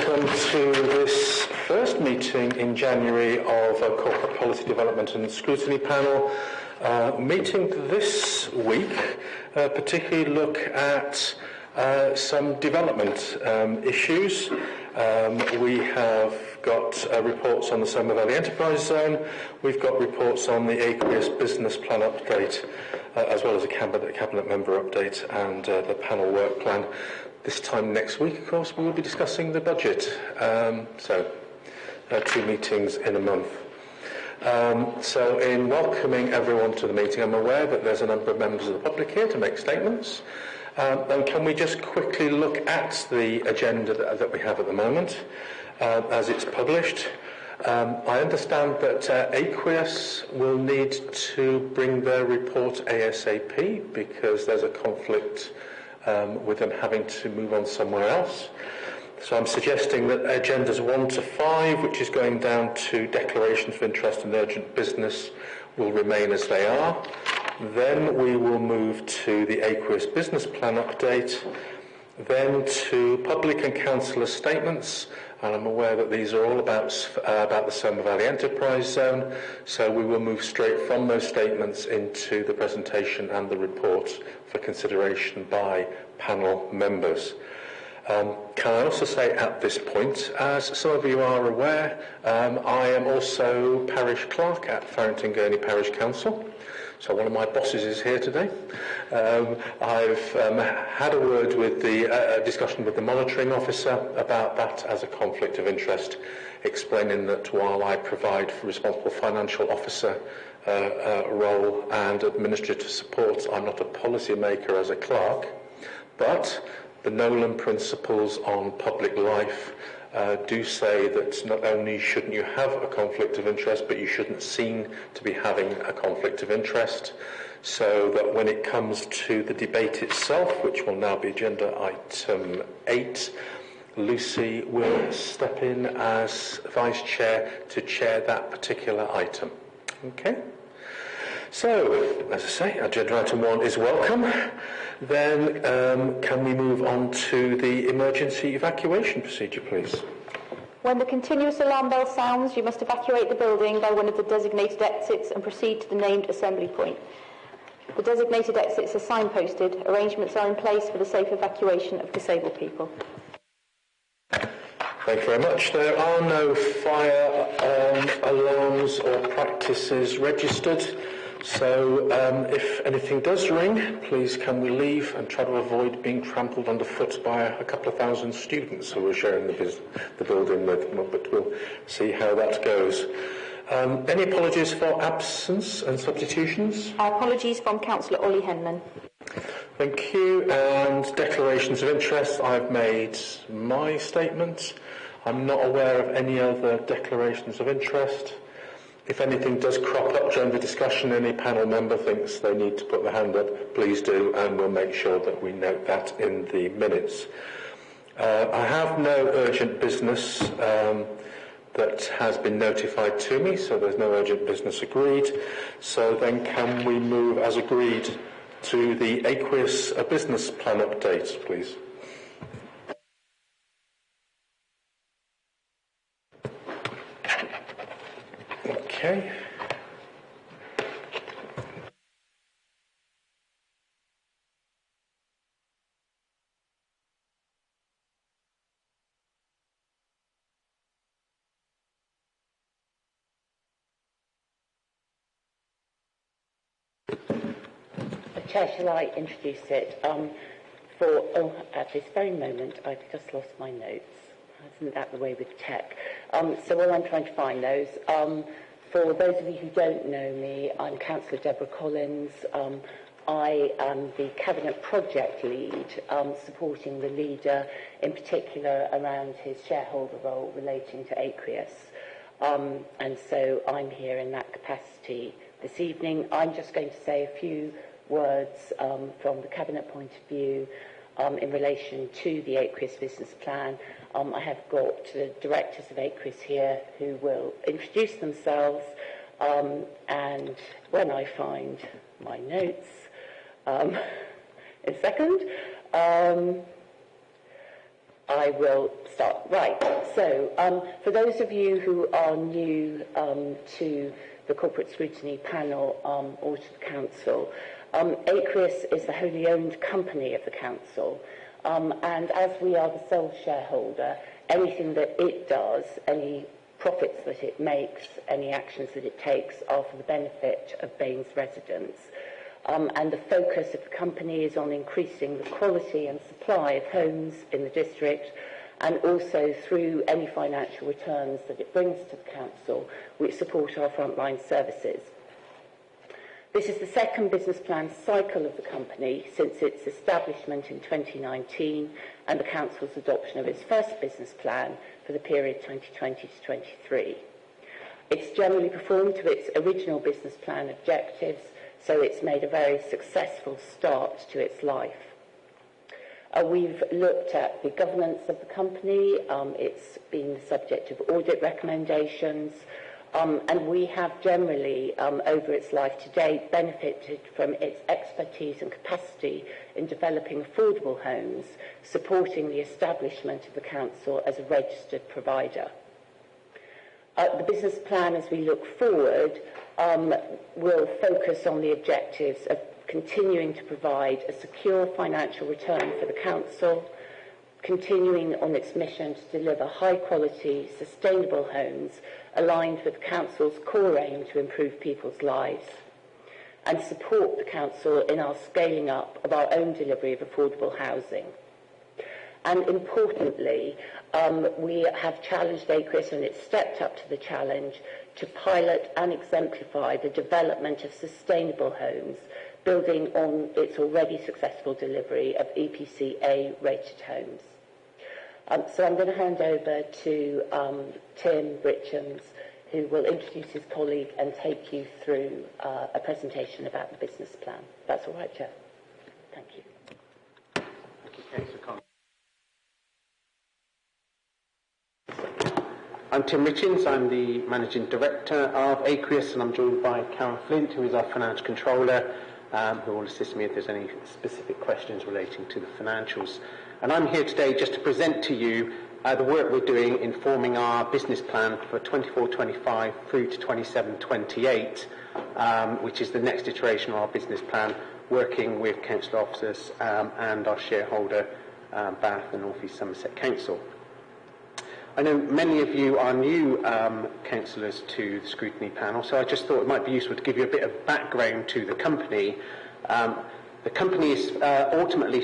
welcome to this first meeting in January of a Corporate Policy Development and Scrutiny Panel. Meeting this week particularly look at some development issues. We have got reports on the Somer Valley Enterprise Zone. We've got reports on the Aqueous Business Plan update, as well as a cabinet member update and the panel work plan. This time next week, of course, we will be discussing the budget. So 2 meetings in a month. So in welcoming everyone to the meeting, I'm aware that there's a number of members of the public here to make statements. And can we just quickly look at the agenda that we have at the moment as it's published? I understand that Aqueous will need to bring their report ASAP because there's a conflict with them having to move on somewhere else. So I'm suggesting that agendas 1 to 5, which is going down to declarations of interest and urgent business, will remain as they are. Then we will move to the Aqueous Business Plan update, then to public and councillor statements, and I'm aware that these are all about the Somer Valley Enterprise Zone, so we will move straight from those statements into the presentation and the report for consideration by panel members. Can I also say at this point, as some of you are aware, I am also parish clerk at Farrington Gurney Parish Council. So one of my bosses is here today. I've had a word with the discussion with the monitoring officer about that as a conflict of interest, explaining that while I provide for responsible financial officer role and administrative support, I'm not a policy maker as a clerk, but the Nolan principles on public life do say that not only shouldn't you have a conflict of interest, but you shouldn't seem to be having a conflict of interest. So that when it comes to the debate itself, which will now be agenda item 8, Lucy will step in as vice chair to chair that particular item. Okay? So, as I say, agenda item 1 is welcome. Then can we move on to the emergency evacuation procedure, please? When the continuous alarm bell sounds, you must evacuate the building by one of the designated exits and proceed to the named assembly point. The designated exits are signposted. Arrangements are in place for the safe evacuation of disabled people. Thank you very much. There are no fire alarms or practices registered. So if anything does ring, please can we leave and try to avoid being trampled underfoot by a couple of thousand students who we're sharing the building with, but we'll see how that goes. Any apologies for absence and substitutions? Apologies from Councillor Ollie Henman. Thank you. And declarations of interest, I've made my statement. I'm not aware of any other declarations of interest. If anything does crop up during the discussion, any panel member thinks they need to put their hand up, please do, and we'll make sure that we note that in the minutes. I have no urgent business that has been notified to me, so there's no urgent business agreed. So then can we move, as agreed, to the Aqueous Business Plan update, please? Okay. Chair, shall I introduce it? At this very moment, I've just lost my notes. Isn't that the way with tech? So while I'm trying to find those, for those of you who don't know me, I'm Councillor Deborah Collins. I am the Cabinet Project Lead, supporting the leader, in particular around his shareholder role relating to Aqueous. And so I'm here in that capacity this evening. I'm just going to say a few words from the Cabinet point of view in relation to the Aqueous Business Plan. I have got the directors of Aqueous here who will introduce themselves, and when I find my notes, in a second, I will start. Right. So, for those of you who are new to the Corporate Scrutiny Panel or to the Council, Aqueous is the wholly owned company of the Council, and as we are the sole shareholder, anything that it does, any profits that it makes, any actions that it takes are for the benefit of Baines residents. And the focus of the company is on increasing the quality and supply of homes in the district, and also through any financial returns that it brings to the council, which support our frontline services. This is the second business plan cycle of the company since its establishment in 2019 and the council's adoption of its first business plan for the period 2020 to 23. It's generally performed to its original business plan objectives, so it's made a very successful start to its life. We've looked at the governance of the company. It's been the subject of audit recommendations, and we have generally, over its life to date, benefited from its expertise and capacity in developing affordable homes, supporting the establishment of the council as a registered provider. The business plan, as we look forward, will focus on the objectives of continuing to provide a secure financial return for the council, continuing on its mission to deliver high-quality, sustainable homes aligned with the council's core aim to improve people's lives, and support the council in our scaling up of our own delivery of affordable housing. And importantly, we have challenged Aqueous, and it's stepped up to the challenge, to pilot and exemplify the development of sustainable homes, building on its already successful delivery of EPC A-rated homes. So I'm going to hand over to Tim Britchams, who will introduce his colleague and take you through a presentation about the business plan. That's all right, Chair. Thank you. Thank you, Councillor Conn. I'm Tim Richins. I'm the Managing Director of Aqueous, and I'm joined by Karen Flint, who is our Financial Controller, who will assist me if there's any specific questions relating to the financials. And I'm here today just to present to you the work we're doing in forming our business plan for 24-25 through to 27-28, which is the next iteration of our business plan, working with council officers and our shareholder, Bath and North East Somerset Council. I know many of you are new councillors to the scrutiny panel, so I just thought it might be useful to give you a bit of background to the company. The company is ultimately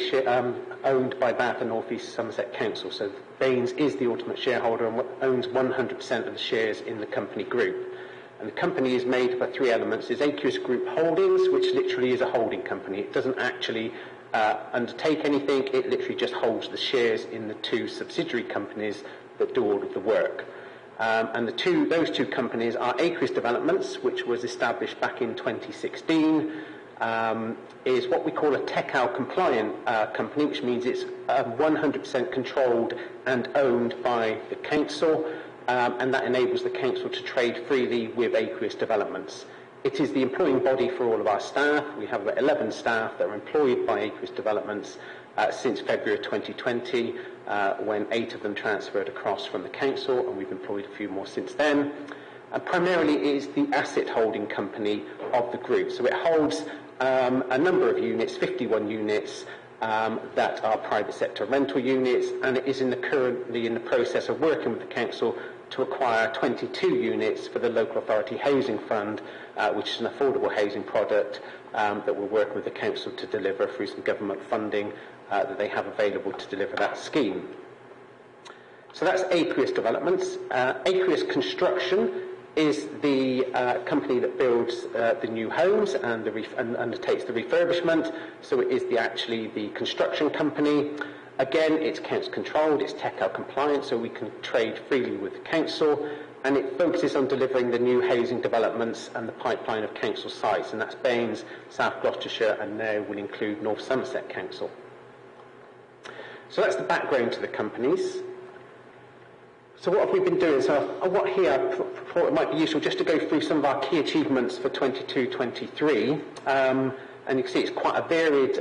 owned by Bath and North East Somerset Council, so Baines is the ultimate shareholder and owns 100% of the shares in the company group. And the company is made up of three elements. There's Aqueous Group Holdings, which literally is a holding company. It doesn't actually undertake anything, it literally just holds the shares in the two subsidiary companies that do all of the work. And those two companies are Aqueous Developments, which was established back in 2016, is what we call a TECAL compliant company, which means it's 100% controlled and owned by the council, and that enables the council to trade freely with Aqueous Developments. It is the employing body for all of our staff. We have about 11 staff that are employed by Aqueous Developments since February 2020, when 8 of them transferred across from the council, and we've employed a few more since then. And primarily it is the asset holding company of the group. So it holds a number of units, 51 units, that are private sector rental units, and it is currently in the process of working with the council to acquire 22 units for the Local Authority Housing Fund, which is an affordable housing product that we're working with the council to deliver through some government funding that they have available to deliver that scheme. So that's Aqueous Developments. Aqueous Construction is the company that builds the new homes and undertakes the refurbishment. So it is actually the construction company. Again, it's council controlled, it's TECAL compliant, so we can trade freely with the council, and it focuses on delivering the new housing developments and the pipeline of council sites, and that's Baines, South Gloucestershire, and now will include North Somerset Council. So that's the background to the companies. So what have we been doing? So I thought it might be useful just to go through some of our key achievements for 22-23. And you can see it's quite a varied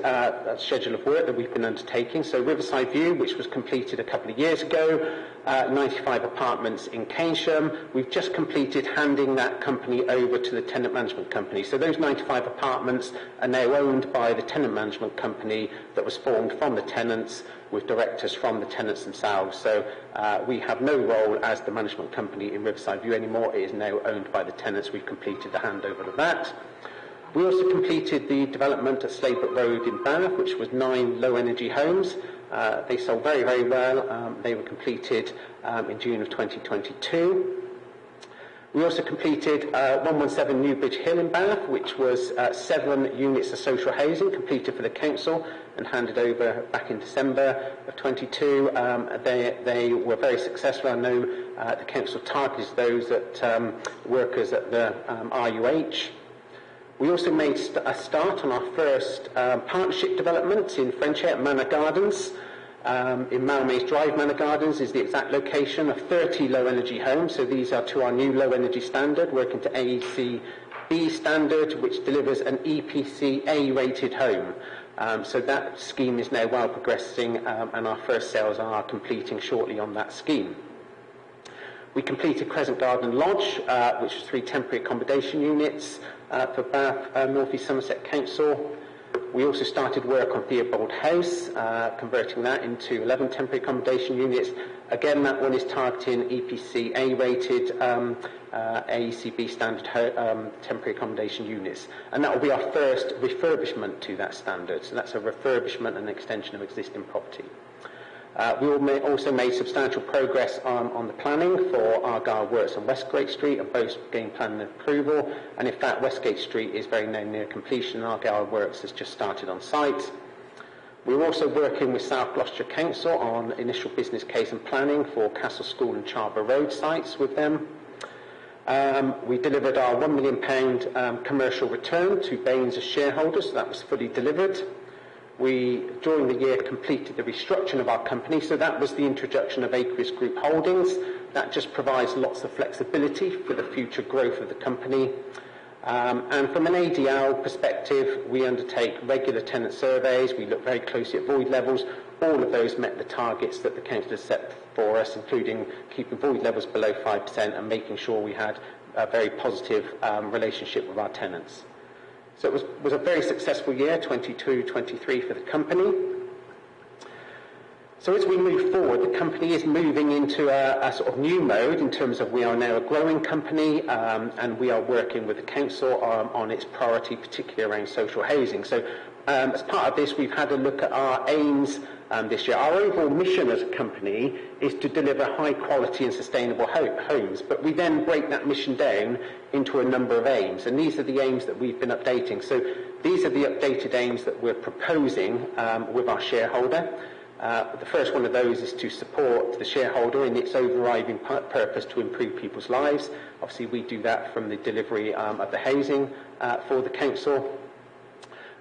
schedule of work that we've been undertaking. So Riverside View, which was completed a couple of years ago, 95 apartments in Keynsham. We've just completed handing that company over to the tenant management company. So those 95 apartments are now owned by the tenant management company that was formed from the tenants, with directors from the tenants themselves. So we have no role as the management company in Riverside View anymore. It is now owned by the tenants. We've completed the handover of that. We also completed the development at Sladebrook Road in Bath, which was 9 low-energy homes. They sold very, very well. They were completed in June of 2022. We also completed 117 Newbridge Hill in Bath, which was 7 units of social housing completed for the council and handed over back in December of 22. They were very successful. I know the council targeted those at workers at the RUH. We also made a start on our first partnership development in Frenchie at Manor Gardens. In Malmaze Drive, Manor Gardens is the exact location of 30 low-energy homes. So these are to our new low-energy standard, working to AEC B standard, which delivers an EPC A-rated home. So that scheme is now well progressing, and our first sales are completing shortly on that scheme. We completed Crescent Garden Lodge, which was 3 temporary accommodation units for Bath North East Somerset Council. We also started work on Theobald House, converting that into 11 temporary accommodation units. Again, that one is targeting EPC A-rated AECB standard temporary accommodation units. And that will be our first refurbishment to that standard. So that's a refurbishment and extension of existing property. We also made substantial progress on the planning for Argyle Works and Westgate Street, and both gained planning approval. And in fact, Westgate Street is very now near completion, and Argyle Works has just started on site. We were also working with South Gloucestershire Council on initial business case and planning for Castle School and Charborough Road sites with them. We delivered our £1 million commercial return to Baines as shareholders, so that was fully delivered. We, during the year, completed the restructuring of our company, so that was the introduction of Aquarius Group Holdings. That just provides lots of flexibility for the future growth of the company. And from an ADL perspective, we undertake regular tenant surveys, we look very closely at void levels. All of those met the targets that the council has set for us, including keeping void levels below 5% and making sure we had a very positive relationship with our tenants. So it was a very successful year, 22-23 for the company. So as we move forward, the company is moving into a sort of new mode in terms of we are now a growing company, and we are working with the council on its priority, particularly around social housing. So as part of this, we've had a look at our aims this year. Our overall mission as a company is to deliver high quality and sustainable homes, but we then break that mission down into a number of aims, and these are the aims that we've been updating. So these are the updated aims that we're proposing with our shareholder. The first one of those is to support the shareholder in its overriding purpose to improve people's lives. Obviously, we do that from the delivery of the housing for the council.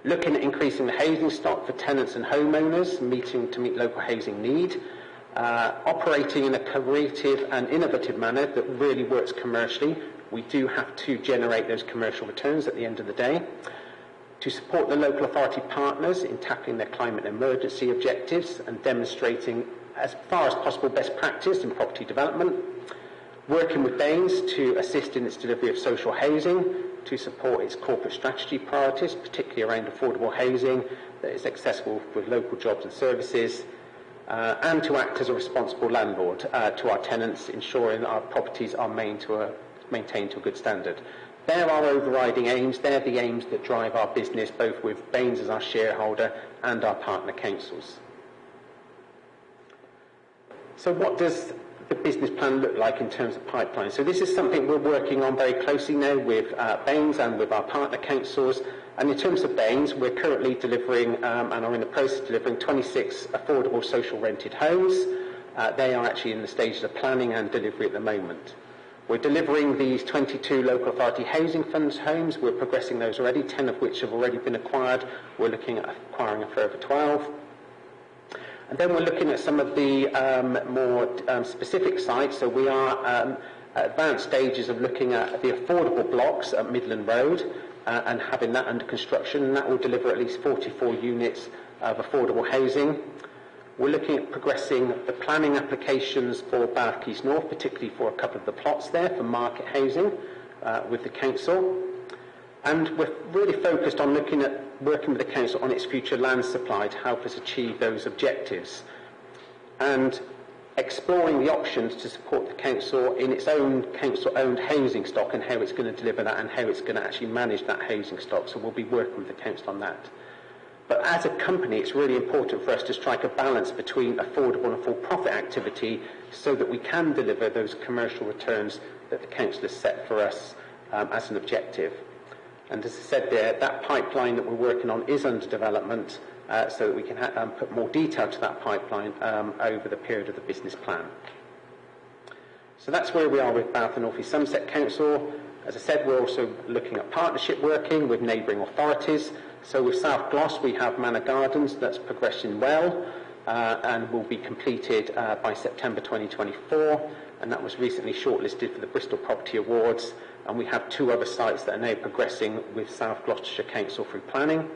Looking at increasing the housing stock for tenants and homeowners, to meet local housing need. Operating in a creative and innovative manner that really works commercially. We do have to generate those commercial returns at the end of the day. To support the local authority partners in tackling their climate emergency objectives and demonstrating as far as possible best practice in property development. Working with Baines to assist in its delivery of social housing, to support its corporate strategy priorities, particularly around affordable housing that is accessible with local jobs and services, and to act as a responsible landlord to our tenants, ensuring our properties are maintained to a good standard. They're our overriding aims. They're the aims that drive our business, both with Baines as our shareholder and our partner councils. So what does the business plan look like in terms of pipeline? So this is something we're working on very closely now with Baines and with our partner councils. And in terms of Baines, we're currently delivering and are in the process of delivering 26 affordable social rented homes. They are actually in the stages of planning and delivery at the moment. We're delivering these 22 local authority housing funds homes. We're progressing those already, 10 of which have already been acquired. We're looking at acquiring a further 12. And then we're looking at some of the more specific sites. So we are at advanced stages of looking at the affordable blocks at Midland Road. and having that under construction, and that will deliver at least 44 units of affordable housing. We're looking at progressing the planning applications for Bath East North, particularly for a couple of the plots there for market housing with the council. And we're really focused on looking at working with the council on its future land supply to help us achieve those objectives, and exploring the options to support the council in its own council-owned housing stock and how it's going to deliver that and how it's going to actually manage that housing stock. So we'll be working with the council on that. But as a company, it's really important for us to strike a balance between affordable and for-profit activity so that we can deliver those commercial returns that the council has set for us as an objective. And as I said there, that pipeline that we're working on is under development so that we can put more detail to that pipeline over the period of the business plan. So that's where we are with Bath and North East Somerset Council. As I said, we're also looking at partnership working with neighbouring authorities. So with South Gloss, we have Manor Gardens that's progressing well and will be completed by September 2024. And that was recently shortlisted for the Bristol Property Awards. And we have 2 other sites that are now progressing with South Gloucestershire Council through planning.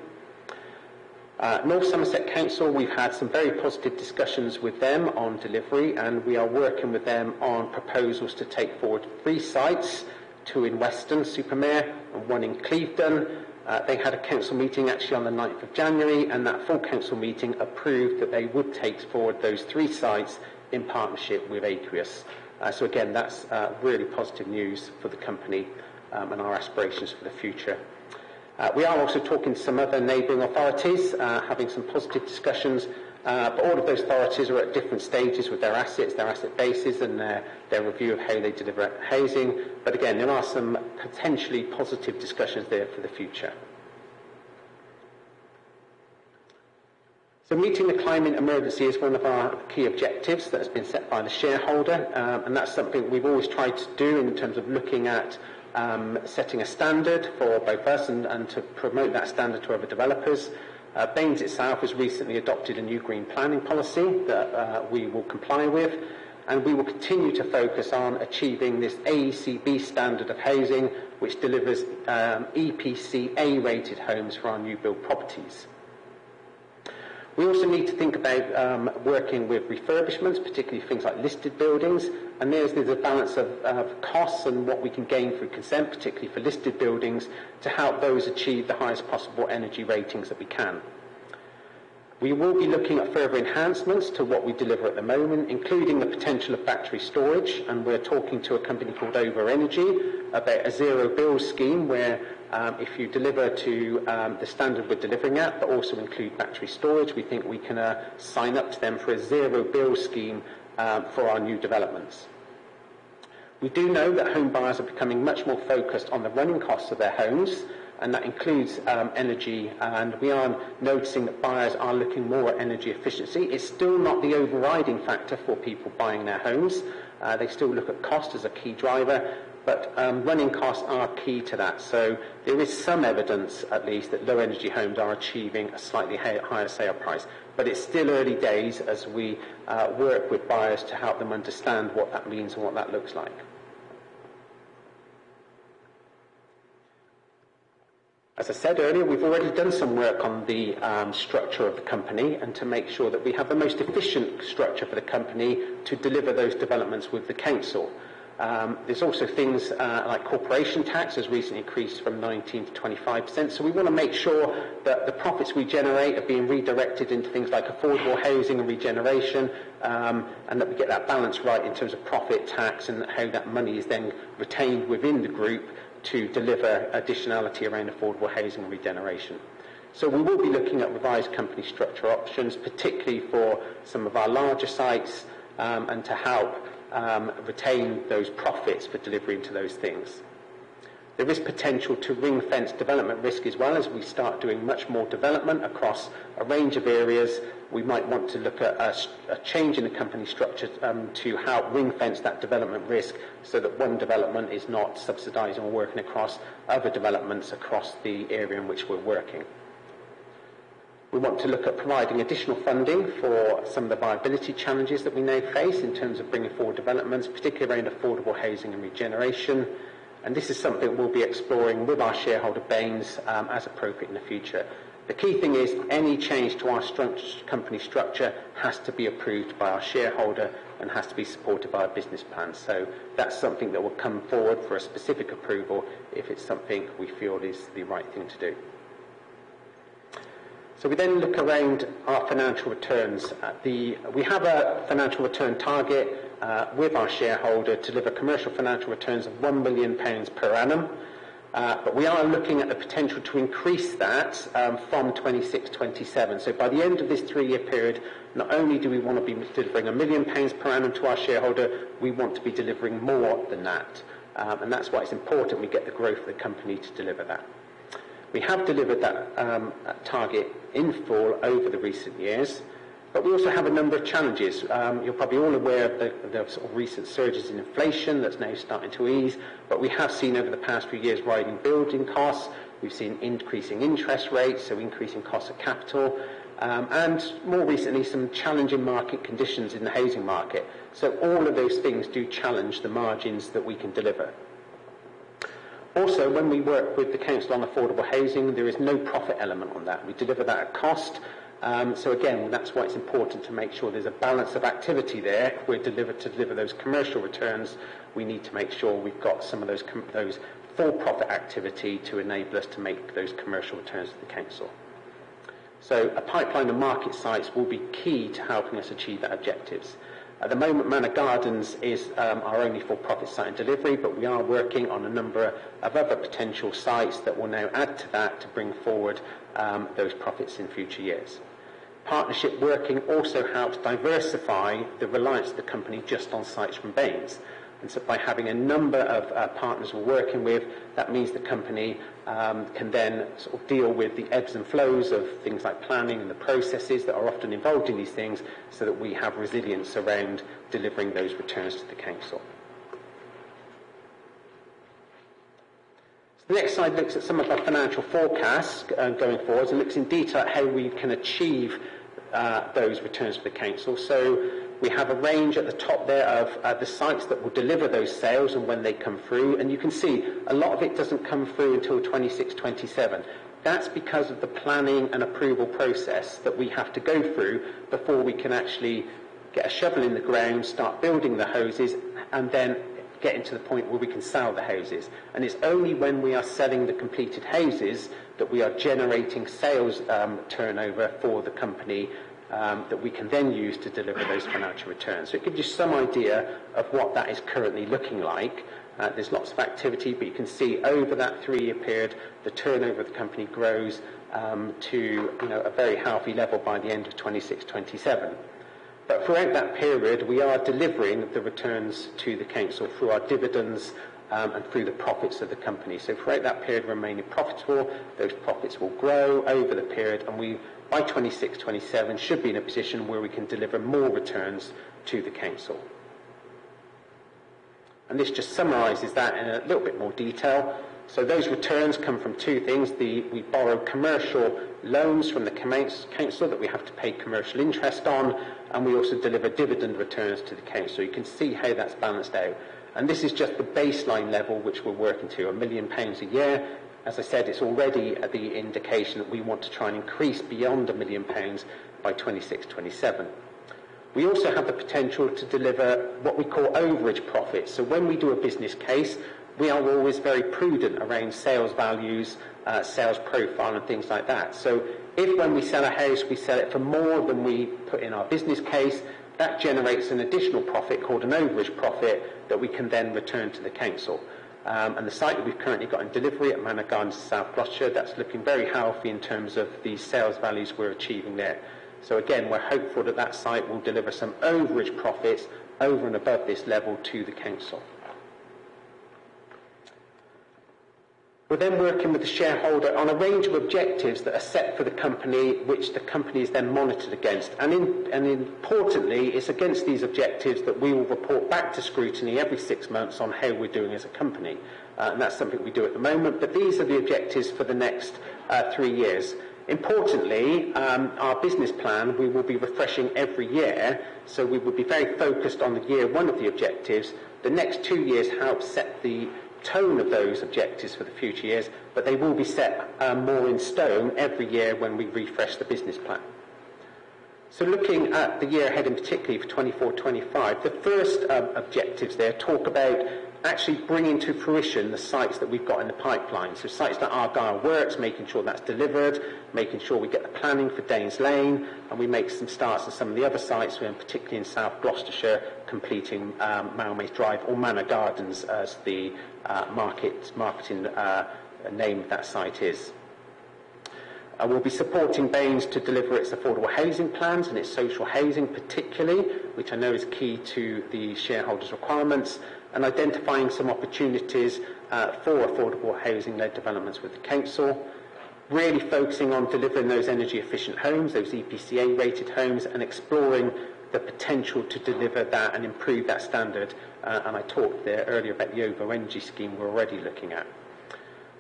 North Somerset Council, we've had some very positive discussions with them on delivery, and we are working with them on proposals to take forward 3 sites, 2 in Weston, Supermare, and 1 in Clevedon. They had a council meeting actually on the 9th of January, and that full council meeting approved that they would take forward those 3 sites in partnership with Aqueous. So again, that's really positive news for the company and our aspirations for the future. We are also talking to some other neighbouring authorities, having some positive discussions, but all of those authorities are at different stages with their assets, their asset bases, and their review of how they deliver housing. But again, there are some potentially positive discussions there for the future. So meeting the climate emergency is one of our key objectives that has been set by the shareholder, and that's something we've always tried to do in terms of looking at setting a standard for both us and to promote that standard to other developers. Baines itself has recently adopted a new green planning policy that we will comply with, and we will continue to focus on achieving this AECB standard of housing, which delivers EPC A-rated homes for our new build properties. We also need to think about working with refurbishments, particularly things like listed buildings, and there's a balance of costs and what we can gain through consent, particularly for listed buildings, to help those achieve the highest possible energy ratings that we can. We will be looking at further enhancements to what we deliver at the moment, including the potential of battery storage, and we're talking to a company called Over Energy about a zero bill scheme where if you deliver to the standard we're delivering at, but also include battery storage, we think we can sign up to them for a zero bill scheme for our new developments. We do know that home buyers are becoming much more focused on the running costs of their homes, and that includes energy, and we are noticing that buyers are looking more at energy efficiency. It's still not the overriding factor for people buying their homes. They still look at cost as a key driver, but running costs are key to that. So there is some evidence, at least, that low energy homes are achieving a slightly higher sale price. But it's still early days as we work with buyers to help them understand what that means and what that looks like. As I said earlier, we've already done some work on the structure of the company and to make sure that we have the most efficient structure for the company to deliver those developments with the council. There's also things like corporation tax has recently increased from 19% to 25%, so we want to make sure that the profits we generate are being redirected into things like affordable housing and regeneration, and that we get that balance right in terms of profit tax and how that money is then retained within the group to deliver additionality around affordable housing and regeneration. So we will be looking at revised company structure options, particularly for some of our larger sites, and to help retain those profits for delivery into those things. There is potential to ring-fence development risk as well as we start doing much more development across a range of areas. We might want to look at a change in the company structure to help ring-fence that development risk so that one development is not subsidising or working across other developments across the area in which we're working. We want to look at providing additional funding for some of the viability challenges that we now face in terms of bringing forward developments, particularly around affordable housing and regeneration. And this is something we'll be exploring with our shareholder Baines as appropriate in the future. The key thing is any change to our company structure has to be approved by our shareholder and has to be supported by a business plan. So that's something that will come forward for a specific approval if it's something we feel is the right thing to do. So we then look around our financial returns. We have a financial return target with our shareholder to deliver commercial financial returns of £1 million per annum. But we are looking at the potential to increase that from 26-27. So by the end of this 3-year period, not only do we want to be delivering £1 million per annum to our shareholder, we want to be delivering more than that. And that's why it's important we get the growth of the company to deliver that. We have delivered that target in full over the recent years, but we also have a number of challenges. You're probably all aware of the sort of recent surges in inflation that's now starting to ease, but we have seen over the past few years rising building costs. We've seen increasing interest rates, so increasing costs of capital, and more recently some challenging market conditions in the housing market. So all of those things do challenge the margins that we can deliver. Also, when we work with the Council on Affordable Housing, there is no profit element on that. We deliver that at cost. So again, that's why it's important to make sure there's a balance of activity there. If we're to deliver those commercial returns, we need to make sure we've got some of those for-profit activity to enable us to make those commercial returns to the Council. So a pipeline of market sites will be key to helping us achieve that objectives. At the moment, Manor Gardens is our only for-profit site in delivery, but we are working on a number of other potential sites that will now add to that to bring forward those profits in future years. Partnership working also helps diversify the reliance of the company just on sites from Baines. And so by having a number of partners we're working with, that means the company can then sort of deal with the ebbs and flows of things like planning and the processes that are often involved in these things, so that we have resilience around delivering those returns to the Council. So the next slide looks at some of our financial forecasts going forward and looks in detail at how we can achieve those returns for the Council. So we have a range at the top there of the sites that will deliver those sales and when they come through. And you can see a lot of it doesn't come through until 26-27. That's because of the planning and approval process that we have to go through before we can actually get a shovel in the ground, start building the houses, and then getting to the point where we can sell the houses. And it's only when we are selling the completed houses that we are generating sales turnover for the company that we can then use to deliver those financial returns. So it gives you some idea of what that is currently looking like. There's lots of activity, but you can see over that 3-year period, the turnover of the company grows to a very healthy level by the end of 26-27. But throughout that period, we are delivering the returns to the Council through our dividends and through the profits of the company. So throughout that period, remaining profitable, those profits will grow over the period, and we, by 26-27, should be in a position where we can deliver more returns to the Council. And this just summarises that in a little bit more detail. So those returns come from two things. We borrow commercial loans from the Council that we have to pay commercial interest on, and we also deliver dividend returns to the Council. You can see how that's balanced out. And this is just the baseline level which we're working to, £1 million a year. As I said, it's already the indication that we want to try and increase beyond £1 million by 26-27. We also have the potential to deliver what we call overage profits. So when we do a business case, we are always very prudent around sales values, sales profile and things like that. So if when we sell a house, we sell it for more than we put in our business case, that generates an additional profit called an overage profit that we can then return to the Council. And the site that we've currently got in delivery at Manor Gardens, South Gloucestershire, that's looking very healthy in terms of the sales values we're achieving there. So again, we're hopeful that that site will deliver some overage profits over and above this level to the Council. We're then working with the shareholder on a range of objectives that are set for the company, which the company is then monitored against. And importantly, it's against these objectives that we will report back to scrutiny every 6 months on how we're doing as a company. And that's something we do at the moment. But these are the objectives for the next 3 years. Importantly, our business plan, we will be refreshing every year. So we will be very focused on the year one of the objectives. The next 2 years help set the tone of those objectives for the future years, but they will be set more in stone every year when we refresh the business plan. So looking at the year ahead, in particularly for 24-25, the first objectives there talk about actually bringing to fruition the sites that we've got in the pipeline. So sites like Argyle Works, making sure that's delivered, making sure we get the planning for Danes Lane, and we make some starts on some of the other sites, particularly in South Gloucestershire, completing Malmaze Drive or Manor Gardens as the marketing name of that site is. We'll be supporting Baines to deliver its affordable housing plans and its social housing particularly, which I know is key to the shareholders' requirements, and identifying some opportunities for affordable housing-led developments with the council, really focusing on delivering those energy-efficient homes, those EPCA-rated homes, and exploring the potential to deliver that and improve that standard. And I talked there earlier about the OVO energy scheme we're already looking at.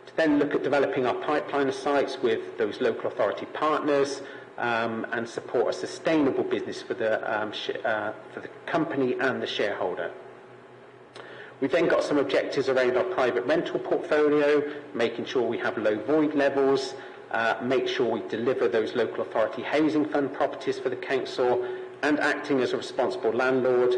To then look at developing our pipeline of sites with those local authority partners and support a sustainable business for the company and the shareholder. We've then got some objectives around our private rental portfolio, making sure we have low void levels, make sure we deliver those local authority housing fund properties for the council, and acting as a responsible landlord.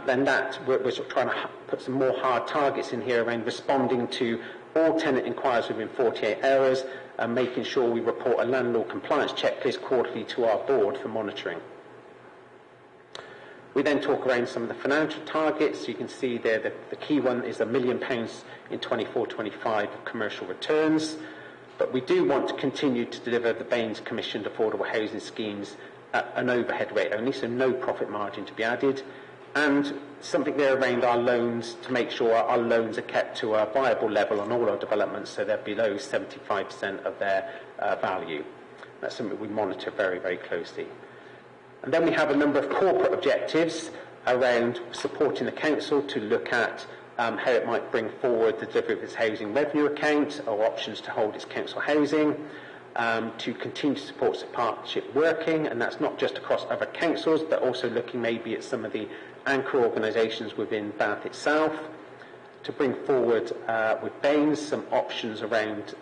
Then we're sort of trying to put some more hard targets in here around responding to all tenant inquiries within 48 hours and making sure we report a landlord compliance checklist quarterly to our board for monitoring. We then talk around some of the financial targets. You can see there that the key one is £1 million in 24-25 of commercial returns. But we do want to continue to deliver the Baines commissioned affordable housing schemes at an overhead rate only, so no profit margin to be added. And something there around our loans to make sure our loans are kept to a viable level on all our developments, so they're below 75% of their value. That's something we monitor very, very closely. And then we have a number of corporate objectives around supporting the council to look at how it might bring forward the delivery of its housing revenue account or options to hold its council housing, to continue to support partnership working, and that's not just across other councils, but also looking maybe at some of the anchor organisations within Bath itself, to bring forward with Baines some options around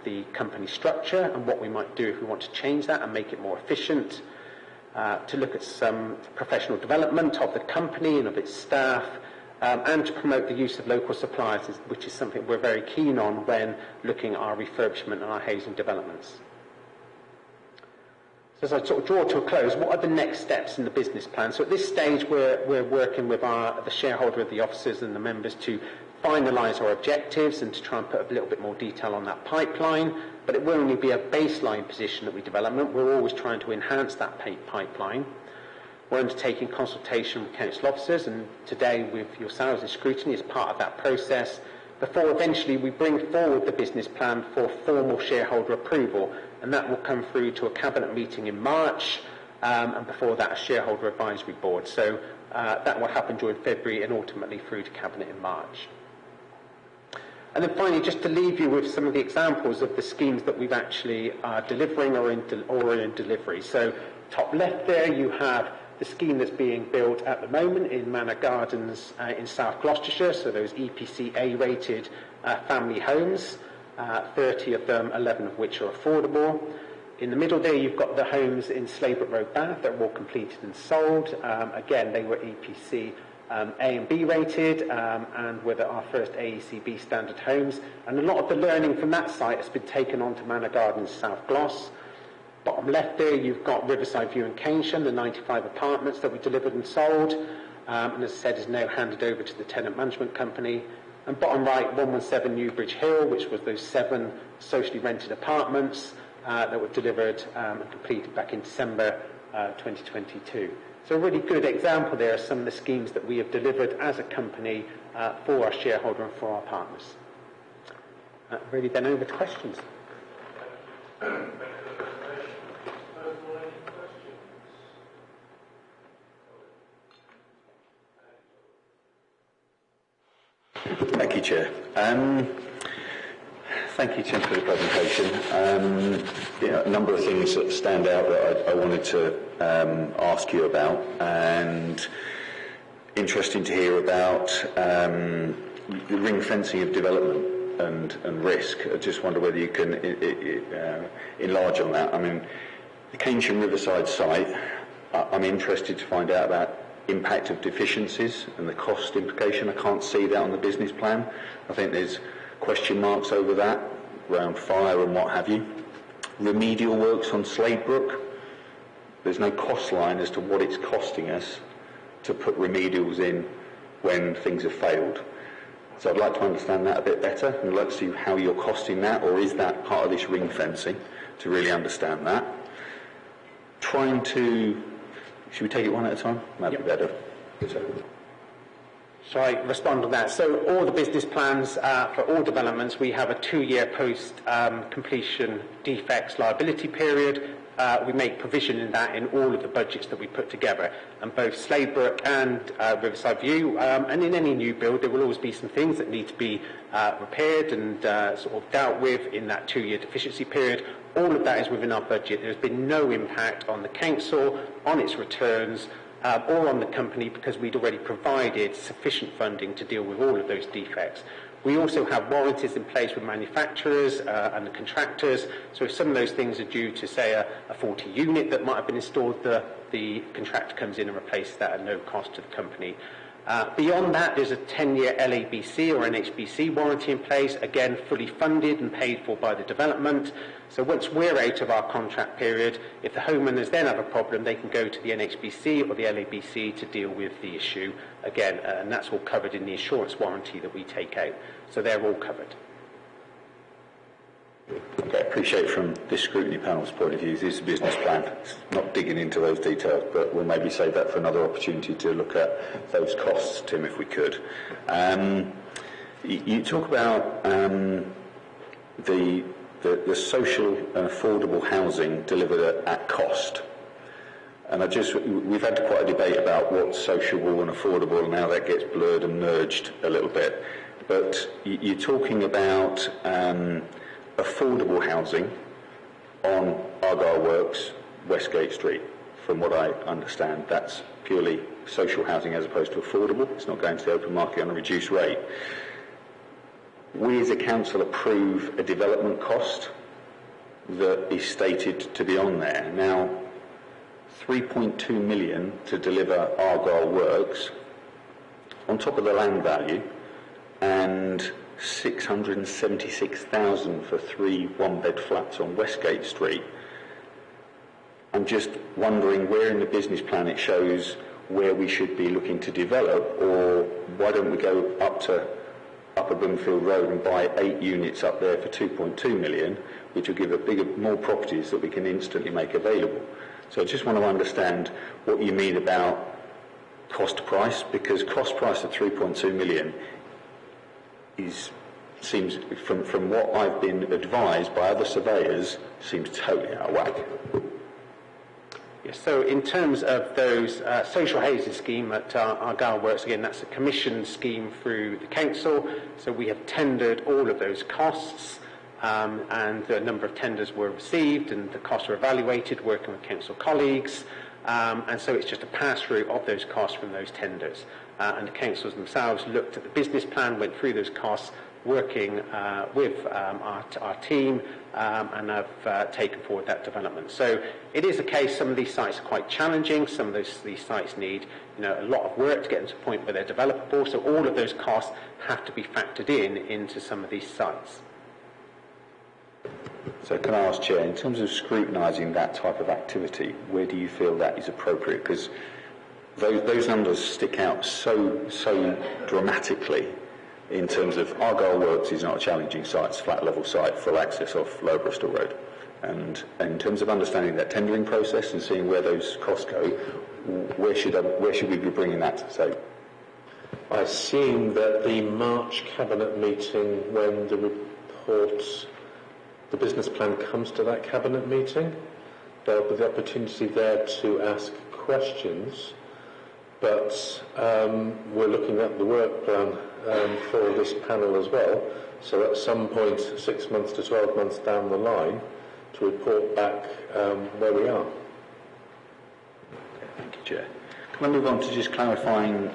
the company structure and what we might do if we want to change that and make it more efficient, to look at some professional development of the company and of its staff, and to promote the use of local suppliers, which is something we're very keen on when looking at our refurbishment and our housing developments. So as I sort of draw to a close, what are the next steps in the business plan? So at this stage, we're working with the shareholder of the officers and the members to finalise our objectives and to try and put a little bit more detail on that pipeline, but it will only be a baseline position that we develop. We're always trying to enhance that pipeline. We're undertaking consultation with council officers, and today with yourselves in scrutiny as part of that process, before eventually we bring forward the business plan for formal shareholder approval, and that will come through to a cabinet meeting in March, and before that a shareholder advisory board. So that will happen during February and ultimately through to cabinet in March. And then finally, just to leave you with some of the examples of the schemes that we've actually delivering or in delivery. So top left there you have the scheme that's being built at the moment in Manor Gardens in South Gloucestershire, so those EPCA rated family homes, 30 of them, 11 of which are affordable. In the middle there you've got the homes in Slaybrook Road, Bath, that were all completed and sold. Again, they were EPC A and B rated and were our first AECB standard homes. And a lot of the learning from that site has been taken on to Manor Gardens South Gloss. Bottom left there you've got Riverside View and Keynsham, the 95 apartments that we delivered and sold, and as I said is now handed over to the tenant management company. And bottom right, 117 Newbridge Hill, which was those 7 socially rented apartments that were delivered and completed back in December 2022. So a really good example there of some of the schemes that we have delivered as a company for our shareholder and for our partners. Really then over to questions. Thank you, Chair. Thank you, Tim, for the presentation. A number of things that stand out that I wanted to ask you about, and interesting to hear about the ring fencing of development and risk. I just wonder whether you can enlarge on that. I mean, the Keynsham Riverside site, I'm interested to find out about impact of deficiencies and the cost implication. I can't see that on the business plan. I think there's question marks over that, around fire and what have you. Remedial works on Sladebrook, there's no cost line as to what it's costing us to put remedials in when things have failed. So I'd like to understand that a bit better, and I'd like to see how you're costing that, or is that part of this ring fencing, to really understand that. Trying to, should we take it one at a time? That'd be better. Shall I respond to that? So all the business plans for all developments, we have a 2-year post-completion defects liability period. We make provision in that in all of the budgets that we put together. And both Sladebrook and Riverside View, and in any new build, there will always be some things that need to be repaired and sort of dealt with in that 2-year deficiency period. All of that is within our budget. There's been no impact on the council, on its returns, or on the company, because we'd already provided sufficient funding to deal with all of those defects. We also have warranties in place with manufacturers and the contractors, so if some of those things are due to, say, a faulty unit that might have been installed, the contractor comes in and replaces that at no cost to the company. Beyond that, there's a 10-year LABC or NHBC warranty in place, again fully funded and paid for by the development. So once we're out of our contract period, if the homeowners then have a problem, they can go to the NHBC or the LABC to deal with the issue again, and that's all covered in the insurance warranty that we take out. So they're all covered. Okay, I appreciate from this scrutiny panel's point of view, this is a business plan. It's not digging into those details, but we'll maybe save that for another opportunity to look at those costs, Tim, if we could. You talk about the social and affordable housing delivered at cost. And we've had quite a debate about what's sociable and affordable and how that gets blurred and merged a little bit. But you're talking about affordable housing on Argyle Works, Westgate Street. From what I understand, that's purely social housing as opposed to affordable. It's not going to the open market on a reduced rate. We as a council approve a development cost that is stated to be on there. Now, 3.2 million to deliver Argyle Works on top of the land value, and 676,000 for 3 one-bed flats on Westgate Street. I'm just wondering where in the business plan it shows where we should be looking to develop, or why don't we go up to Upper Bloomfield Road and buy 8 units up there for 2.2 million, which will give more properties that we can instantly make available. So I just want to understand what you mean about cost price, because cost price of 3.2 million seems, from what I've been advised by other surveyors, seems totally out of whack. Yes, so in terms of those social housing scheme at Argyle Works, again, that's a commissioned scheme through the council. So we have tendered all of those costs, and a number of tenders were received, and the costs were evaluated, working with council colleagues. And so it's just a pass-through of those costs from those tenders. And the councils themselves looked at the business plan, went through those costs, working with our team, and have taken forward that development. So it is a case, some of these sites are quite challenging, some of these sites need a lot of work to get them to a point where they're developable, so all of those costs have to be factored into some of these sites. So can I ask, Chair, in terms of scrutinising that type of activity, where do you feel that is appropriate? Because those numbers stick out so dramatically in terms of Argyle Works is not a challenging site, it's a flat level site, full access off Lower Bristol Road. And in terms of understanding that tendering process and seeing where those costs go, where should we be bringing that to? So I assume that the March Cabinet meeting, when the business plan comes to that Cabinet meeting, there'll be the opportunity there to ask questions. But we're looking at the work plan for this panel as well. So at some point, 6 months to 12 months down the line, to report back where we are. Thank you, Chair. Can I move on to just clarifying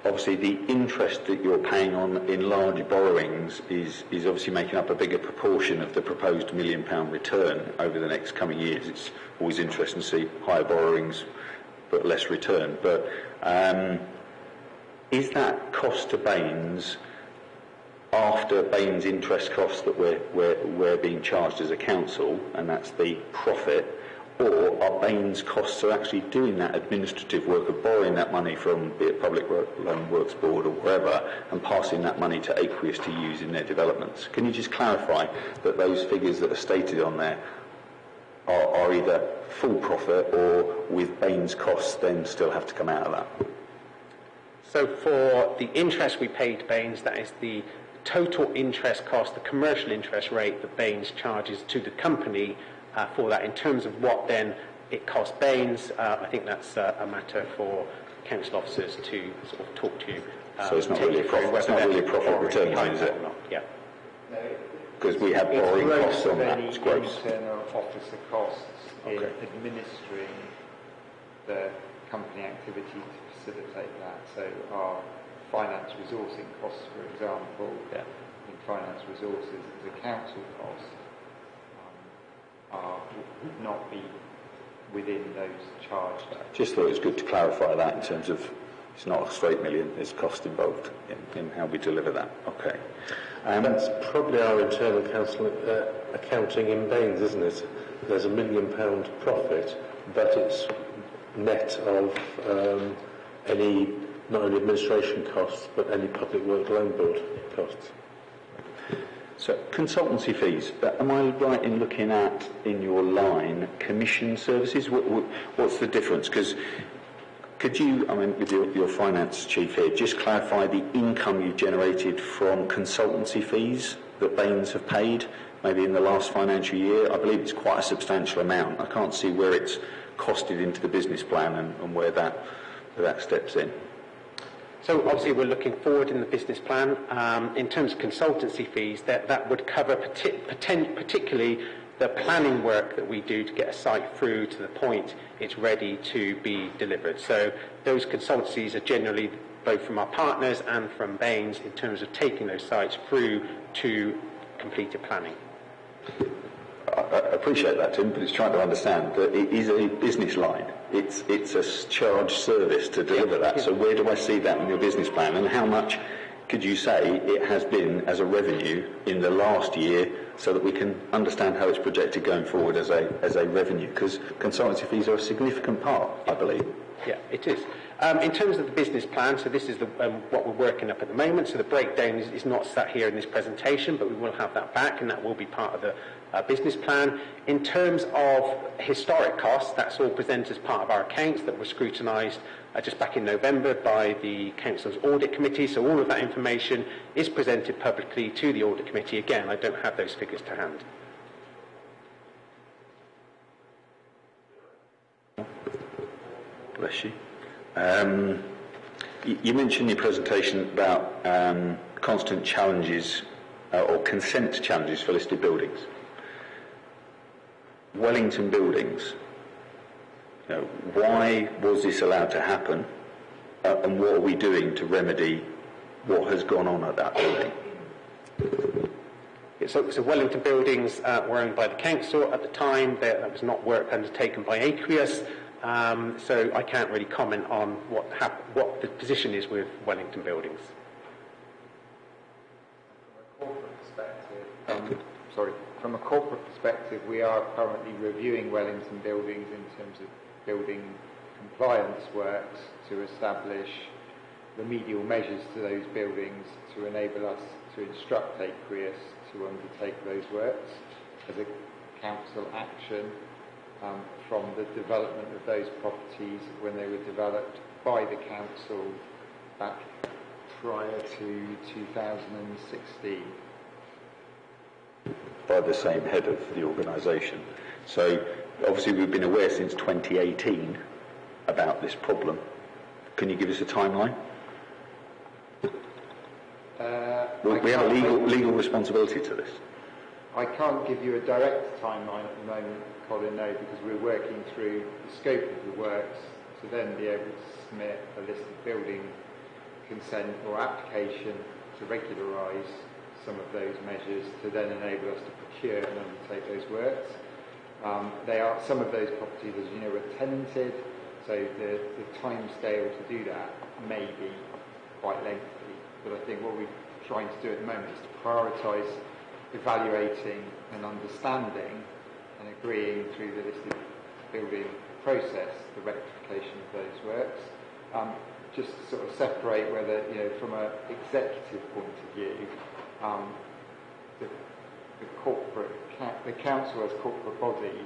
obviously the interest that you're paying on in large borrowings is obviously making up a bigger proportion of the proposed £1 million return over the next coming years. It's always interesting to see higher borrowings but less return. But is that cost to Baines after Baines' interest costs that we're being charged as a council, and that's the profit, or are Baines' costs of actually doing that administrative work of borrowing that money from, be it Public Loan Works Board or wherever, and passing that money to Aqueous to use in their developments? Can you just clarify that those figures that are stated on there are either full profit or with Baines' costs then still have to come out of that? So for the interest we pay to Baines, that is the total interest cost, the commercial interest rate that Baines charges to the company for that. In terms of what then it costs Baines, I think that's a matter for council officers to sort of talk to. So it's not really a profit. It's not really a profit return line, is it? Yeah. Because we have borrowing costs on that. It's gross. Internal officer costs in administering the company activity to facilitate that. So our finance resourcing costs, for example, in finance resources as a council cost, would not be within those charged. Just thought it was good to clarify that in terms of it's not a straight million, there's cost involved in how we deliver that. Okay. That's probably our internal council accounting in Baines, isn't it? There's £1 million profit, but it's net of any, not only administration costs, but any Public Works Loan Board costs. So, consultancy fees, am I right in looking at, in your line, commission services? What's the difference? Because could you, I mean, with your finance chief here, just clarify the income you've generated from consultancy fees that Baines have paid, maybe in the last financial year? I believe it's quite a substantial amount. I can't see where it's costed into the business plan and where that steps in. So obviously we're looking forward in the business plan. In terms of consultancy fees, that would cover particularly the planning work that we do to get a site through to the point it's ready to be delivered. So those consultancies are generally both from our partners and from Baines in terms of taking those sites through to completed planning. I appreciate that, Tim, but it's trying to understand that it is a business line. It's a charged service to deliver that. So where do I see that in your business plan, and how much could you say it has been as a revenue in the last year, so that we can understand how it's projected going forward as a revenue? Because consultancy fees are a significant part, I believe. Yeah, it is. In terms of the business plan, so this is what we're working up at the moment. So the breakdown is not sat here in this presentation, but we will have that back, and that will be part of the business plan. In terms of historic costs, that's all presented as part of our accounts that were scrutinised just back in November by the Council's Audit Committee. So all of that information is presented publicly to the Audit Committee. Again, I don't have those figures to hand. Bless you. You mentioned in your presentation about constant challenges or consent challenges for listed buildings. Wellington Buildings, why was this allowed to happen, and what are we doing to remedy what has gone on at that building? So Wellington Buildings were owned by the council at the time. That was not work undertaken by Aqueous. So I can't really comment on what the position is with Wellington Buildings. From a corporate perspective, we are currently reviewing Wellington Buildings in terms of building compliance works to establish remedial measures to those buildings to enable us to instruct Aqueous to undertake those works as a council action from the development of those properties when they were developed by the council back prior to 2016. By the same head of the organisation. So obviously we've been aware since 2018 about this problem. Can you give us a timeline? We have a legal responsibility to this. I can't give you a direct timeline at the moment, Colin, no, because we're working through the scope of the works to then be able to submit a list of building consent or application to regularise some of those measures to then enable us to procure and undertake those works. Some of those properties, as you know, are tenanted, so the time scale to do that may be quite lengthy. But I think what we're trying to do at the moment is to prioritise evaluating and understanding and agreeing through the listed building process the rectification of those works. Just to sort of separate whether, from an executive point of view, the council as corporate body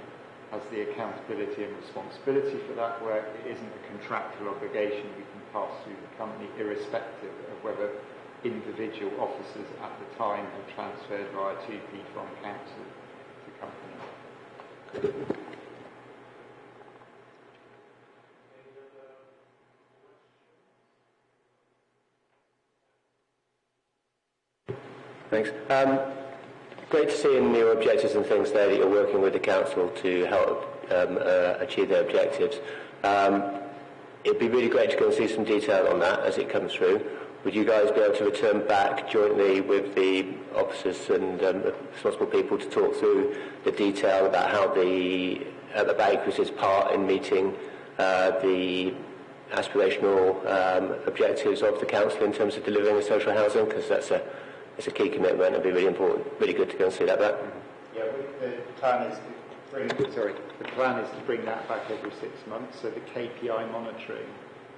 has the accountability and responsibility for that work. It isn't a contractual obligation we can pass through the company, irrespective of whether individual officers at the time have transferred via 2P from council to company. Thanks. Great to see in your objectives and things there that you're working with the council to help achieve their objectives. It'd be really great to go and see some detail on that as it comes through. Would you guys be able to return back jointly with the officers and responsible people to talk through the detail about how about Equus's part in meeting the aspirational objectives of the council in terms of delivering the social housing? Because it's a key commitment and be really important. Really good to go and see that back. Yeah, the plan is to bring that back every 6 months, so the KPI monitoring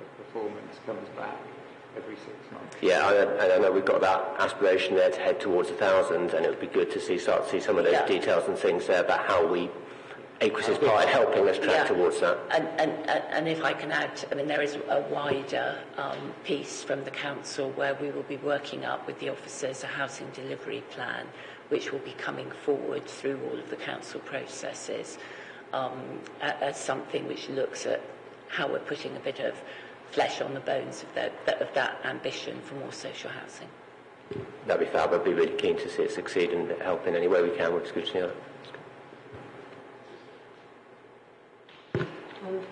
of performance comes back every 6 months. Yeah, I know we've got that aspiration there to head towards 1,000, and it would be good to start to see some of those details and things there about how Equus's part in helping us track towards that. And if I can add, there is a wider piece from the council where we will be working up with the officers a housing delivery plan, which will be coming forward through all of the council processes as something which looks at how we're putting a bit of flesh on the bones of that ambition for more social housing. That'd be fab. I'd be really keen to see it succeed and help in any way we can with scrutiny.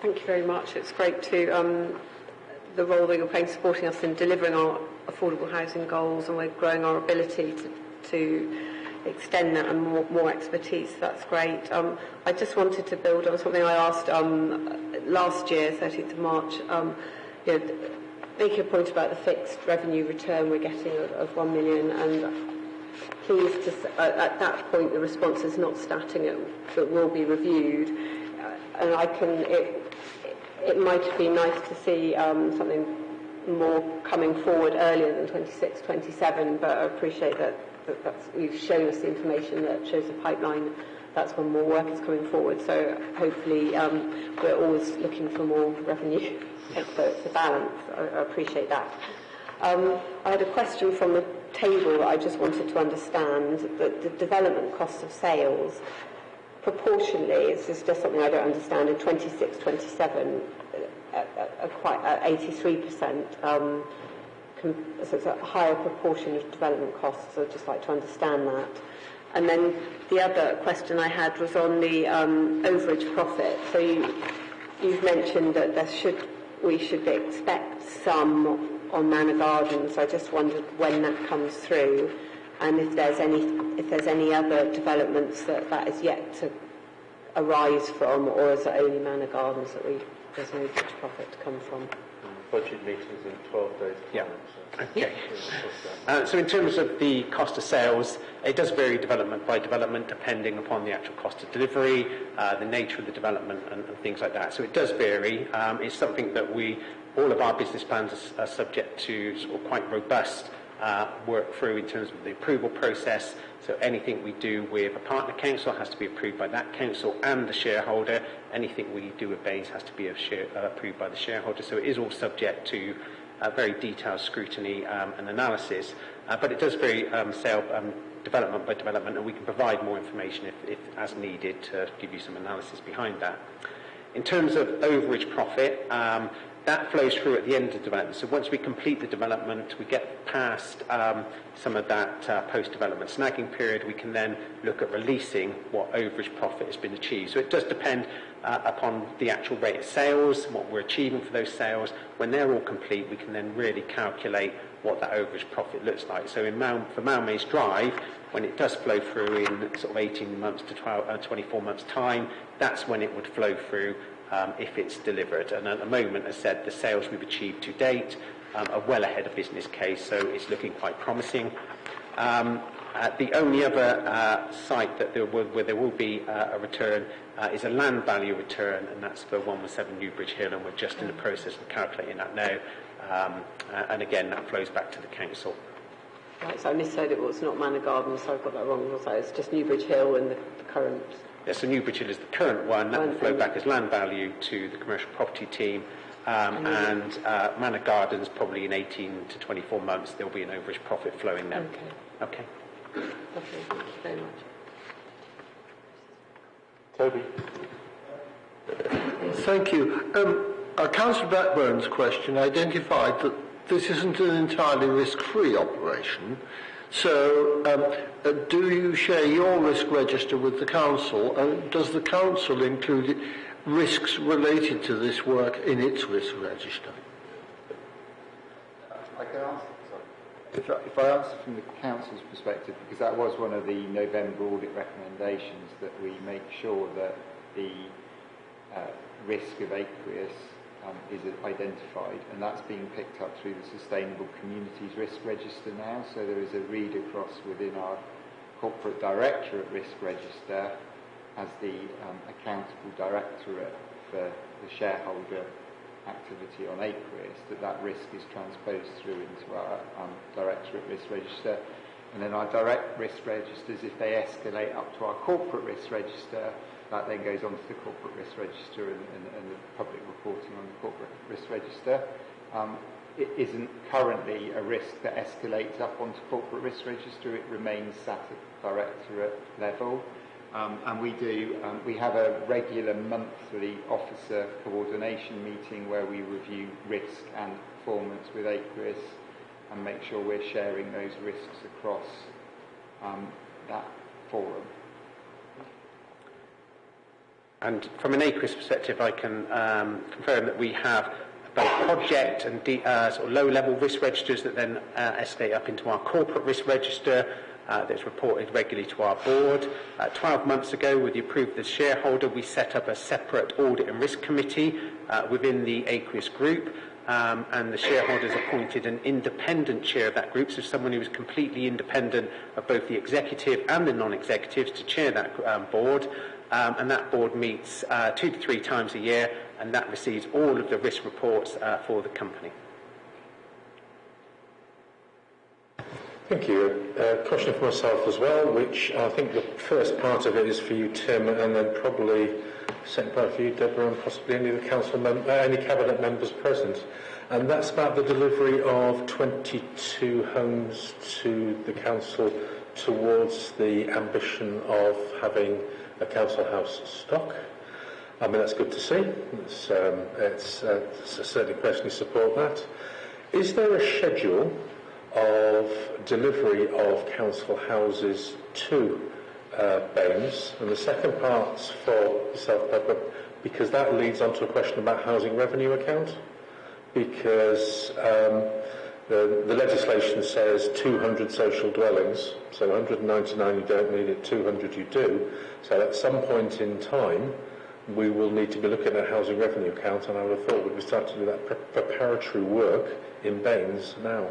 Thank you very much. It's great to the role that you're playing supporting us in delivering our affordable housing goals, and we're growing our ability to extend that and more expertise. That's great. I just wanted to build on something I asked last year, 13th of March, making a point about the fixed revenue return we're getting of 1 million, and pleased to at that point the response is not static, but will be reviewed. And it might be nice to see something more coming forward earlier than 26, 27, but I appreciate that you've shown us the information that shows the pipeline. That's when more work is coming forward. So hopefully we're always looking for more revenue to balance. I appreciate that. I had a question from the table that I just wanted to understand, that the development cost of sales, proportionally, this is just something I don't understand, in 26, 27, quite 83%, so it's a higher proportion of development costs, so I'd just like to understand that. And then the other question I had was on the overage profit. So you've mentioned that we should expect some on Manor Gardens. I just wondered when that comes through, and if there's any other developments that is yet to arise from, or is it only Manor Gardens that there's no such profit to come from? Budget meetings in 12 days. Yeah. Okay. So in terms of the cost of sales, it does vary development by development depending upon the actual cost of delivery, the nature of the development and things like that. So it does vary. It's something that all of our business plans are subject to sort of quite robust work through in terms of the approval process. So anything we do with a partner council has to be approved by that council and the shareholder. Anything we do with Baines has to be approved by the shareholder. So it is all subject to very detailed scrutiny and analysis. But it does vary development by development, and we can provide more information if as needed to give you some analysis behind that. In terms of overage profit, that flows through at the end of the development. So once we complete the development, we get past some of that post-development snagging period, we can then look at releasing what overage profit has been achieved. So it does depend upon the actual rate of sales, what we're achieving for those sales. When they're all complete, we can then really calculate what that overage profit looks like. So for Malmaze Drive, when it does flow through in sort of 18 months to 24 months' time, that's when it would flow through if it's delivered. And at the moment, as said, the sales we've achieved to date are well ahead of business case, so it's looking quite promising. The only other site that where there will be a return is a land value return, and that's for 117 Newbridge Hill, and we're just in the process of calculating that now. And again, that flows back to the council. Right, so I missaid it was not Manor Gardens, so I've got that wrong. So it's just Newbridge Hill and the current... Yeah, so Newbridge Hill is the current one. That will flow back as land value to the commercial property team. And Manor Gardens, probably in 18 to 24 months, there'll be an overage profit flowing there. Okay. Lovely, thank you very much. Toby. Thank you. Councillor Blackburn's question identified that this isn't an entirely risk-free operation. So, do you share your risk register with the council, and does the council include risks related to this work in its risk register? I can answer. If I answer from the council's perspective, because that was one of the November audit recommendations, that we make sure that the risk of aqueous is identified, and that's being picked up through the Sustainable Communities Risk Register now. So there is a read across within our Corporate Directorate Risk Register as the accountable directorate for the shareholder activity on aqueous, that risk is transposed through into our Directorate Risk Register. And then our direct risk registers, if they escalate up to our Corporate Risk Register, that then goes on to the Corporate Risk Register and the public reporting on the Corporate Risk Register. It isn't currently a risk that escalates up onto Corporate Risk Register. It remains sat at directorate level. And we have a regular monthly officer coordination meeting where we review risk and performance with aqueous and make sure we're sharing those risks across that forum. And from an aqueous perspective, I can confirm that we have both project and sort of low-level risk registers that then escalate up into our corporate risk register that's reported regularly to our board. 12 months ago, with the approval of the shareholder, we set up a separate audit and risk committee within the aqueous group, and the shareholders appointed an independent chair of that group, so someone who was completely independent of both the executive and the non-executives to chair that board. And that board meets 2 to 3 times a year, and that receives all of the risk reports for the company. Thank you. Question for myself as well, which I think the first part of it is for you, Tim, and then probably second part for you, Deborah, and possibly any of the any cabinet members present. And that's about the delivery of 22 homes to the council towards the ambition of having a council house stock. I mean, that's good to see. It's certainly personally support that. Is there a schedule of delivery of council houses to Baines? And the second part's for yourself, Pepper, because that leads on to a question about housing revenue account, because the legislation says 200 social dwellings, so 199 you don't need it, 200 you do. So at some point in time, we will need to be looking at housing revenue account, and I would have thought we'd be starting to do that preparatory work in Baines now.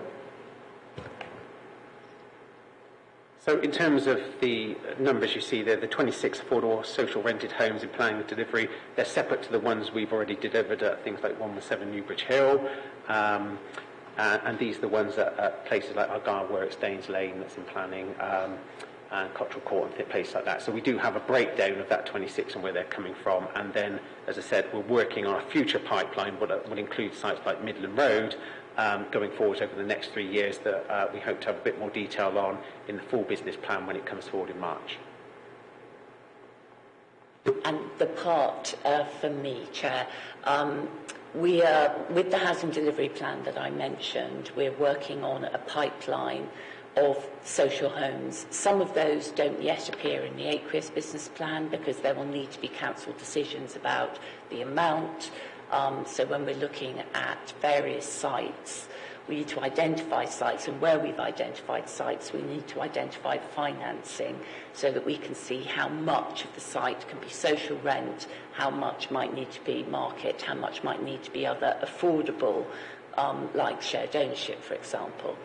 So in terms of the numbers you see there, the 26 affordable social rented homes in planning and delivery, they're separate to the ones we've already delivered at things like 117 Newbridge Hill. And these are the ones at places like Argyle Works, Danes Lane, that's in planning, and Cottrell Court and places like that. So we do have a breakdown of that 26 and where they're coming from. And then, as I said, we're working on a future pipeline, what would include sites like Midland Road, going forward over the next 3 years that we hope to have a bit more detail on in the full business plan when it comes forward in March. And the part for me, Chair, we are, with the housing delivery plan that I mentioned, we're working on a pipeline of social homes. Some of those don't yet appear in the aqueous business plan because there will need to be council decisions about the amount. So when we're looking at various sites, we need to identify sites, and where we've identified sites, we need to identify the financing so that we can see how much of the site can be social rent, how much might need to be market, how much might need to be other affordable, like shared ownership, for example.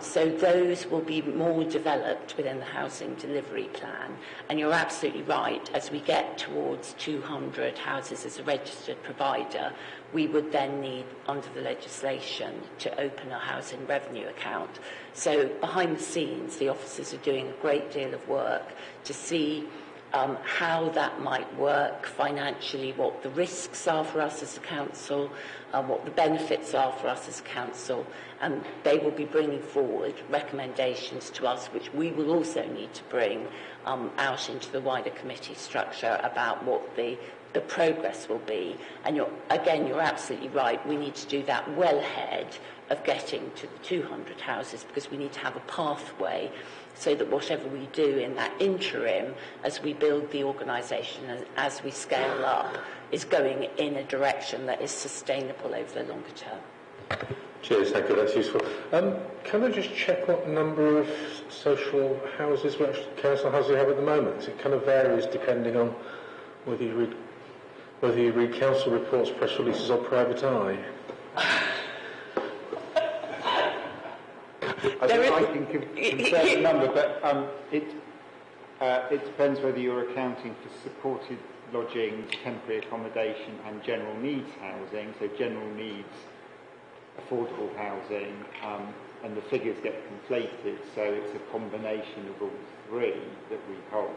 So those will be more developed within the housing delivery plan. And you're absolutely right, as we get towards 200 houses as a registered provider, we would then need, under the legislation, to open a housing revenue account. So behind the scenes, the officers are doing a great deal of work to see how that might work financially, what the risks are for us as a council, what the benefits are for us as a council, and they will be bringing forward recommendations to us, which we will also need to bring out into the wider committee structure about what the progress will be. And you're absolutely right, we need to do that well ahead of getting to the 200 houses, because we need to have a pathway so that whatever we do in that interim, as we build the organisation and as we scale up, is going in a direction that is sustainable over the longer term. Cheers, thank you, that's useful. Can I just check what number of social houses, council houses you have at the moment? It kind of varies depending on whether you read council reports, press releases or private eye. I can confirm the number, but it depends whether you're accounting for supported lodging, temporary accommodation and general needs housing. So general needs, affordable housing, and the figures get conflated, so it's a combination of all three that we hold.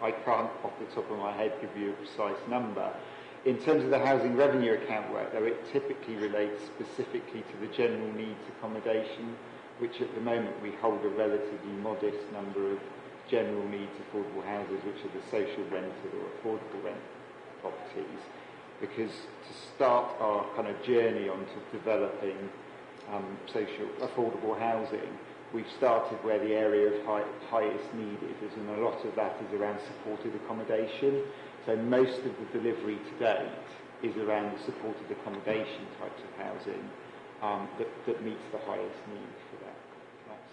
I can't, off the top of my head, give you a precise number. In terms of the housing revenue account work, though, it typically relates specifically to the general needs accommodation, which at the moment we hold a relatively modest number of general needs affordable houses, which are the social rented or affordable rent properties. Because to start our kind of journey onto developing social affordable housing, we've started where the area of highest need is, and a lot of that is around supported accommodation. So most of the delivery to date is around the supported accommodation types of housing that meets the highest need for that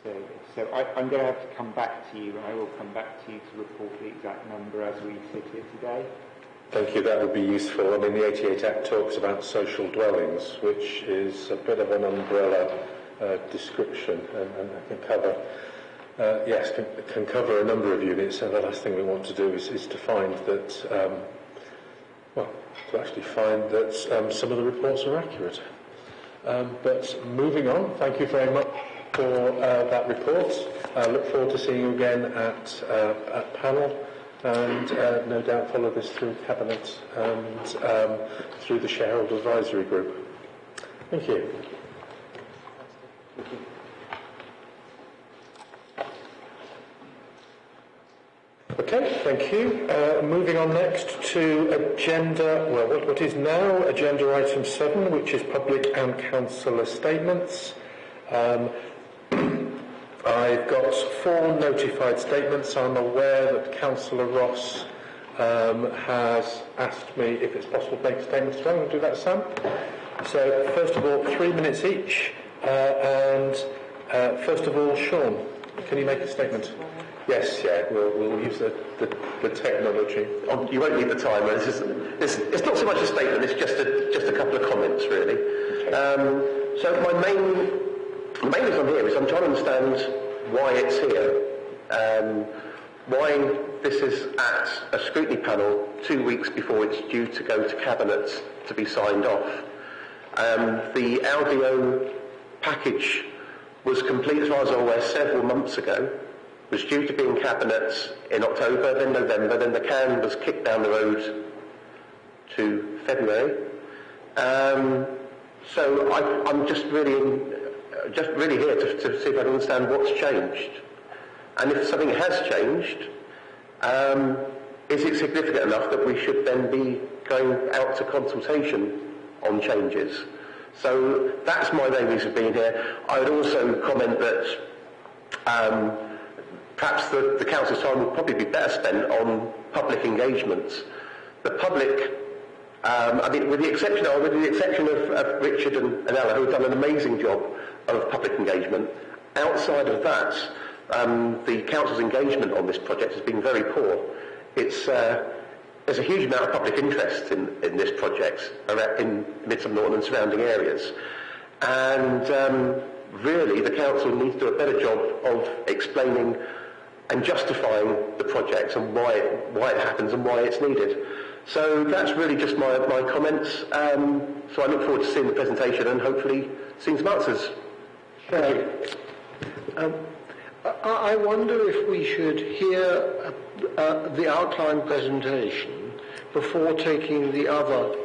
service. So I'm going to have to come back to you, and I will come back to you to report the exact number as we sit here today. Thank you, that would be useful. I mean, the 88 Act talks about social dwellings, which is a bit of an umbrella description and can cover, can cover a number of units. And the last thing we want to do is to find that, some of the reports are accurate. But moving on, thank you very much for that report. I look forward to seeing you again at panel. And no doubt follow this through Cabinet and through the Shareholder Advisory Group. Thank you. Okay, thank you. Moving on next to what is now agenda item 7, which is public and councillor statements. I've got 4 notified statements. I'm aware that Councillor Ross has asked me if it's possible to make statements. So I'm going to do that, Sam. So, first of all, 3 minutes each. First of all, Sean, can you make a statement? Yes, we'll use the technology. You won't need the timer. It's not so much a statement, it's just a couple of comments, really. Okay. So my main reason I'm here is I'm trying to understand why it's here. Why this is at a scrutiny panel 2 weeks before it's due to go to Cabinet to be signed off. The LDO package was complete, as far as I'm aware, several months ago. Was due to be in Cabinet in October, then November, then the can was kicked down the road to February. So I'm just really here to see if I can understand what's changed. And if something has changed, is it significant enough that we should then be going out to consultation on changes? So that's my main reason for being here. I would also comment that perhaps the council's time would probably be better spent on public engagements. The public, with the exception of Richard and Ella, who have done an amazing job of public engagement, outside of that, the council's engagement on this project has been very poor. There's a huge amount of public interest in this project in Midsummer Norton and surrounding areas. And really, the council needs to do a better job of explaining and justifying the project and why it happens and why it's needed. So that's really just my comments. So I look forward to seeing the presentation and hopefully seeing some answers. I wonder if we should hear the outline presentation before taking the other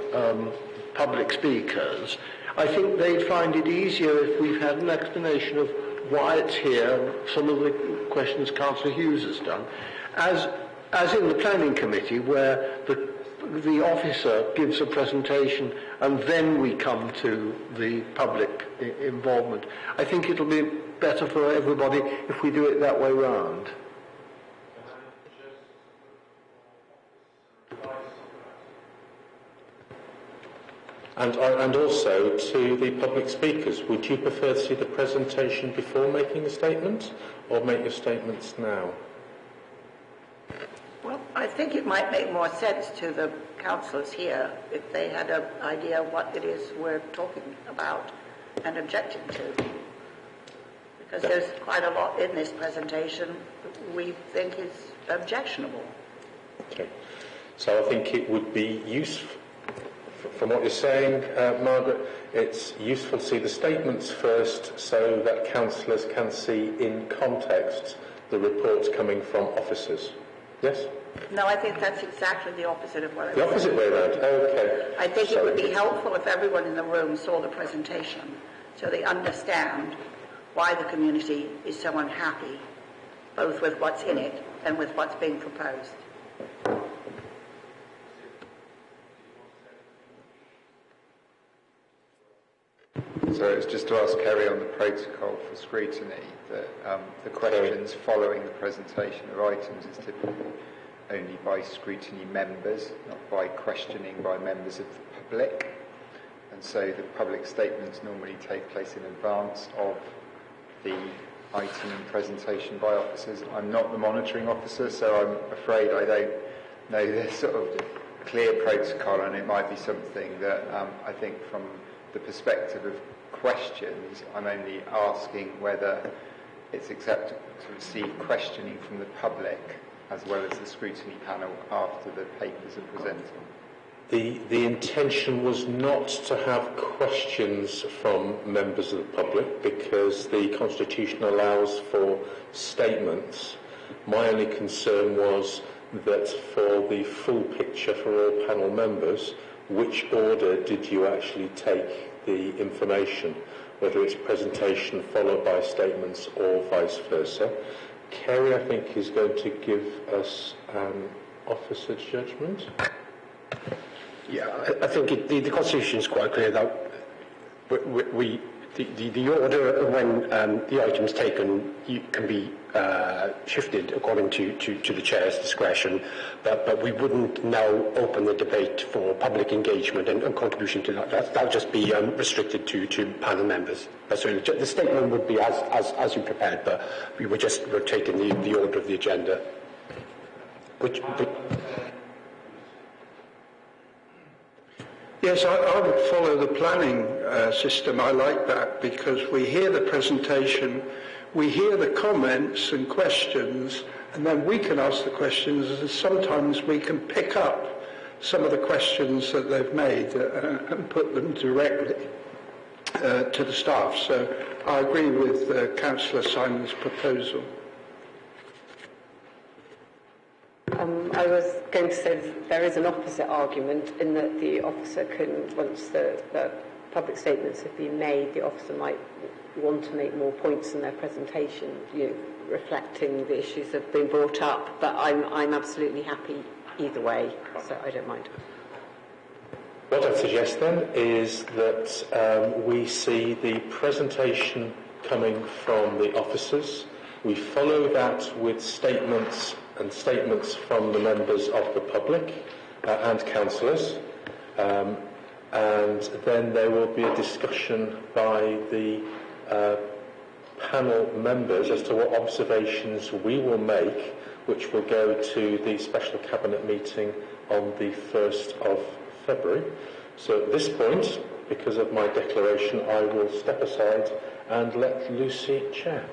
public speakers. I think they'd find it easier if we've had an explanation of why it's here, some of the questions Councillor Hughes has done, as in the planning committee, where the officer gives a presentation and then we come to the public involvement. I think it'll be better for everybody if we do it that way round. And also to the public speakers, would you prefer to see the presentation before making a statement, or make your statements now? Well, I think it might make more sense to the councillors here if they had an idea of what it is we're talking about and objecting to. Because there's quite a lot in this presentation we think is objectionable. Okay. So I think it would be useful, from what you're saying, Margaret, it's useful to see the statements first so that councillors can see in context the reports coming from officers. Yes? No, I think that's exactly the opposite of what I The opposite way around? Okay. I think it would be helpful if everyone in the room saw the presentation so they understand why the community is so unhappy, both with what's in it and with what's being proposed. So it's just to ask Kerry on the protocol for scrutiny that the questions following the presentation of items is typically only by scrutiny members, not by questioning by members of the public. And so the public statements normally take place in advance of the item and presentation by officers. I'm not the monitoring officer, so I'm afraid I don't know the sort of clear protocol, and it might be something that I think from the perspective of questions, I'm only asking whether it's acceptable to receive questioning from the public as well as the scrutiny panel after the papers are presented. The intention was not to have questions from members of the public because the Constitution allows for statements. My only concern was that for the full picture for all panel members, which order did you actually take the information, whether it's presentation followed by statements or vice versa. Kerry, I think, is going to give us an officer's judgment. Yeah, I think the Constitution is quite clear that the order when the item's taken can be shifted according to the chair's discretion, but we wouldn't now open the debate for public engagement and contribution to that. That would just be restricted to panel members. So the statement would be as you prepared, but we were just rotating the order of the agenda. Yes, I would follow the planning system. I like that because we hear the presentation, we hear the comments and questions, and then we can ask the questions, and sometimes we can pick up some of the questions that they've made and put them directly to the staff. So I agree with Councillor Simon's proposal. I was going to say there is an opposite argument in that the officer can, once the public statements have been made, the officer might want to make more points in their presentation, reflecting the issues that have been brought up. But I'm absolutely happy either way, so I don't mind. What I'd suggest then is that we see the presentation coming from the officers. We follow that with statements from the members of the public and councillors. And then there will be a discussion by the panel members as to what observations we will make, which will go to the special cabinet meeting on the 1st of February. So at this point, because of my declaration, I will step aside and let Lucy chair.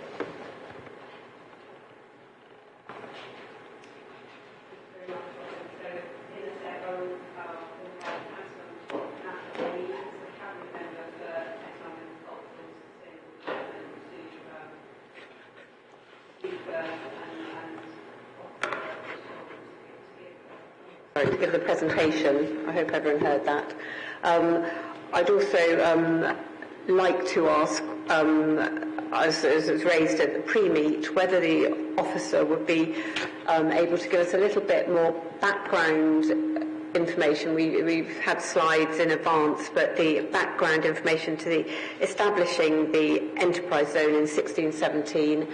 To give the presentation. I hope everyone heard that. I'd also like to ask, as was raised at the pre-meet, whether the officer would be able to give us a little bit more background information. We've had slides in advance, but the background information to the establishing the enterprise zone in 1617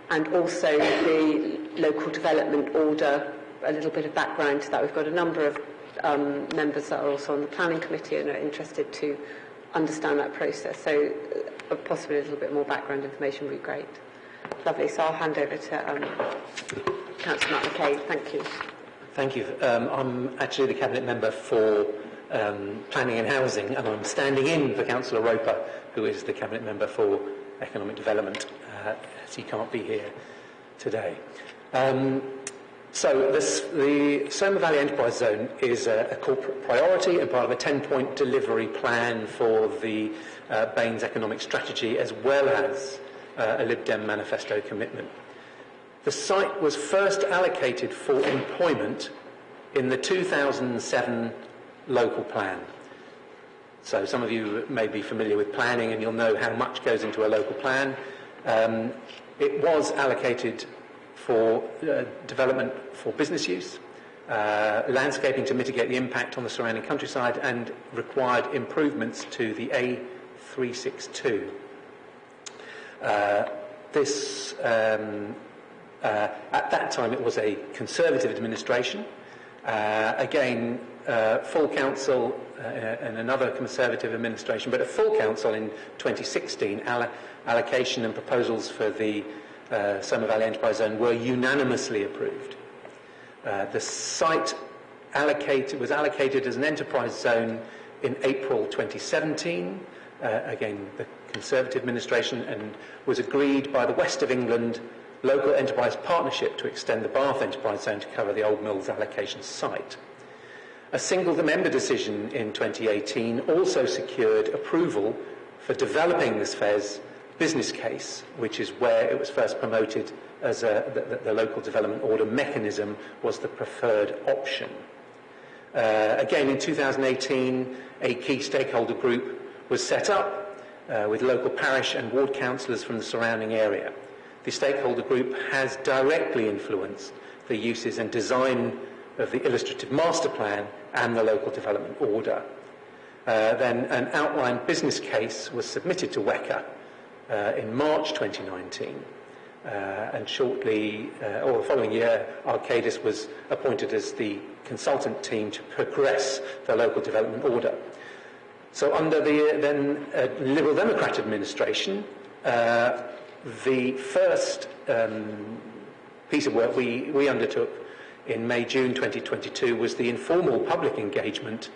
and also the local development order. A little bit of background to that. We've got a number of members that are also on the planning committee and are interested to understand that process. So possibly a little bit more background information would be great. Lovely. So I'll hand over to Councillor Matt McKay. Thank you. Thank you. I'm actually the Cabinet Member for Planning and Housing, and I'm standing in for Councillor Roper, who is the Cabinet Member for Economic Development, as he can't be here today. So the Soma Valley Enterprise Zone is a corporate priority and part of a 10-point delivery plan for the Baines economic strategy, as well as a Lib Dem manifesto commitment. The site was first allocated for employment in the 2007 local plan. So some of you may be familiar with planning and you'll know how much goes into a local plan. It was allocated for development for business use, landscaping to mitigate the impact on the surrounding countryside, and required improvements to the A362. At that time it was a Conservative administration. Again, full council and another Conservative administration, but a full council in 2016, allocation and proposals for the Soma Valley Enterprise Zone were unanimously approved. The site was allocated as an enterprise zone in April 2017, again the Conservative administration, and was agreed by the West of England Local Enterprise Partnership to extend the Bath Enterprise Zone to cover the Old Mills allocation site. A single-member decision in 2018 also secured approval for developing this FES business case, which is where it was first promoted as the local development order mechanism was the preferred option. Again, in 2018, a key stakeholder group was set up with local parish and ward councillors from the surrounding area. The stakeholder group has directly influenced the uses and design of the illustrative master plan and the local development order. Then an outline business case was submitted to WECA in March 2019, and shortly, or the following year, Arcadis was appointed as the consultant team to progress the local development order. So under the then Liberal Democrat administration, the first piece of work we undertook in May-June 2022 was the informal public engagement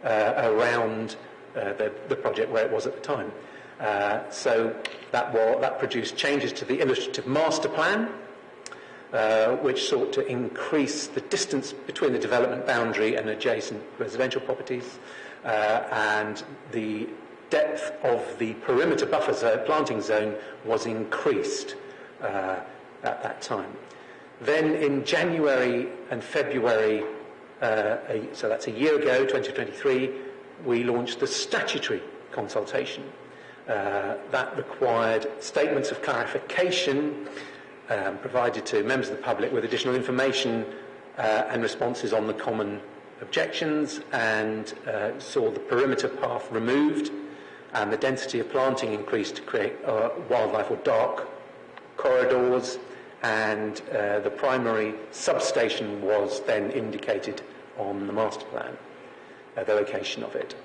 around the project where it was at the time. So that produced changes to the illustrative master plan, which sought to increase the distance between the development boundary and adjacent residential properties, and the depth of the perimeter buffer zone, planting zone was increased at that time. Then in January and February, so that's a year ago, 2023, we launched the statutory consultation. That required statements of clarification provided to members of the public with additional information and responses on the common objections, and saw the perimeter path removed and the density of planting increased to create wildlife or dark corridors, and the primary substation was then indicated on the master plan, the location of it.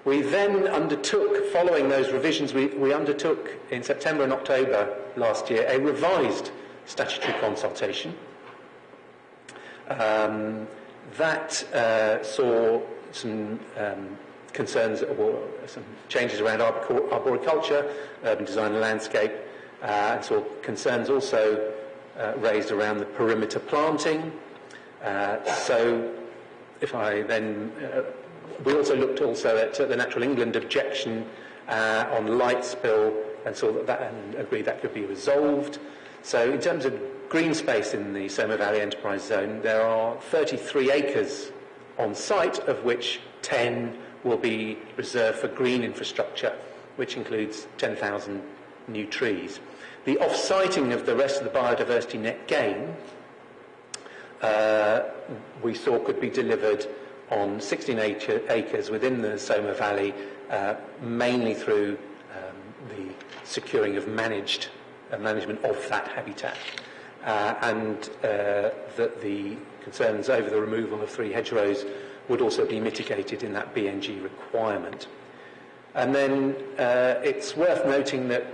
We then undertook, following those revisions, we undertook in September and October last year a revised statutory consultation. That saw some concerns, or some changes around arboriculture, urban design and landscape, and saw concerns also raised around the perimeter planting. So if I then... we also looked at the Natural England objection on light spill, and saw that and agreed that could be resolved. So in terms of green space in the Soma Valley Enterprise Zone, there are 33 acres on site, of which 10 will be reserved for green infrastructure, which includes 10,000 new trees. The off-siting of the rest of the biodiversity net gain we saw could be delivered on 16 acres within the Soma Valley, mainly through the securing of management of that habitat, and that the concerns over the removal of 3 hedgerows would also be mitigated in that BNG requirement. And then it's worth noting that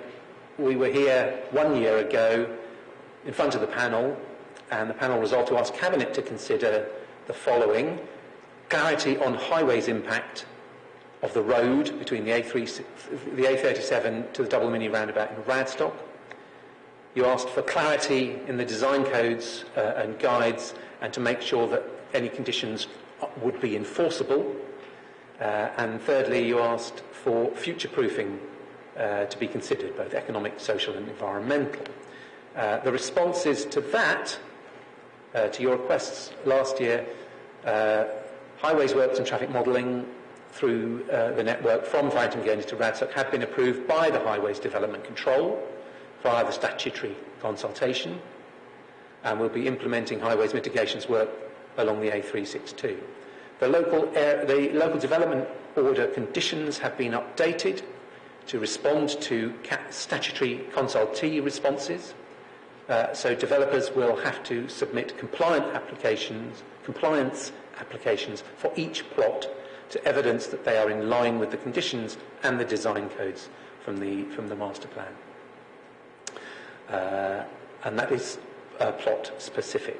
we were here 1 year ago in front of the panel, and the panel resolved to ask Cabinet to consider the following: clarity on highways impact of the road between the A37 to the double mini roundabout in Radstock. You asked for clarity in the design codes and guides, and to make sure that any conditions would be enforceable. And thirdly, you asked for future-proofing to be considered, both economic, social and environmental. The responses to that, to your requests last year, highways works and traffic modelling through the network from Farrington Gurney to Radstock have been approved by the Highways Development Control via the statutory consultation, and we'll be implementing highways mitigations work along the A362. The local development order conditions have been updated to respond to statutory consultee responses. So developers will have to submit compliance applications for each plot to evidence that they are in line with the conditions and the design codes from the master plan. And that is plot specific.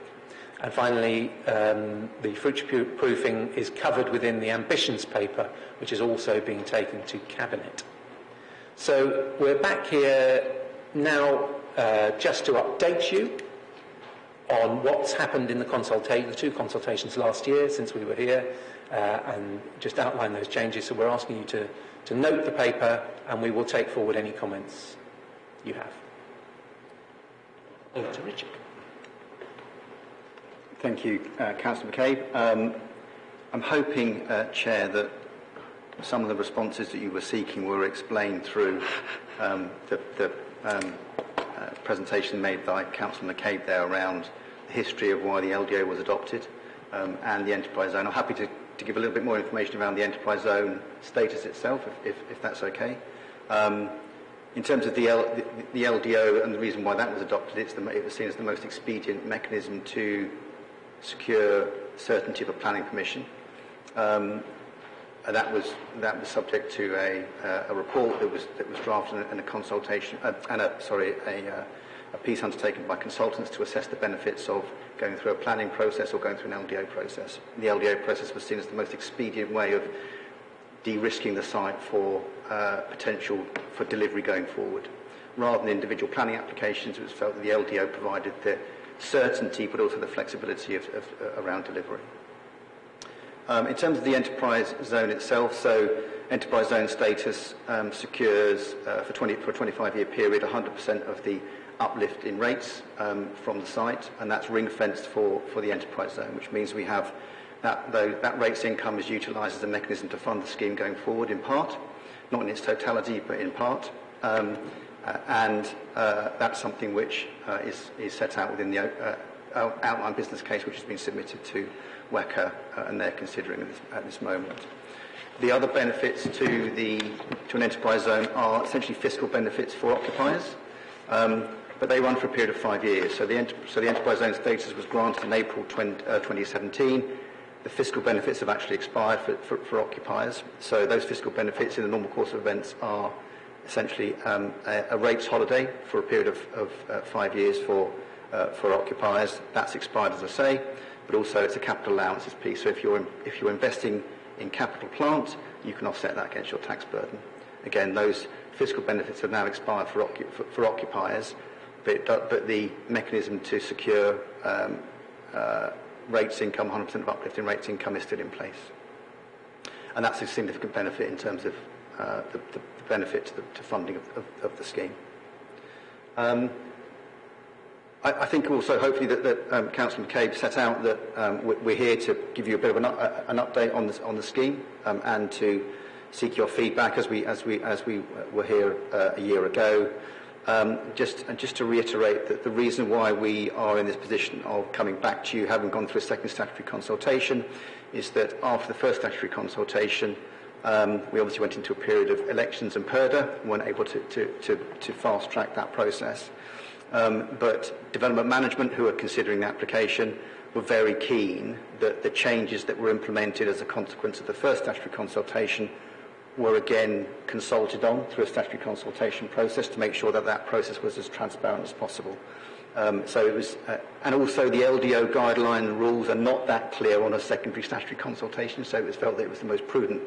And finally, the future-proofing is covered within the ambitions paper, which is also being taken to Cabinet. So we're back here now just to update you on what's happened in the 2 consultations last year since we were here, and just outline those changes. So we're asking you to note the paper, and we will take forward any comments you have. Over to Richard. Thank you, Councillor McCabe. I'm hoping, Chair, that some of the responses that you were seeking were explained through the presentation made by Councillor McCabe there around the history of why the LDO was adopted and the enterprise zone. I'm happy to give a little bit more information around the enterprise zone status itself, if that's okay. In terms of the LDO and the reason why that was adopted, it was seen as the most expedient mechanism to secure certainty of a planning permission. That was subject to a report that was drafted and a consultation a piece undertaken by consultants to assess the benefits of going through a planning process or going through an LDO process. The LDO process was seen as the most expedient way of de-risking the site for potential for delivery going forward. Rather than individual planning applications, it was felt that the LDO provided the certainty but also the flexibility around delivery. In terms of the enterprise zone itself, so enterprise zone status secures for a 25-year period 100% of the uplift in rates from the site, and that's ring-fenced for the enterprise zone, which means we have that rates income is utilised as a mechanism to fund the scheme going forward in part, not in its totality but in part, and that's something which is set out within the outline business case which has been submitted to WECA and they're considering at this moment. The other benefits to an enterprise zone are essentially fiscal benefits for occupiers, but they run for a period of 5 years. So the enterprise zone status was granted in April 2017. The fiscal benefits have actually expired for occupiers. So those fiscal benefits in the normal course of events are essentially a rates holiday for a period of 5 years for occupiers. That's expired, as I say, but also it's a capital allowances piece. So if you're investing in capital plant, you can offset that against your tax burden. Again, those fiscal benefits have now expired for occupiers, but the mechanism to secure rates income, 100% of uplift in rates income, is still in place. And that's a significant benefit in terms of the benefit to funding of the scheme. I think also, hopefully, that Councillor McCabe set out that we're here to give you a bit of an update on the scheme and to seek your feedback as we were here a year ago. Just to reiterate that the reason why we are in this position of coming back to you, having gone through a second statutory consultation, is that after the first statutory consultation, we obviously went into a period of elections and PERDA, weren't able to fast track that process. But development management, who are considering the application, were very keen that the changes that were implemented as a consequence of the first statutory consultation were again consulted on through a statutory consultation process to make sure that that process was as transparent as possible. So it was, and also the LDO guideline rules are not that clear on a secondary statutory consultation, so it was felt that it was the most prudent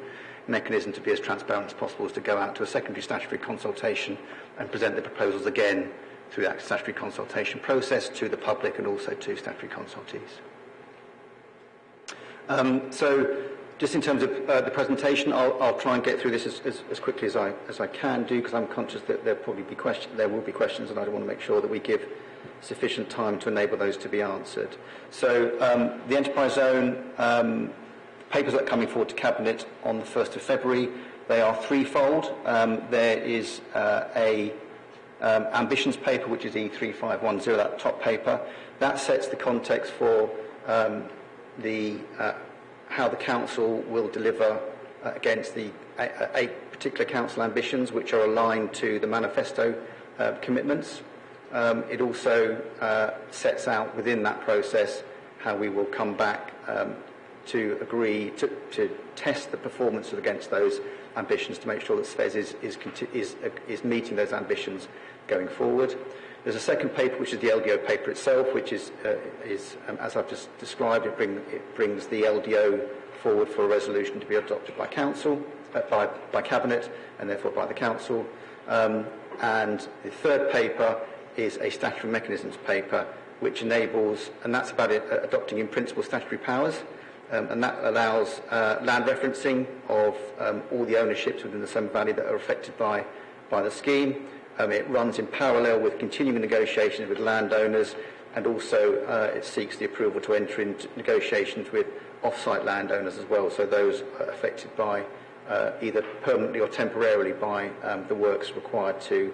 mechanism to be as transparent as possible is to go out to a secondary statutory consultation and present the proposals again through that statutory consultation process to the public and also to statutory consultees. So just in terms of the presentation, I'll try and get through this as quickly as I can do, because I'm conscious that there will be questions, and I want to make sure that we give sufficient time to enable those to be answered. So the enterprise zone papers that are coming forward to Cabinet on the 1st of February, they are threefold. There is a ambitions paper, which is E3510, that top paper. That sets the context for how the council will deliver against the 8 particular council ambitions, which are aligned to the manifesto commitments. It also sets out within that process how we will come back to agree to test the performance against those ambitions to make sure that SFES is meeting those ambitions going forward. There's a second paper, which is the LDO paper itself, which is as I've just described, it brings the LDO forward for a resolution to be adopted by Council, by Cabinet, and therefore by the Council. And the third paper is a statutory mechanisms paper, which enables, and that's about adopting in principle statutory powers, and that allows land referencing of all the ownerships within the Somer Valley that are affected by the scheme. It runs in parallel with continuing negotiations with landowners, and also it seeks the approval to enter into negotiations with off-site landowners as well, so those are affected by either permanently or temporarily by the works required to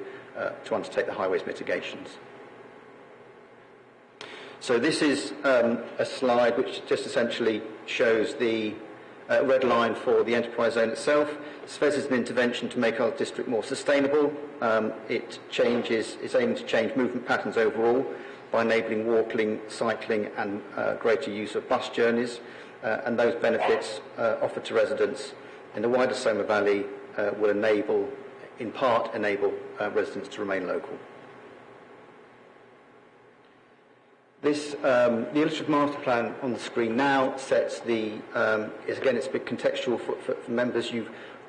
undertake the highways mitigations. So this is a slide which just essentially shows the red line for the enterprise zone itself. SFES is an intervention to make our district more sustainable. It's aiming to change movement patterns overall by enabling walking, cycling and greater use of bus journeys, and those benefits offered to residents in the wider Somer Valley will in part enable residents to remain local. The illustrative master plan on the screen now sets it's a bit contextual for members.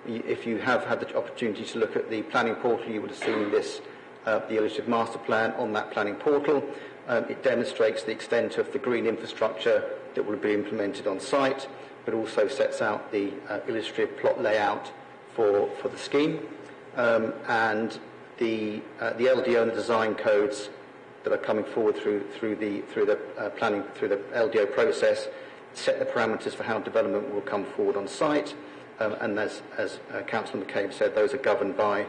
If you have had the opportunity to look at the planning portal, you would have seen the illustrative master plan on that planning portal. It demonstrates the extent of the green infrastructure that will be implemented on site, but also sets out the illustrative plot layout for the scheme, and the LDO and the design codes that are coming forward through the LDO process set the parameters for how development will come forward on site, and as Councillor McCabe said, those are governed by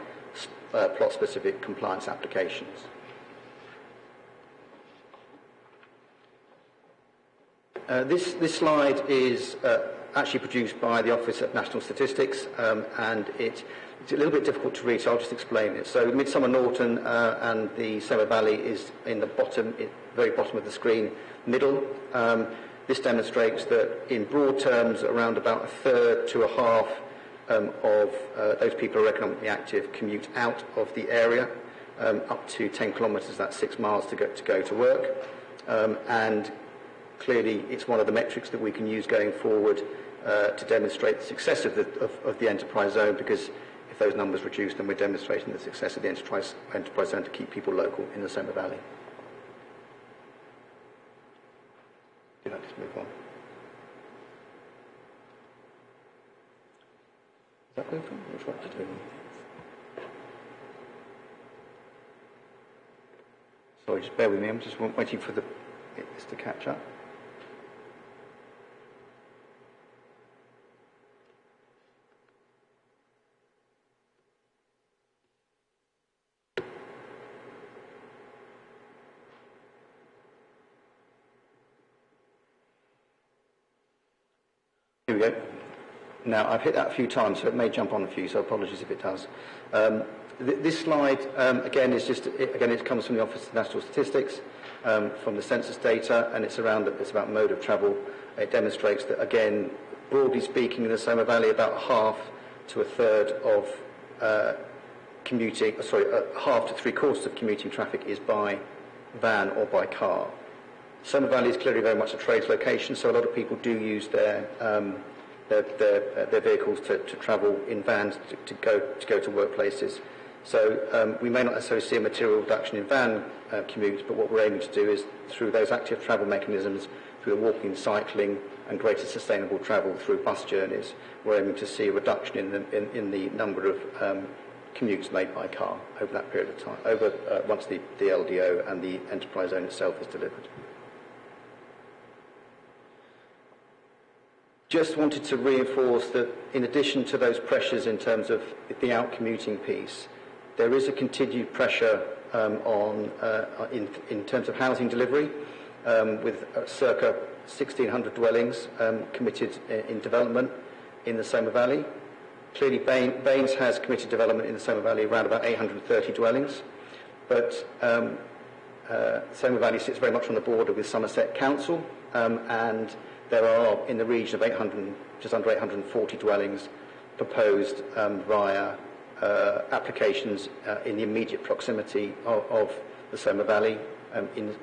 plot-specific compliance applications. This slide is actually produced by the Office of National Statistics, and it's a little bit difficult to read, so I'll just explain it. So Midsummer Norton and the Somer Valley is in the very bottom of the screen, middle. This demonstrates that in broad terms, around about a third to a half of those people who are economically active commute out of the area, up to 10 kilometres, that's 6 miles to go to work. And clearly it's one of the metrics that we can use going forward to demonstrate the success of the enterprise zone, because if those numbers reduce, then we're demonstrating the success of the enterprise zone to keep people local in the Somer Valley. Did I just move on? Is that open? Which one to do? Sorry, just bear with me. I'm just waiting for this to catch up. Here we go. Now, I've hit that a few times, so it may jump on a few, so apologies if it does. This slide, again, it comes from the Office of National Statistics, from the census data, and it's about mode of travel. It demonstrates that, again, broadly speaking, in the Somer Valley, about half to a third of half to three-quarters of commuting traffic is by van or by car. Somer Valley is clearly very much a trades location, so a lot of people do use their vehicles to travel in vans to go to workplaces. So we may not necessarily see a material reduction in van commutes, but what we're aiming to do is, through those active travel mechanisms, through the walking, cycling, and greater sustainable travel through bus journeys, we're aiming to see a reduction in the number of commutes made by car over that period of time, once the LDO and the enterprise zone itself is delivered. Just wanted to reinforce that in addition to those pressures in terms of the out-commuting piece, there is a continued pressure in terms of housing delivery, with circa 1,600 dwellings committed in development in the Somer Valley. Clearly, Baines has committed development in the Somer Valley around about 830 dwellings, but Somer Valley sits very much on the border with Somerset Council, and there are in the region of just under 840 dwellings proposed via applications in the immediate proximity of the Somer Valley,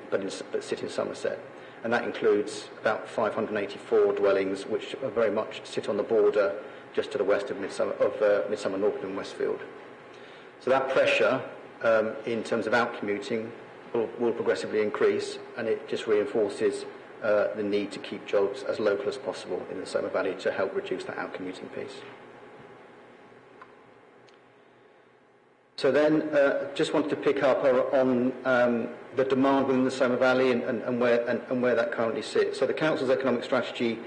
but sit in Somerset. And that includes about 584 dwellings which very much sit on the border just to the west of Midsummer Norton and Westfield. So that pressure in terms of out-commuting will progressively increase, and it just reinforces the need to keep jobs as local as possible in the Somer Valley to help reduce that out-commuting piece. So then, just wanted to pick up on the demand within the Somer Valley and where that currently sits. So the Council's economic strategy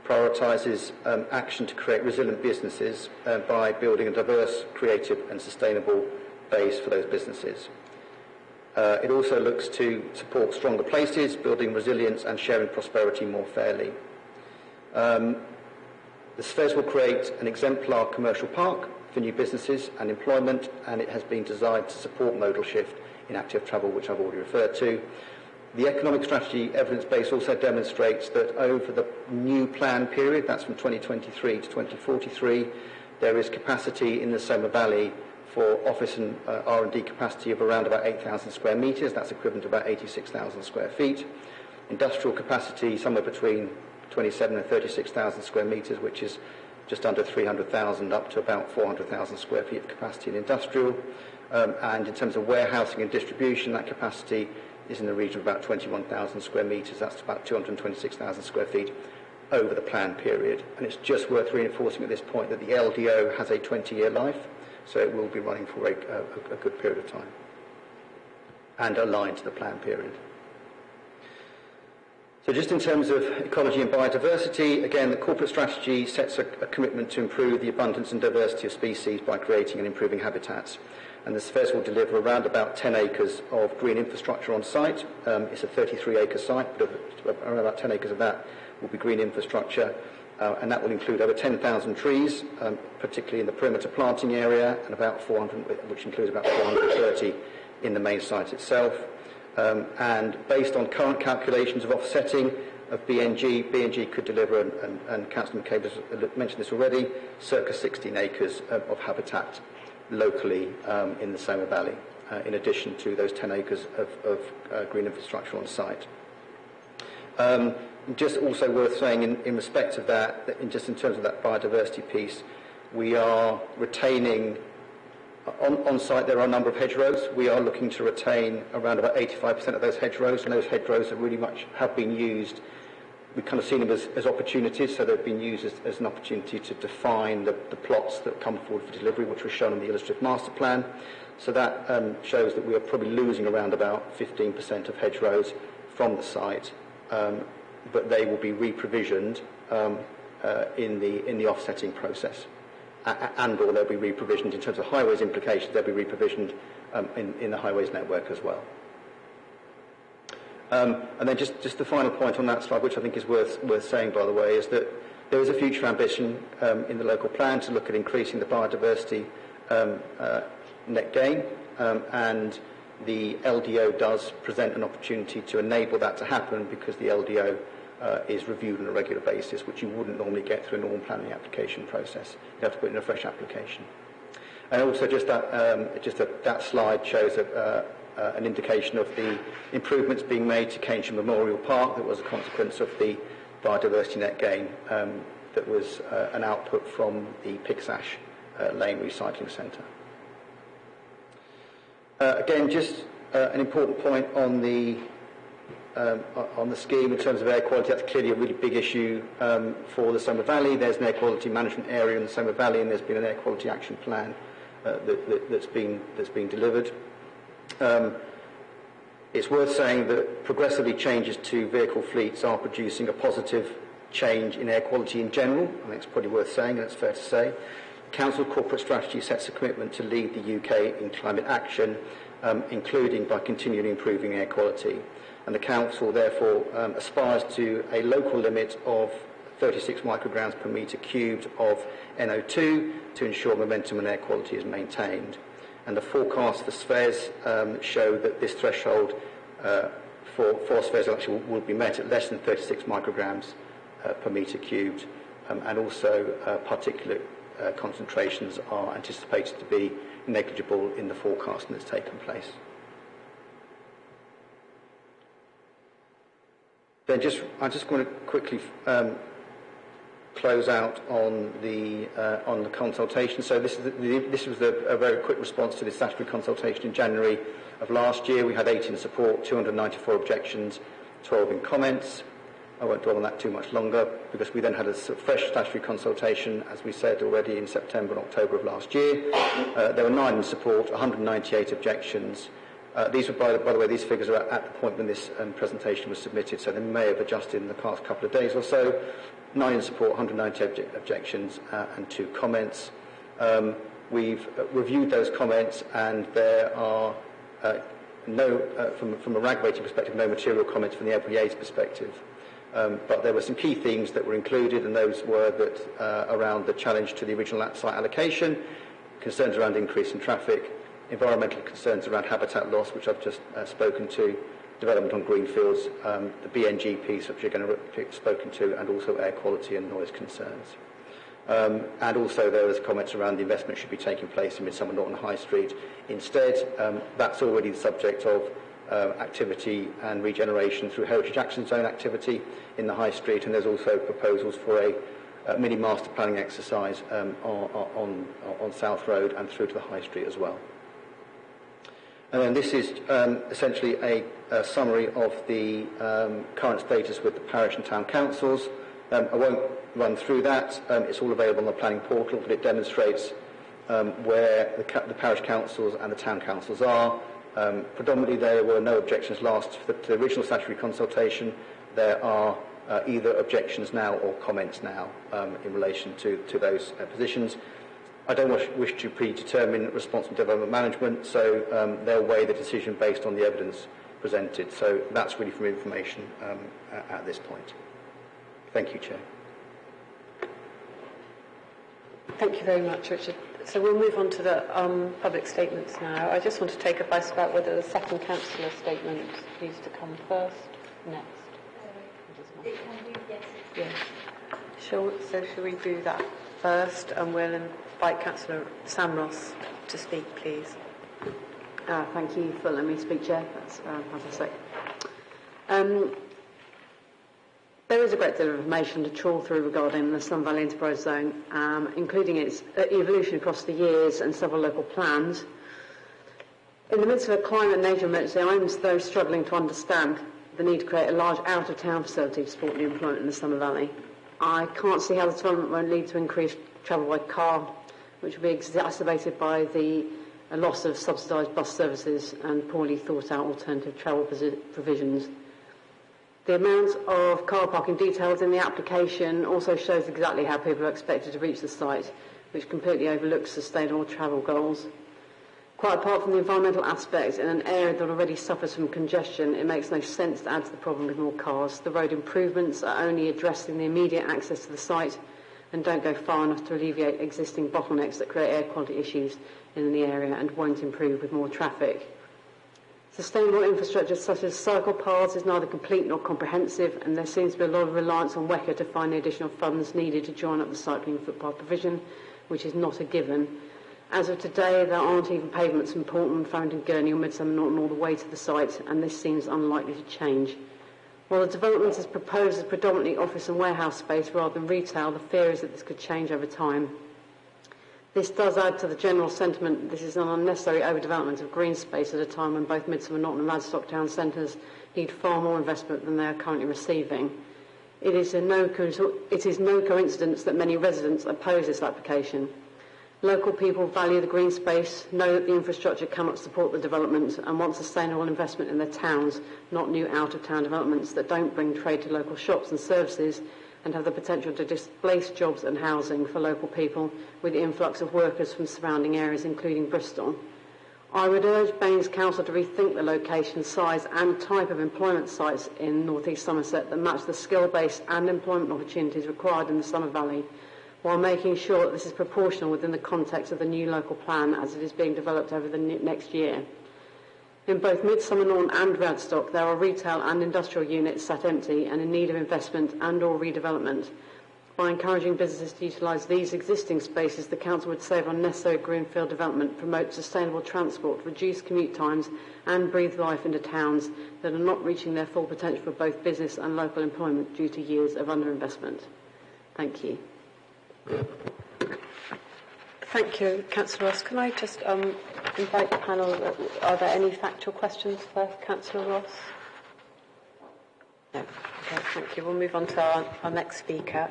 prioritises action to create resilient businesses by building a diverse, creative and sustainable base for those businesses. It also looks to support stronger places, building resilience and sharing prosperity more fairly. The Spheres will create an exemplar commercial park for new businesses and employment, and it has been designed to support modal shift in active travel, which I've already referred to. The economic strategy evidence base also demonstrates that over the new plan period, that's from 2023 to 2043, there is capacity in the Somer Valley for office and R&D capacity of around about 8,000 square metres. That's equivalent to about 86,000 square feet. Industrial capacity somewhere between 27 and 36,000 square metres, which is just under 300,000 up to about 400,000 square feet of capacity in industrial. And in terms of warehousing and distribution, that capacity is in the region of about 21,000 square metres. That's about 226,000 square feet over the plan period. And it's just worth reinforcing at this point that the LDO has a 20-year life, so it will be running for a good period of time and aligned to the plan period. So just in terms of ecology and biodiversity, again, the corporate strategy sets a commitment to improve the abundance and diversity of species by creating and improving habitats. And the Spheres will deliver around about 10 acres of green infrastructure on site. It's a 33-acre site, but around about 10 acres of that will be green infrastructure, and that will include over 10,000 trees, particularly in the perimeter planting area, and about 400, which includes about 430 in the main site itself. And based on current calculations of offsetting of BNG could deliver, and Councillor McCabe has mentioned this already, circa 16 acres of habitat locally in the Somer Valley, in addition to those 10 acres of green infrastructure on site. Just also worth saying in respect of that, just in terms of that biodiversity piece, we are retaining, on site there are a number of hedgerows. We are looking to retain around about 85% of those hedgerows, and those hedgerows are really much have been used. We've kind of seen them as opportunities, so they've been used as an opportunity to define the plots that come forward for delivery, which was shown in the illustrative master plan. So that shows that we are probably losing around about 15% of hedgerows from the site, but they will be re-provisioned in the offsetting process, and or they'll be re-provisioned in terms of highways implications. They'll be re-provisioned in the highways network as well. And then just the final point on that slide, which I think is worth saying, by the way, is that there is a future ambition in the local plan to look at increasing the biodiversity net gain, and the LDO does present an opportunity to enable that to happen, because the LDO is reviewed on a regular basis, which you wouldn't normally get through a normal planning application process. You have to put in a fresh application. And also that slide shows an indication of the improvements being made to Keynsham Memorial Park that was a consequence of the biodiversity net gain that was an output from the Pixash Lane Recycling Centre. Again, just an important point on the scheme in terms of air quality. That's clearly a really big issue for the Somer Valley. There's an air quality management area in the Somer Valley, and there's been an air quality action plan that's been delivered. It's worth saying that progressively changes to vehicle fleets are producing a positive change in air quality in general. I think it's probably worth saying, and it's fair to say. Council corporate strategy sets a commitment to lead the UK in climate action, including by continually improving air quality. And the Council therefore aspires to a local limit of 36 micrograms per metre cubed of NO2 to ensure momentum and air quality is maintained. And the forecast for spheres show that this threshold for spheres actually will be met at less than 36 micrograms per metre cubed, and also particulate concentrations are anticipated to be negligible in the forecast that's taken place. Then I just want to quickly close out on the consultation. So this was a very quick response to the statutory consultation in January of last year. We had 8 in support, 294 objections, 12 in comments. I won't dwell on that too much longer, because we then had a fresh statutory consultation, as we said already, in September and October of last year. There were 9 in support, 198 objections. These were, by the way, these figures are at the point when this presentation was submitted, so they may have adjusted in the past couple of days or so. 9 in support, 198 objections, and 2 comments. We've reviewed those comments, and there are from a RAG rating perspective, no material comments from the LPA's perspective. But there were some key themes that were included, and those were that around the challenge to the original site allocation, concerns around increase in traffic, environmental concerns around habitat loss, which I've just spoken to, development on greenfields, the BNG piece, which you're going to be spoken to, and also air quality and noise concerns. And also there was comments around the investment should be taking place in Midsummer Norton High Street. Instead, that's already the subject of activity and regeneration through Heritage Action Zone activity in the High Street, and there's also proposals for a mini master planning exercise on South Road and through to the High Street as well. And then this is essentially a summary of the current status with the parish and town councils. I won't run through that. It's all available on the planning portal, but it demonstrates where the parish councils and the town councils are. Predominantly there were no objections last to the original statutory consultation. There are either objections now or comments now in relation to those positions. I don't wish to predetermine responsible development management, so they'll weigh the decision based on the evidence presented. So that's really from information at this point. Thank you, Chair. Thank you very much, Richard. So we'll move on to the public statements now. I just want to take advice about whether the second councillor statement needs to come first, next. It can do, yes. So shall we do that first, and we'll invite Councillor Sam Ross to speak, please. Thank you for letting me speak, Chair. That's fantastic. There is a great deal of information to trawl through regarding the Sun Valley Enterprise Zone, including its evolution across the years and several local plans. In the midst of a climate and nature emergency, I'm though struggling to understand the need to create a large out-of-town facility to support new employment in the Summer Valley. I can't see how the development won't lead to increased travel by car, which will be exacerbated by the loss of subsidised bus services and poorly thought-out alternative travel provisions. The amount of car parking detailed in the application also shows exactly how people are expected to reach the site, which completely overlooks sustainable travel goals. Quite apart from the environmental aspects, in an area that already suffers from congestion, it makes no sense to add to the problem with more cars. The road improvements are only addressing the immediate access to the site and don't go far enough to alleviate existing bottlenecks that create air quality issues in the area and won't improve with more traffic. Sustainable infrastructure such as cycle paths is neither complete nor comprehensive, and there seems to be a lot of reliance on WECA to find the additional funds needed to join up the cycling footpath provision, which is not a given. As of today, there aren't even pavements from Portland, Farringdon, Gurney or Midsummer Norton all the way to the site, and this seems unlikely to change. While the development is proposed as predominantly office and warehouse space rather than retail, the fear is that this could change over time. This does add to the general sentiment that this is an unnecessary overdevelopment of green space at a time when both Midsummer Norton and Radstock town centres need far more investment than they are currently receiving. It is no coincidence that many residents oppose this application. Local people value the green space, know that the infrastructure cannot support the development and want sustainable investment in their towns, not new out-of-town developments that don't bring trade to local shops and services and have the potential to displace jobs and housing for local people with the influx of workers from surrounding areas, including Bristol. I would urge Baines Council to rethink the location, size and type of employment sites in North East Somerset that match the skill base and employment opportunities required in the Summer Valley, while making sure that this is proportional within the context of the new local plan as it is being developed over the next year. In both Midsummer Norton and Radstock, there are retail and industrial units sat empty and in need of investment and or redevelopment. By encouraging businesses to utilise these existing spaces, the Council would save unnecessary greenfield development, promote sustainable transport, reduce commute times and breathe life into towns that are not reaching their full potential for both business and local employment due to years of underinvestment. Thank you. Thank you, Councillor Ross. Can I just invite the panel, are there any factual questions for Councillor Ross? No. Okay, thank you. We'll move on to our next speaker.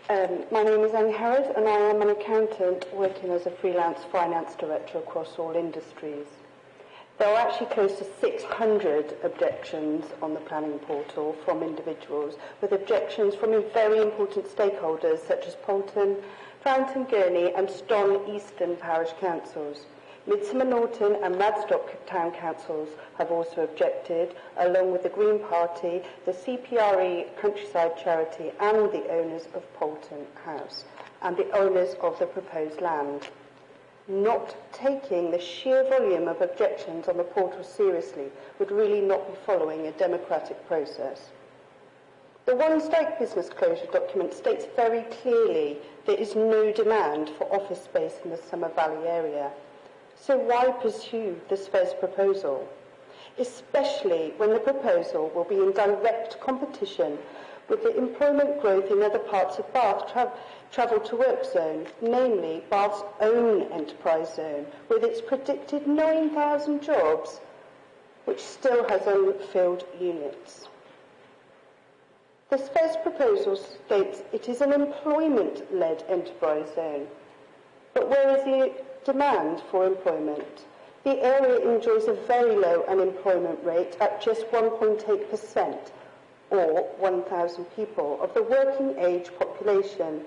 Hello, my name is Annie Harrod and I am an accountant working as a freelance finance director across all industries. There are actually close to 600 objections on the planning portal from individuals, with objections from very important stakeholders such as Poulton, Farringdon Gurney and Ston Eastern parish councils. Midsummer Norton and Radstock town councils have also objected, along with the Green Party, the CPRE Countryside Charity and the owners of Poulton House and the owners of the proposed land. Not taking the sheer volume of objections on the portal seriously would really not be following a democratic process. The One Stake business closure document states very clearly there is no demand for office space in the Summer Valley area. So why pursue this first proposal, especially when the proposal will be in direct competition with the employment growth in other parts of Bath travel to work zone, namely Bath's own enterprise zone, with its predicted 9,000 jobs, which still has unfilled units. This first proposal states it is an employment-led enterprise zone, but where is the demand for employment? The area enjoys a very low unemployment rate at just 1.8%, or 1,000 people, of the working age population,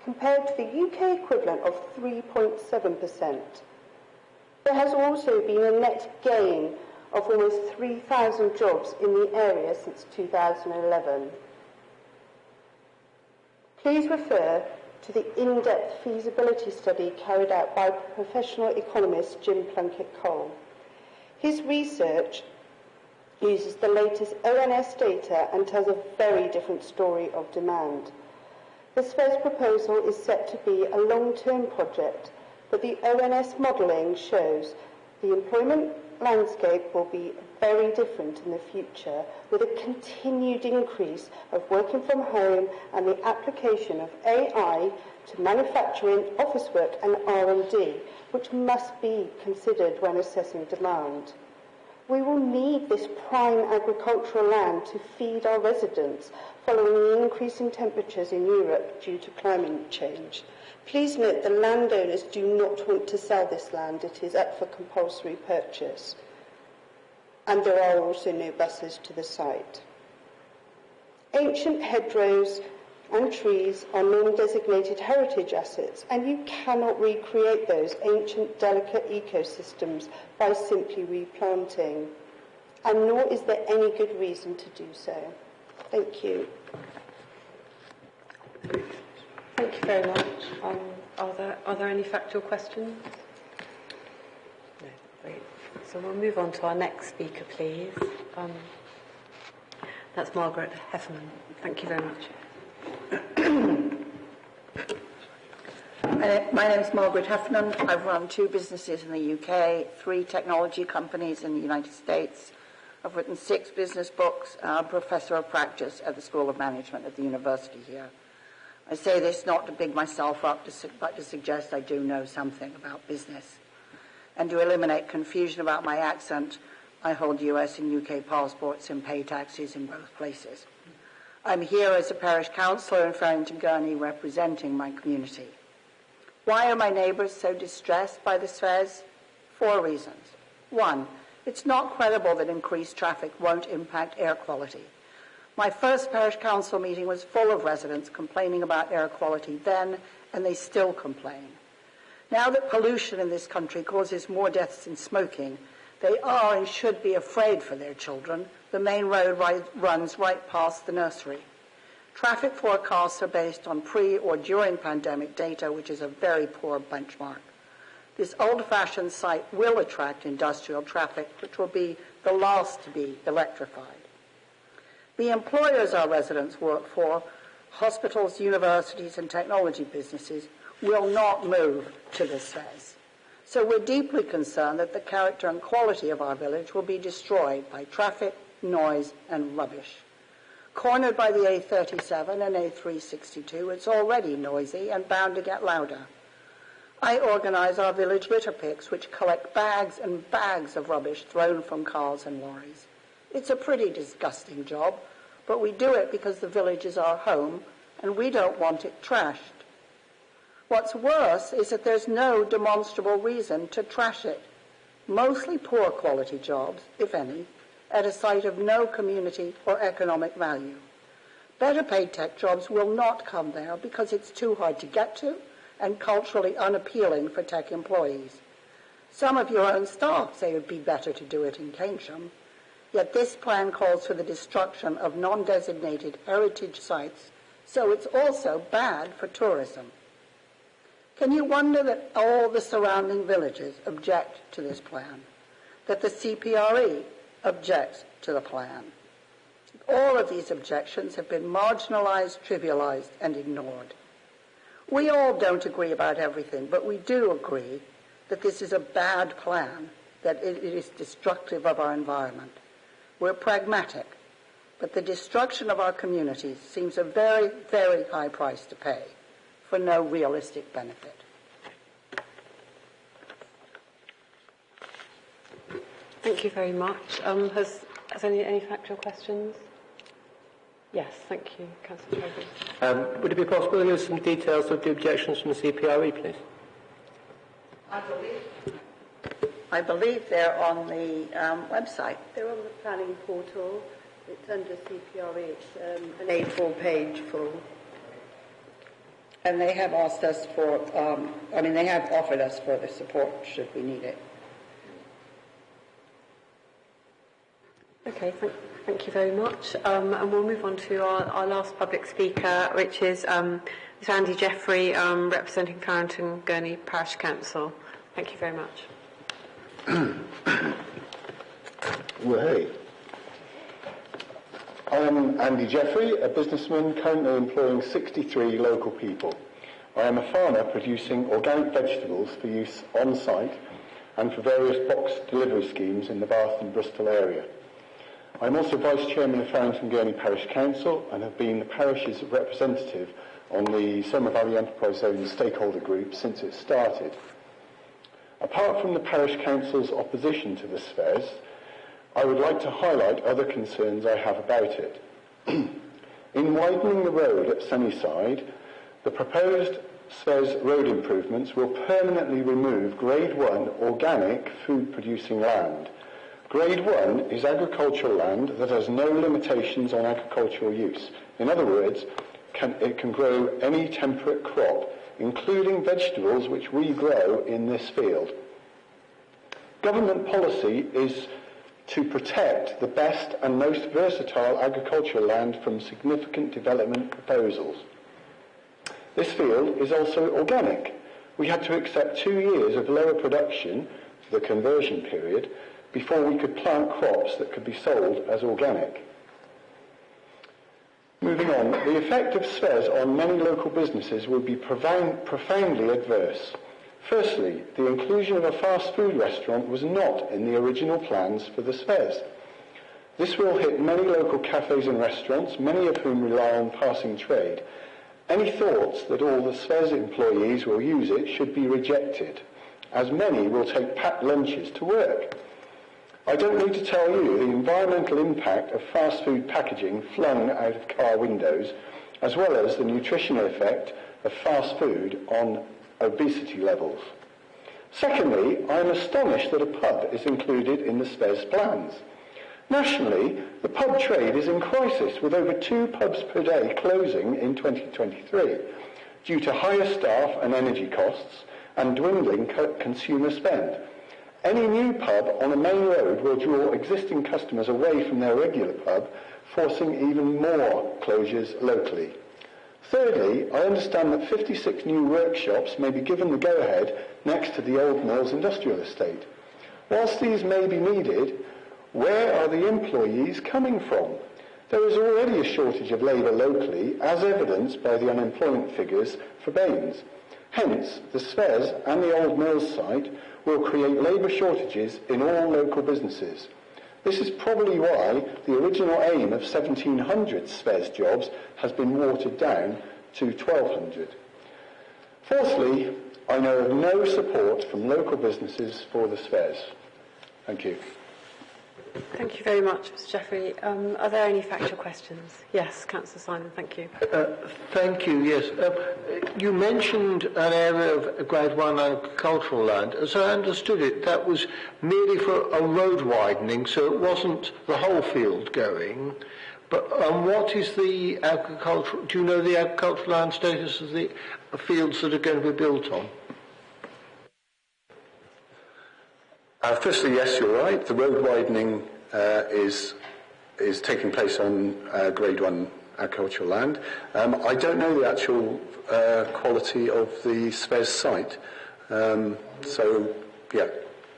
compared to the UK equivalent of 3.7%. There has also been a net gain of almost 3,000 jobs in the area since 2011. Please refer to the in-depth feasibility study carried out by professional economist Jim Plunkett-Cole. His research uses the latest ONS data and tells a very different story of demand. The SFES proposal is set to be a long-term project, but the ONS modelling shows the employment landscape will be very different in the future, with a continued increase of working from home and the application of AI to manufacturing, office work and R&D, which must be considered when assessing demand. We will need this prime agricultural land to feed our residents following the increasing temperatures in Europe due to climate change. Please note the landowners do not want to sell this land. It is up for compulsory purchase. And there are also no buses to the site. Ancient hedgerows and trees are non-designated heritage assets, and you cannot recreate those ancient, delicate ecosystems by simply replanting, and nor is there any good reason to do so. Thank you. Thank you very much. Are there any factual questions? No. Great. So we'll move on to our next speaker, please. That's Margaret Heffernan. Thank you very much. My name is Margaret Heffernan. I've run 2 businesses in the UK, 3 technology companies in the United States. I've written 6 business books. I'm a professor of practice at the School of Management at the university here. I say this not to big myself up, but to suggest I do know something about business. And to eliminate confusion about my accent, I hold US and UK passports and pay taxes in both places. I'm here as a parish councillor in Farrington Gurney representing my community. Why are my neighbours so distressed by the SFES? 4 reasons. 1, it's not credible that increased traffic won't impact air quality. My first parish council meeting was full of residents complaining about air quality then, and they still complain. Now that pollution in this country causes more deaths than smoking, they are and should be afraid for their children. The main road runs right past the nursery. Traffic forecasts are based on pre- or during pandemic data, which is a very poor benchmark. This old-fashioned site will attract industrial traffic, which will be the last to be electrified. The employers our residents work for, hospitals, universities, and technology businesses, will not move to the SFES. So we're deeply concerned that the character and quality of our village will be destroyed by traffic, noise, and rubbish. Cornered by the A37 and A362, it's already noisy and bound to get louder. I organise our village litter picks, which collect bags and bags of rubbish thrown from cars and lorries. It's a pretty disgusting job, but we do it because the village is our home and we don't want it trashed. What's worse is that there's no demonstrable reason to trash it. Mostly poor quality jobs, if any, at a site of no community or economic value. Better paid tech jobs will not come there because it's too hard to get to and culturally unappealing for tech employees. Some of your own staff say it would be better to do it in Keynsham, yet this plan calls for the destruction of non-designated heritage sites, so it's also bad for tourism. Can you wonder that all the surrounding villages object to this plan? That the CPRE objects to the plan? All of these objections have been marginalised, trivialised, and ignored. We all don't agree about everything, but we do agree that this is a bad plan, that it is destructive of our environment. We're pragmatic, but the destruction of our communities seems a very, very high price to pay for no realistic benefit. Thank you very much. Has any factual questions? Yes, thank you, Councillor Travers. Would it be possible to give some details of the objections from the CPRE, please? I believe they're on the website. They're on the planning portal. It's under CPRE. It's an A4 page full. And they have asked us for, they have offered us further support should we need it. Okay, thank you very much. And we'll move on to our last public speaker, which is Mr. Andy Jeffrey, representing Farrington Gurney Parish Council. Thank you very much. Well, hey. I am Andy Jeffrey, a businessman currently employing 63 local people. I am a farmer producing organic vegetables for use on site and for various box delivery schemes in the Bath and Bristol area. I am also Vice Chairman of Farrington Gurney Parish Council and have been the parish's representative on the Somer Valley Enterprise Zone stakeholder group since it started. Apart from the Parish Council's opposition to the SVES, I would like to highlight other concerns I have about it. In widening the road at Sunnyside, the proposed SVES road improvements will permanently remove Grade 1 organic food-producing land. Grade 1 is agricultural land that has no limitations on agricultural use. In other words, it can grow any temperate crop, including vegetables which we grow in this field. Government policy is to protect the best and most versatile agricultural land from significant development proposals. This field is also organic. We had to accept 2 years of lower production, the conversion period, before we could plant crops that could be sold as organic. Moving on, the effect of SVES on many local businesses will be profoundly adverse. Firstly, the inclusion of a fast food restaurant was not in the original plans for the SVES. This will hit many local cafes and restaurants, many of whom rely on passing trade. Any thoughts that all the SVES employees will use it should be rejected, as many will take packed lunches to work. I don't need to tell you the environmental impact of fast food packaging flung out of car windows, as well as the nutritional effect of fast food on obesity levels. Secondly, I am astonished that a pub is included in the SVES plans. Nationally, the pub trade is in crisis, with over 2 pubs per day closing in 2023 due to higher staff and energy costs and dwindling consumer spend. Any new pub on a main road will draw existing customers away from their regular pub, forcing even more closures locally. Thirdly, I understand that 56 new workshops may be given the go-ahead next to the Old Mills industrial estate. Whilst these may be needed, where are the employees coming from? There is already a shortage of labour locally, as evidenced by the unemployment figures for Baines. Hence, the SVES and the Old Mills site will create labour shortages in all local businesses. This is probably why the original aim of 1,700 SVES jobs has been watered down to 1,200. Fourthly, I know of no support from local businesses for the SVES. Thank you. Thank you very much, Mr. Jeffrey. Are there any factual questions? Yes, Councillor Simon, thank you. Thank you, yes. You mentioned an area of Grade 1 agricultural land. As I understood it, that was merely for a road widening, so it wasn't the whole field going. But what is the agricultural, do you know the agricultural land status of the fields that are going to be built on? Firstly, yes, you're right. The road widening is taking place on Grade 1 agricultural land. I don't know the actual quality of the SVES site. So, yeah.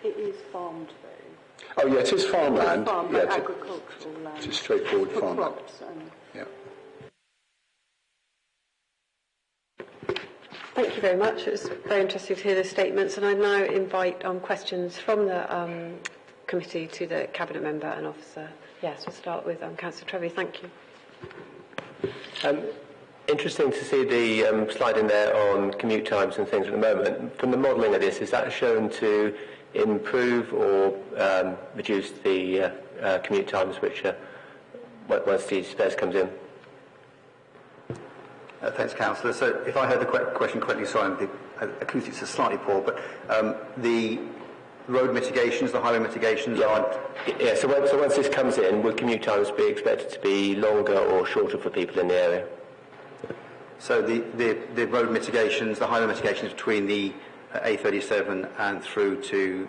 It is farmed, though. Oh, yeah, it is farmland. It is farmed, yeah, agricultural land. It's straightforward for farmland. Crops and yeah. Thank you very much. It was very interesting to hear the statements, and I now invite questions from the committee to the Cabinet Member and Officer. Yes, we'll start with Councillor Trevi. Thank you. Interesting to see the slide in there on commute times and things at the moment. From the modelling of this, is that shown to improve or reduce the commute times which once the SVES comes in? Thanks, Councillor. So if I heard the question correctly, sorry, the acoustics are slightly poor, but the road mitigations, the highway mitigations aren't... Yeah, so once this comes in, will commute times be expected to be longer or shorter for people in the area? So the road mitigations, the highway mitigations between the A37 and through to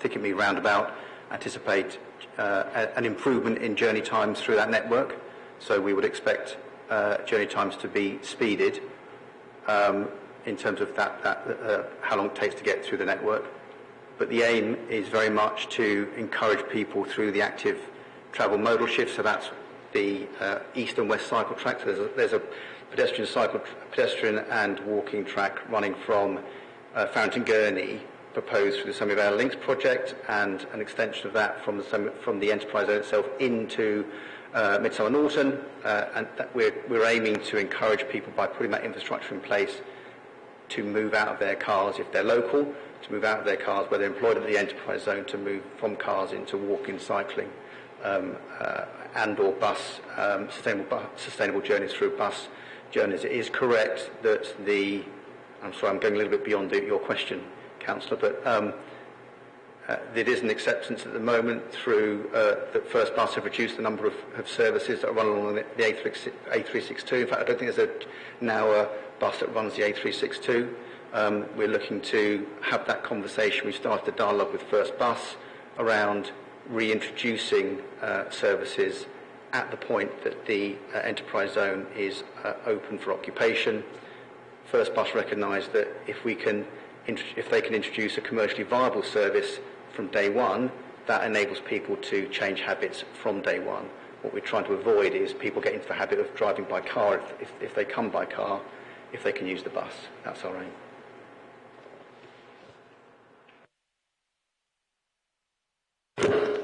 Thickenby roundabout anticipate an improvement in journey times through that network. So we would expect journey times to be speeded in terms of how long it takes to get through the network. But the aim is very much to encourage people through the active travel modal shift. So that's the east and west cycle track. So there's a pedestrian and walking track running from Farrington Gurney, proposed through the Sunny Valley Links project, and an extension of that from the enterprise zone itself into Midsummer Norton, and that we're aiming to encourage people by putting that infrastructure in place to move out of their cars if they're local, to move out of their cars where they're employed at the enterprise zone, to move from cars into walking, cycling, and or bus, sustainable journeys through bus journeys. It is correct that I'm sorry, I'm going a little bit beyond your question, Councillor, but there is an acceptance at the moment through that First Bus have reduced the number of services that run along the A362. In fact, I don't think there's now a bus that runs the A362. We're looking to have that conversation. We started a dialogue with First Bus around reintroducing services at the point that the enterprise zone is open for occupation. First Bus recognise that if they can introduce a commercially viable service from day one, that enables people to change habits from day one. What we're trying to avoid is people getting into the habit of driving by car if they come by car, if they can use the bus. That's our aim.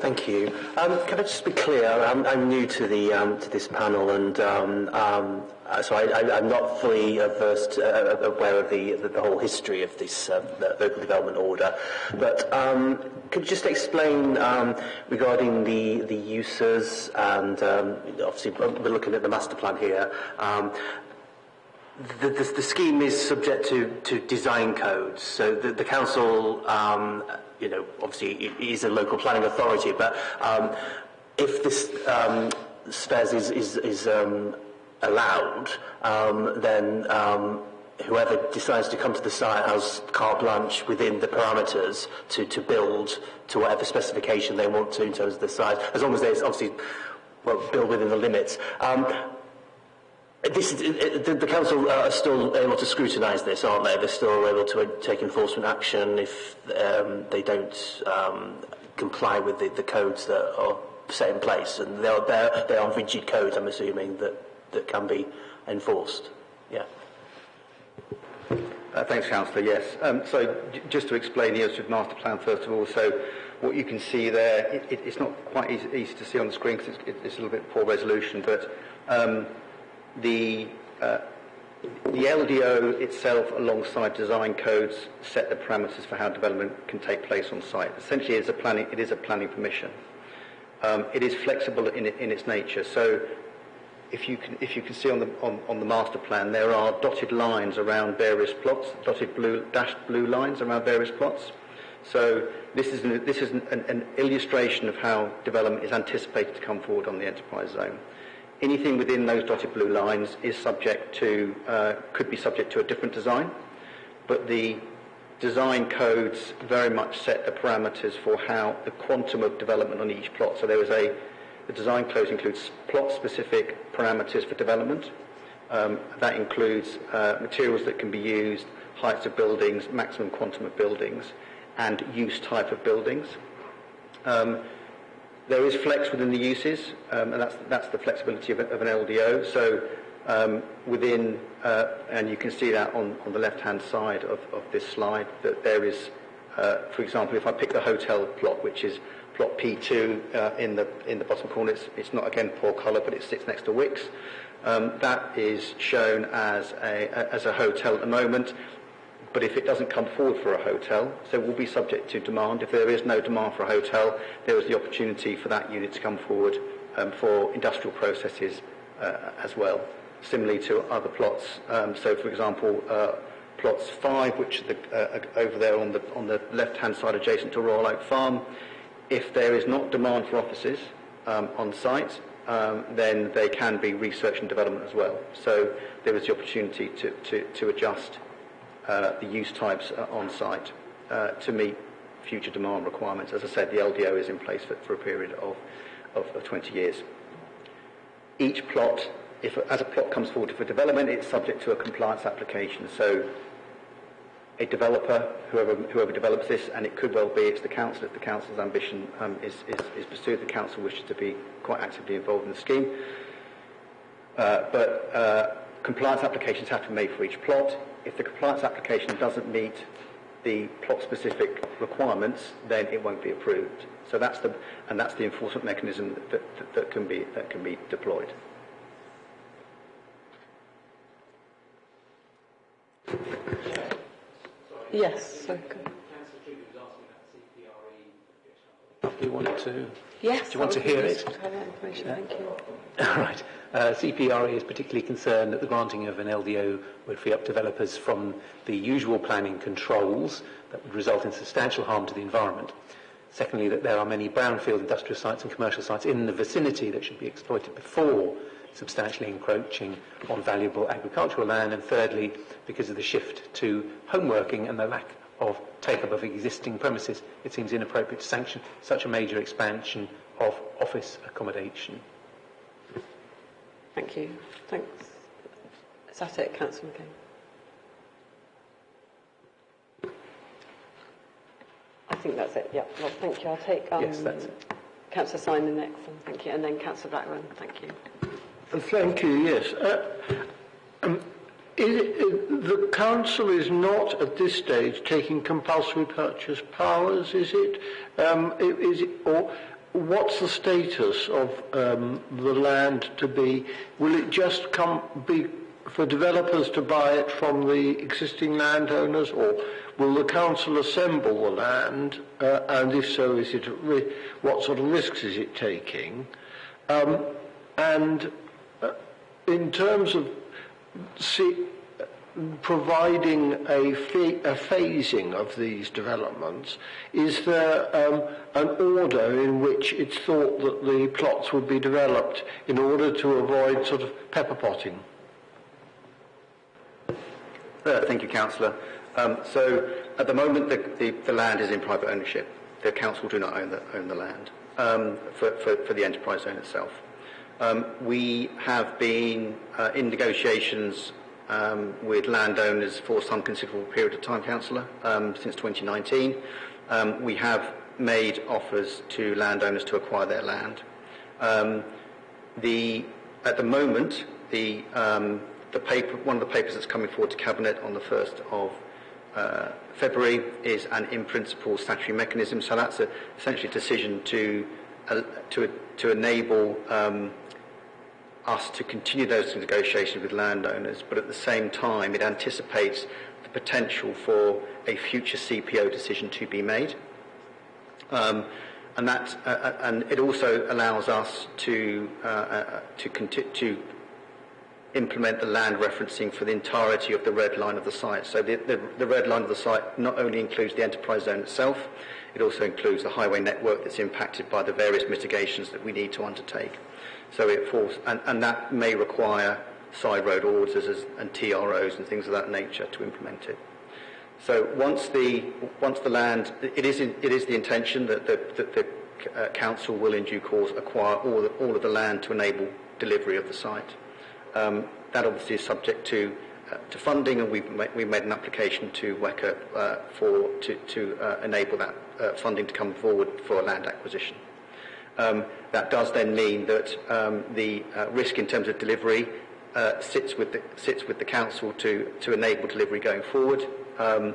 Thank you. Can I just be clear? I'm new to this panel, and so I'm not fully aware of the whole history of this local development order. But could you just explain regarding the uses, and obviously we're looking at the master plan here. The scheme is subject to design codes, so the council. Obviously it is a local planning authority, but if this spares is allowed, then whoever decides to come to the site has carte blanche within the parameters to build to whatever specification they want to in terms of the size, as long as there's obviously build within the limits. The council are still able to scrutinise this, aren't they? They're still able to take enforcement action if they don't comply with the codes that are set in place, and they are rigid codes, I'm assuming, that can be enforced. Yeah. Thanks, Councillor. Yes. So just to explain the Illustrative Master Plan first of all. So what you can see there, it's not quite easy to see on the screen because it's a little bit poor resolution, but the LDO itself, alongside design codes, set the parameters for how development can take place on site. Essentially, it is a planning permission. It is flexible in its nature. So, if you can see on the master plan, there are dotted lines around various plots, dashed blue lines around various plots. So this is an illustration of how development is anticipated to come forward on the enterprise zone. Anything within those dotted blue lines is could be subject to a different design, but the design codes very much set the parameters for how the quantum of development on each plot. So the design codes includes plot-specific parameters for development. That includes materials that can be used, heights of buildings, maximum quantum of buildings, and use type of buildings. There is flex within the uses, and that's the flexibility of an LDO. So and you can see that on the left-hand side of this slide, that there is, for example, if I pick the hotel plot, which is plot P2 in the bottom corner, it's not, again, poor colour, but it sits next to Wicks. That is shown as a hotel at the moment. But if it doesn't come forward for a hotel, so it will be subject to demand. If there is no demand for a hotel, there is the opportunity for that unit to come forward for industrial processes as well, similarly to other plots. So, for example, plots 5, which are over there on the left-hand side adjacent to Royal Oak Farm. If there is not demand for offices on site, then they can be research and development as well. So there is the opportunity to adjust the use types on site to meet future demand requirements. As I said, the LDO is in place for a period of 20 years. Each plot, as a plot comes forward for development, it's subject to a compliance application. So a developer, whoever develops this, and it could well be it's the council, if the council's ambition is pursued, the council wishes to be quite actively involved in the scheme. But compliance applications have to be made for each plot. If the compliance application doesn't meet the plot-specific requirements, then it won't be approved. So that's the enforcement mechanism that can be deployed. Yes. So Do you want to? Yes. Do you want to hear it? Thank you. All right. CPRE is particularly concerned that the granting of an LDO would free up developers from the usual planning controls that would result in substantial harm to the environment. Secondly, that there are many brownfield industrial sites and commercial sites in the vicinity that should be exploited before substantially encroaching on valuable agricultural land. And thirdly, because of the shift to home working and the lack of take-up of existing premises, it seems inappropriate to sanction such a major expansion of office accommodation. Thank you. Thanks. Is that it, Councillor McCain? I think that's it. Yeah. Well, thank you. I'll take yes, that's it. Councillor Simon next, and thank you, and then Councillor Blackburn. Thank you. Thank you. Yes. The council is not at this stage taking compulsory purchase powers, is it? Or what's the status of the land to be? Will it just be for developers to buy it from the existing landowners, or will the council assemble the land? And if so, is it what sort of risks is it taking? And in terms of providing a phasing of these developments, is there an order in which it's thought that the plots would be developed in order to avoid sort of pepper potting? Thank you, Councillor. So at the moment the land is in private ownership. The council do not own the land for the enterprise zone itself. We have been in negotiations with landowners for some considerable period of time, Councillor, since 2019. We have made offers to landowners to acquire their land. At the moment, one of the papers that's coming forward to Cabinet on the 1st of February is an in-principle statutory mechanism. So that's essentially a decision to enable us to continue those negotiations with landowners, but at the same time it anticipates the potential for a future CPO decision to be made. And it also allows us to implement the land referencing for the entirety of the red line of the site. So the red line of the site not only includes the enterprise zone itself, it also includes the highway network that's impacted by the various mitigations that we need to undertake. So it falls, and that may require side road orders and TROs and things of that nature to implement it. So once the land, it is the intention that the council will in due course acquire all of the land to enable delivery of the site. That obviously is subject to funding, and we've made an application to WECA to enable that funding to come forward for land acquisition. That does then mean that the risk in terms of delivery sits with the council to enable delivery going forward. But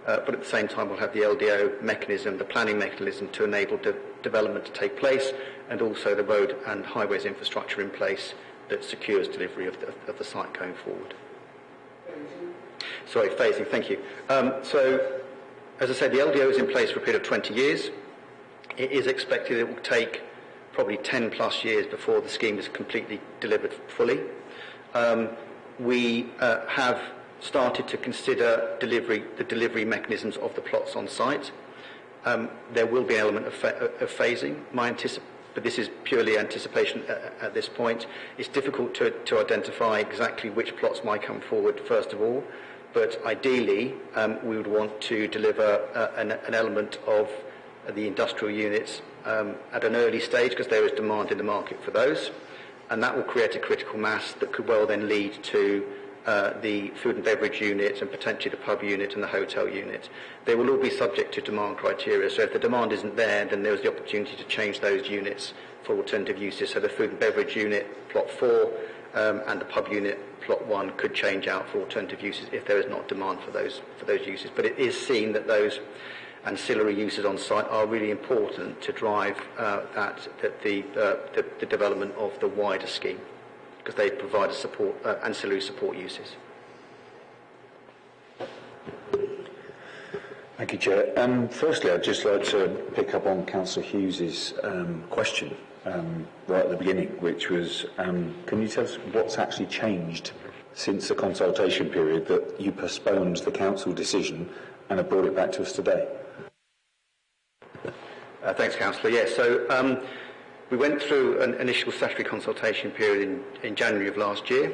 at the same time, we'll have the LDO mechanism, the planning mechanism, to enable development to take place, and also the road and highways infrastructure in place that secures delivery of the site going forward. Sorry, phasing, thank you. So, as I said, the LDO is in place for a period of 20 years. It is expected it will take probably 10 plus years before the scheme is completely delivered fully. We have started to consider the delivery mechanisms of the plots on site. There will be an element of phasing. But this is purely anticipation at this point. It's difficult to identify exactly which plots might come forward first of all, but ideally we would want to deliver an element of the industrial units at an early stage, because there is demand in the market for those, and that will create a critical mass that could well then lead to the food and beverage unit and potentially the pub unit and the hotel unit. They will all be subject to demand criteria, so if the demand isn't there, then there's the opportunity to change those units for alternative uses. So the food and beverage unit, plot 4, and the pub unit, plot 1, could change out for alternative uses if there is not demand for those uses. But it is seen that those ancillary uses on site are really important to drive the development of the wider scheme, because they provide ancillary support uses. Thank you, Chair. Firstly, I'd just like to pick up on Councillor Hughes's question right at the beginning, which was, can you tell us what's actually changed since the consultation period that you postponed the council decision and have brought it back to us today? Thanks, Councillor. Yes, so we went through an initial statutory consultation period in January of last year.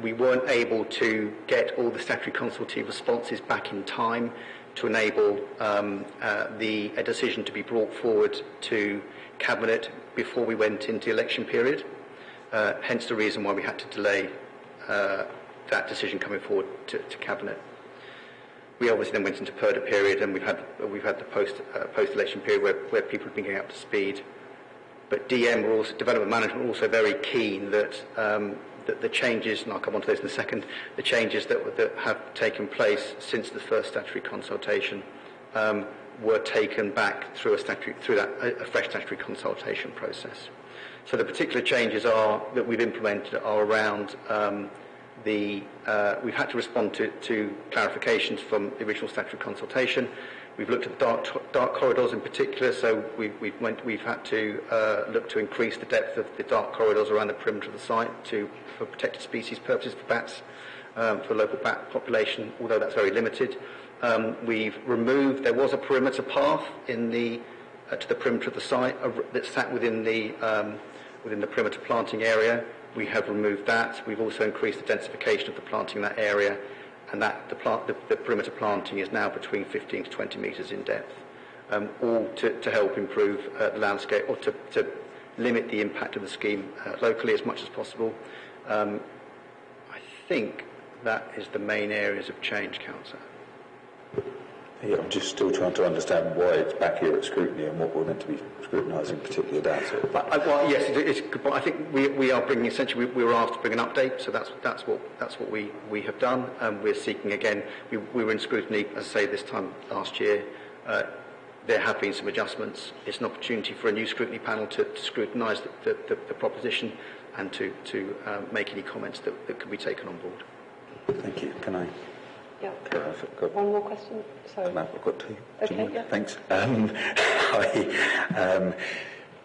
We weren't able to get all the statutory consultative responses back in time to enable a decision to be brought forward to Cabinet before we went into the election period. Hence the reason why we had to delay that decision coming forward to Cabinet. We obviously then went into PERDA period, and we've had the post-election period where people have been getting up to speed. But development management were also very keen that the changes, and I'll come on to those in a second, the changes that have taken place since the first statutory consultation were taken back through a fresh statutory consultation process. So the particular changes that we've implemented are around we've had to respond to clarifications from the original statutory consultation. We've looked at the dark corridors in particular, so we've had to look to increase the depth of the dark corridors around the perimeter of the site for protected species purposes, for bats, for local bat population, although that's very limited. We've removed, there was a perimeter path to the perimeter of the site that sat within the perimeter planting area. We have removed that. We've also increased the densification of the planting in that area, and the perimeter planting is now between 15 to 20 metres in depth, all to help improve the landscape, or to limit the impact of the scheme locally as much as possible. I think that is the main areas of change, Councillor. Yeah, I'm just still trying to understand why it's back here at scrutiny and what we're meant to be scrutinising particularly about it. Well, yes, it's good point. I think we are bringing, essentially, we were asked to bring an update, so that's what we have done. We're seeking again. We were in scrutiny, as I say, this time last year. There have been some adjustments. It's an opportunity for a new scrutiny panel to scrutinise the proposition and to make any comments that could be taken on board. Thank you. Can I? Yeah. One more question? Sorry. I've got two. Okay, yeah. Thanks.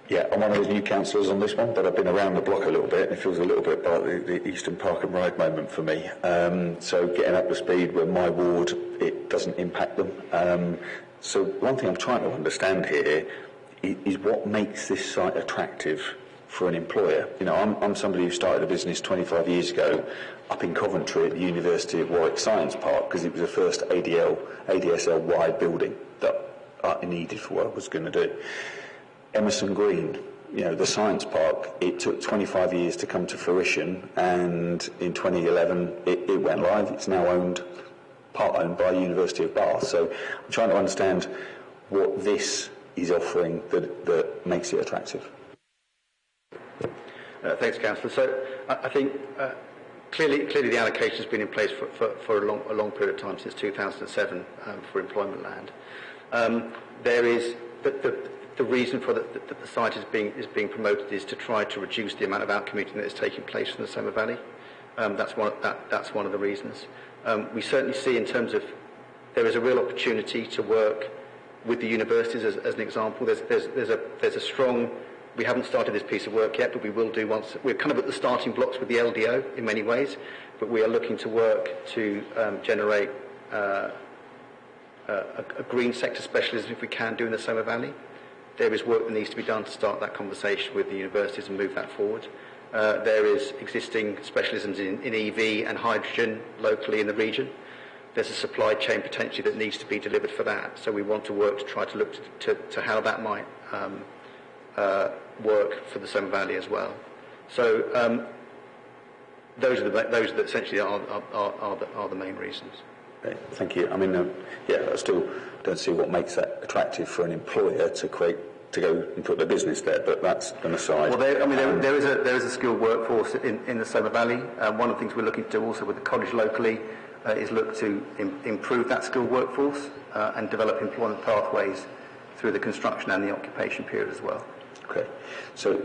Yeah, I'm one of those new councillors on this one, but I've been around the block a little bit, and it feels a little bit like the Eastern Park and Ride moment for me. So getting up to speed with my ward, it doesn't impact them. So one thing I'm trying to understand here is what makes this site attractive for an employer. You know, I'm somebody who started a business 25 years ago up in Coventry at the University of Warwick Science Park, because it was the first ADSL-wide building that I needed for what I was going to do. Emerson Green, you know, the science park, it took 25 years to come to fruition, and in 2011 it went live. It's now part owned by University of Bath. So I'm trying to understand what this is offering that makes it attractive. Thanks, Councillor. So I think clearly the allocation has been in place for a long period of time, since 2007, for employment land. There is the reason for that the site is being promoted is to try to reduce the amount of out-commuting that is taking place in the Somer Valley. That's one of the reasons. We certainly see, in terms of, there is a real opportunity to work with the universities as an example. There's a strong We haven't started this piece of work yet, but we will do once. We're kind of at the starting blocks with the LDO in many ways, but we are looking to work to generate a green sector specialism, if we can do, in the Somer Valley. There is work that needs to be done to start that conversation with the universities and move that forward. There is existing specialisms in EV and hydrogen locally in the region. There's a supply chain potentially that needs to be delivered for that. So we want to work to try to look to how that might work for the Somer Valley as well. So those are essentially are the main reasons. Okay, thank you. I mean, I still don't see what makes that attractive for an employer to go and put their business there, but that's an aside. Well, there is a skilled workforce in the Somer Valley. One of the things we're looking to do also with the college locally is look to improve that skilled workforce and develop employment pathways through the construction and the occupation period as well. Okay, so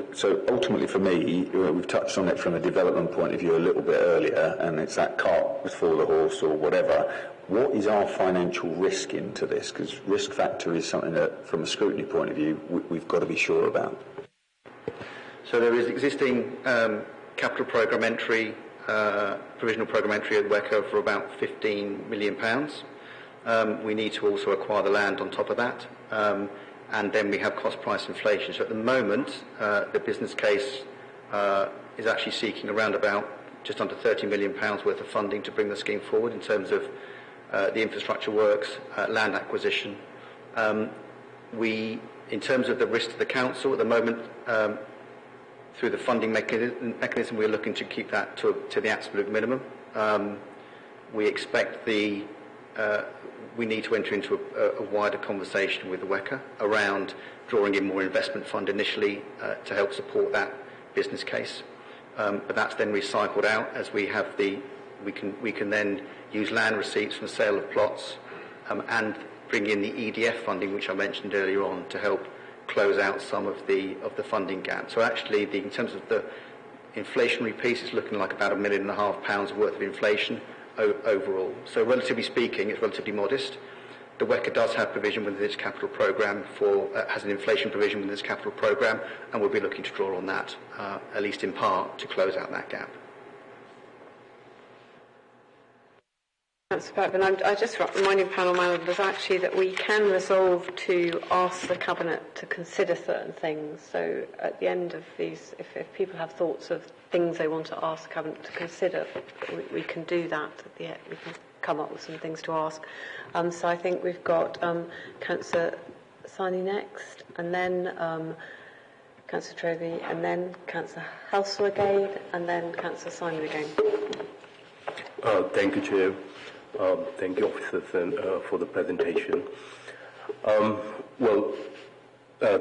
ultimately for me, we've touched on it from a development point of view a little bit earlier, and it's that cart before the horse or whatever. What is our financial risk into this? Because risk factor is something that, from a scrutiny point of view, we've got to be sure about. So there is existing capital programme entry, provisional programme entry at WECA for about £15 million. We need to also acquire the land on top of that. And then we have cost price inflation. So at the moment, the business case is actually seeking around about just under £30 million worth of funding to bring the scheme forward in terms of the infrastructure works, land acquisition. In terms of the risk to the council at the moment, through the funding mechanism, we're looking to keep that to the absolute minimum. We expect we need to enter into a wider conversation with the WECA around drawing in more investment fund initially to help support that business case. But that's then recycled out as we can then use land receipts from the sale of plots and bring in the EDF funding, which I mentioned earlier on, to help close out some of the funding gap. So actually, in terms of the inflationary piece, it's looking like about £1.5 million worth of inflation overall. So relatively speaking, it's relatively modest. The WECA does have provision within its capital programme has an inflation provision within its capital programme, and we'll be looking to draw on that, at least in part, to close out that gap. That's superb. And I just reminding panel members actually that we can resolve to ask the Cabinet to consider certain things. So at the end of these, if people have thoughts of things they want to ask the Cabinet to consider, we can do that at the end. We can come up with some things to ask. So I think we've got Councillor Sini next, and then Councillor Trovey, and then Councillor Halsall again, and then Councillor Simon again. Thank you, Chair. Thank you, officers, for the presentation.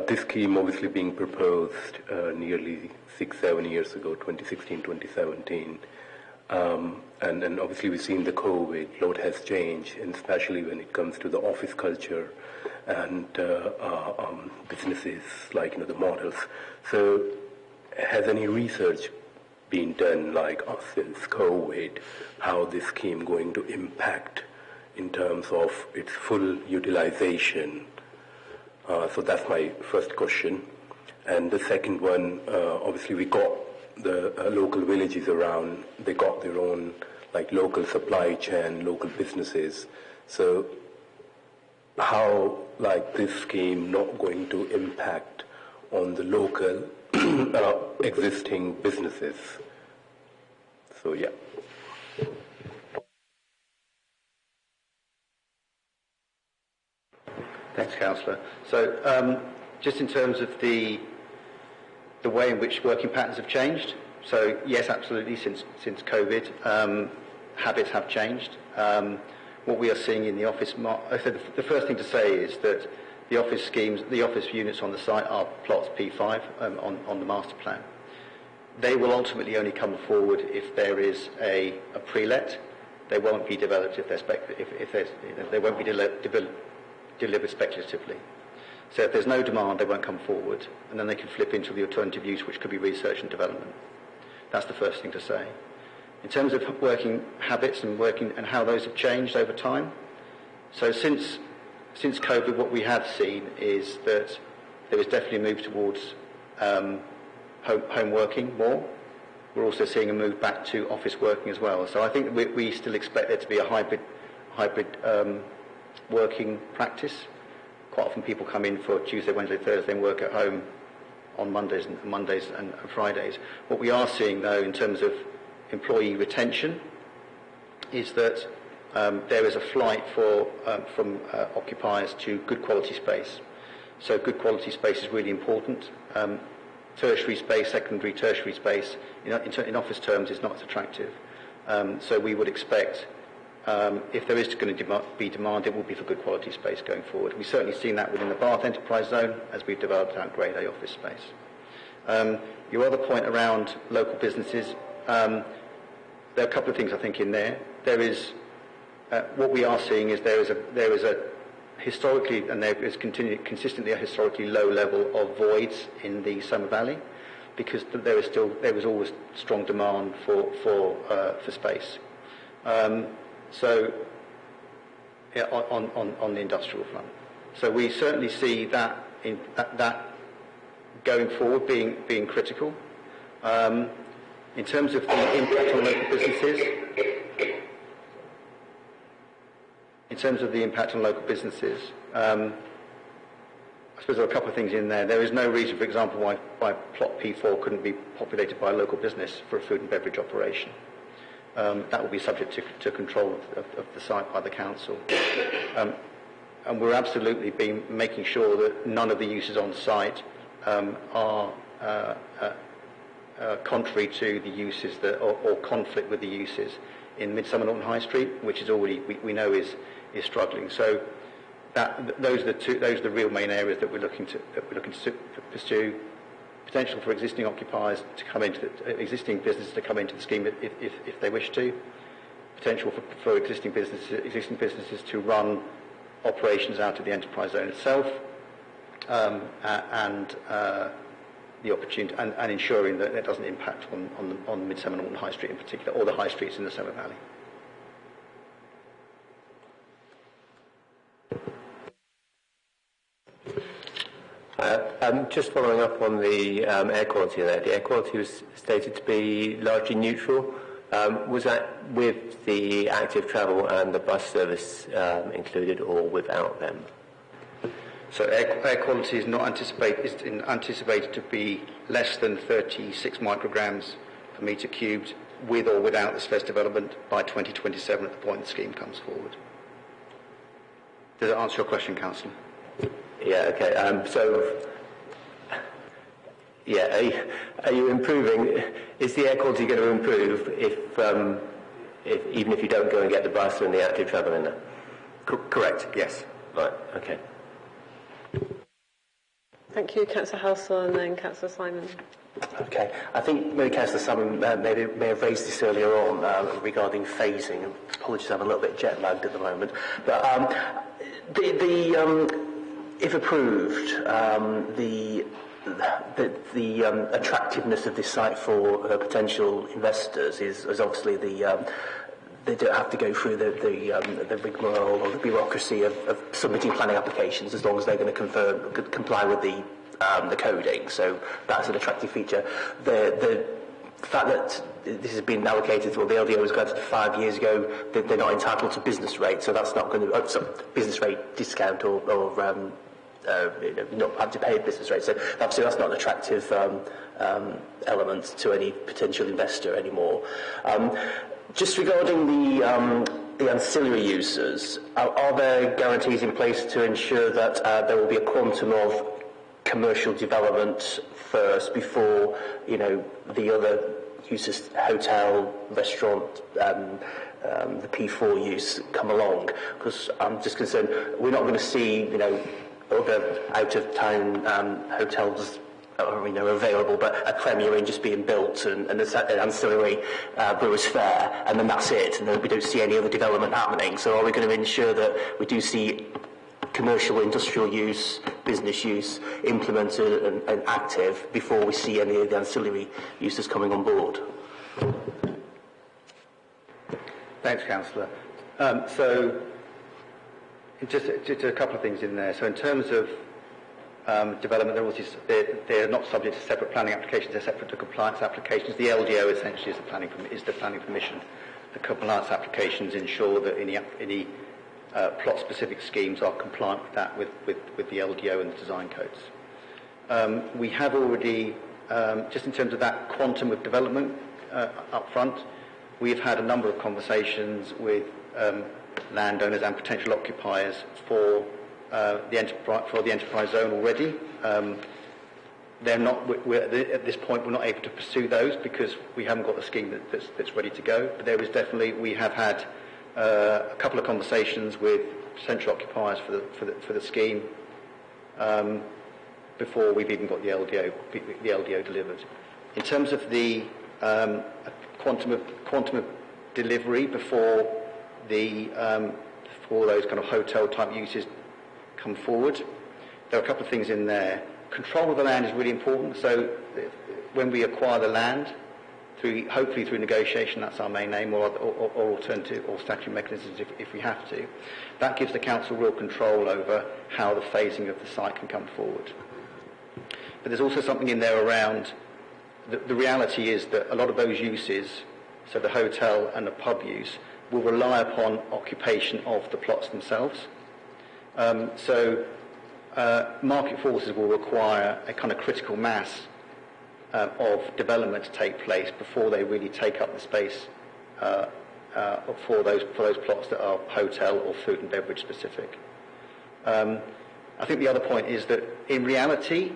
This scheme obviously being proposed nearly 6-7 years ago, 2016, 2017. And then obviously we've seen the COVID, a lot has changed, and especially when it comes to the office culture and businesses like the models. So has any research been done since COVID, how this scheme going to impact in terms of its full utilization? So that's my first question. And the second one, obviously we got the local villages around, they got their own local supply chain, local businesses. So how this scheme not going to impact on the local existing businesses? So yeah. Thanks, Councillor. So just in terms of the way in which working patterns have changed, so yes, absolutely, since COVID, habits have changed. What we are seeing in the office, the first thing to say is that the office schemes, the office units on the site are plots P5 on the master plan. They will ultimately only come forward if there is a pre-let. They won't be developed if they won't be delivered speculatively. So if there's no demand, they won't come forward, and then they can flip into the alternative use, which could be research and development. That's the first thing to say. In terms of working habits and how those have changed over time, so since COVID, what we have seen is that there is definitely a move towards home working more. We're also seeing a move back to office working as well. So I think we still expect there to be a hybrid working practice. Quite often people come in for Tuesday, Wednesday, Thursday and work at home on Mondays and Fridays. What we are seeing, though, in terms of employee retention, is that there is a flight from occupiers to good quality space. So good quality space is really important. Tertiary space, secondary, tertiary space, in office terms, is not as attractive. So we would expect, if there is going to be demand, it will be for good quality space going forward. We've certainly seen that within the Bath Enterprise Zone as we've developed out Grade A office space. Your other point around local businesses, there are a couple of things I think in there. There is, what we are seeing is there is a historically, and there is consistently a historically low level of voids in the Somer Valley, because there was always strong demand for space. So yeah, on the industrial front. So we certainly see that that going forward being critical. In terms of the impact on local businesses, I suppose there are a couple of things in there. There is no reason, for example, why plot P4 couldn't be populated by a local business for a food and beverage operation. That will be subject to control of the site by the council. And we're absolutely making sure that none of the uses on site are contrary to the uses or conflict with the uses in Midsummer Norton High Street, which is already we know is struggling. So those are the real main areas that we're looking to pursue. Potential for existing occupiers to come into existing businesses to come into the scheme if they wish to. Potential for existing businesses to run operations out of the enterprise zone itself, and the opportunity and ensuring that it doesn't impact on Midsummer Norton High Street in particular, or the high streets in the Somer Valley. Just following up on the air quality there, the air quality was stated to be largely neutral. Was that with the active travel and the bus service included, or without them? So air quality is anticipated to be less than 36 micrograms per metre cubed, with or without the SFES development, by 2027 at the point the scheme comes forward. Does that answer your question, Councillor? Yeah, okay. Are you improving? Is the air quality going to improve if even if you don't go and get the bus and the active travel in there? Correct, yes. Right, okay. Thank you, Councillor Halsall, and then Councillor Simon. Okay, I think maybe Councillor Simon may have raised this earlier on regarding phasing. Apologies, I'm a little bit jet lagged at the moment. But if approved, the attractiveness of this site for potential investors is obviously they don't have to go through the rigmarole or the bureaucracy of submitting planning applications, as long as they're going to comply with the coding. So that's an attractive feature. The fact that this has been allocated, well, the LDO was granted 5 years ago, they're not entitled to business rate, so that's not going to business rate discount or not have to pay a business rate. So obviously that's not an attractive element to any potential investor anymore. Just regarding the ancillary users, are there guarantees in place to ensure that there will be a quantum of commercial development first before the other uses, hotel, restaurant, the P4 use come along? Because I'm just concerned we're not going to see other out-of-town hotels are available, but a Premier Inn just being built and an ancillary Brewers Fair, and then that's it, and then we don't see any other development happening. So are we going to ensure that we do see commercial, industrial use, business use implemented and active before we see any of the ancillary uses coming on board? Thanks, Councillor. So just a couple of things in there. So in terms of development, they're not subject to separate planning applications, they're separate to compliance applications. The LDO essentially is the planning permission. The compliance applications ensure that any plot-specific schemes are compliant with that, with the LDO and the design codes. We have already, just in terms of that quantum of development up front, we've had a number of conversations with landowners and potential occupiers for the enterprise zone already. At this point, we're not able to pursue those because we haven't got the scheme that's ready to go. But there is definitely, we have had a couple of conversations with potential occupiers for the scheme before we've even got the LDO delivered. In terms of the quantum of delivery before those kind of hotel type uses come forward, there are a couple of things in there. Control of the land is really important. So when we acquire the land, hopefully through negotiation, that's our main aim, or alternative or statutory mechanisms if we have to, that gives the council real control over how the phasing of the site can come forward. But there's also something in there around the reality is that a lot of those uses, so the hotel and the pub use, will rely upon occupation of the plots themselves. Market forces will require a kind of critical mass of development to take place before they really take up the space for those plots that are hotel or food and beverage specific. I think the other point is that in reality,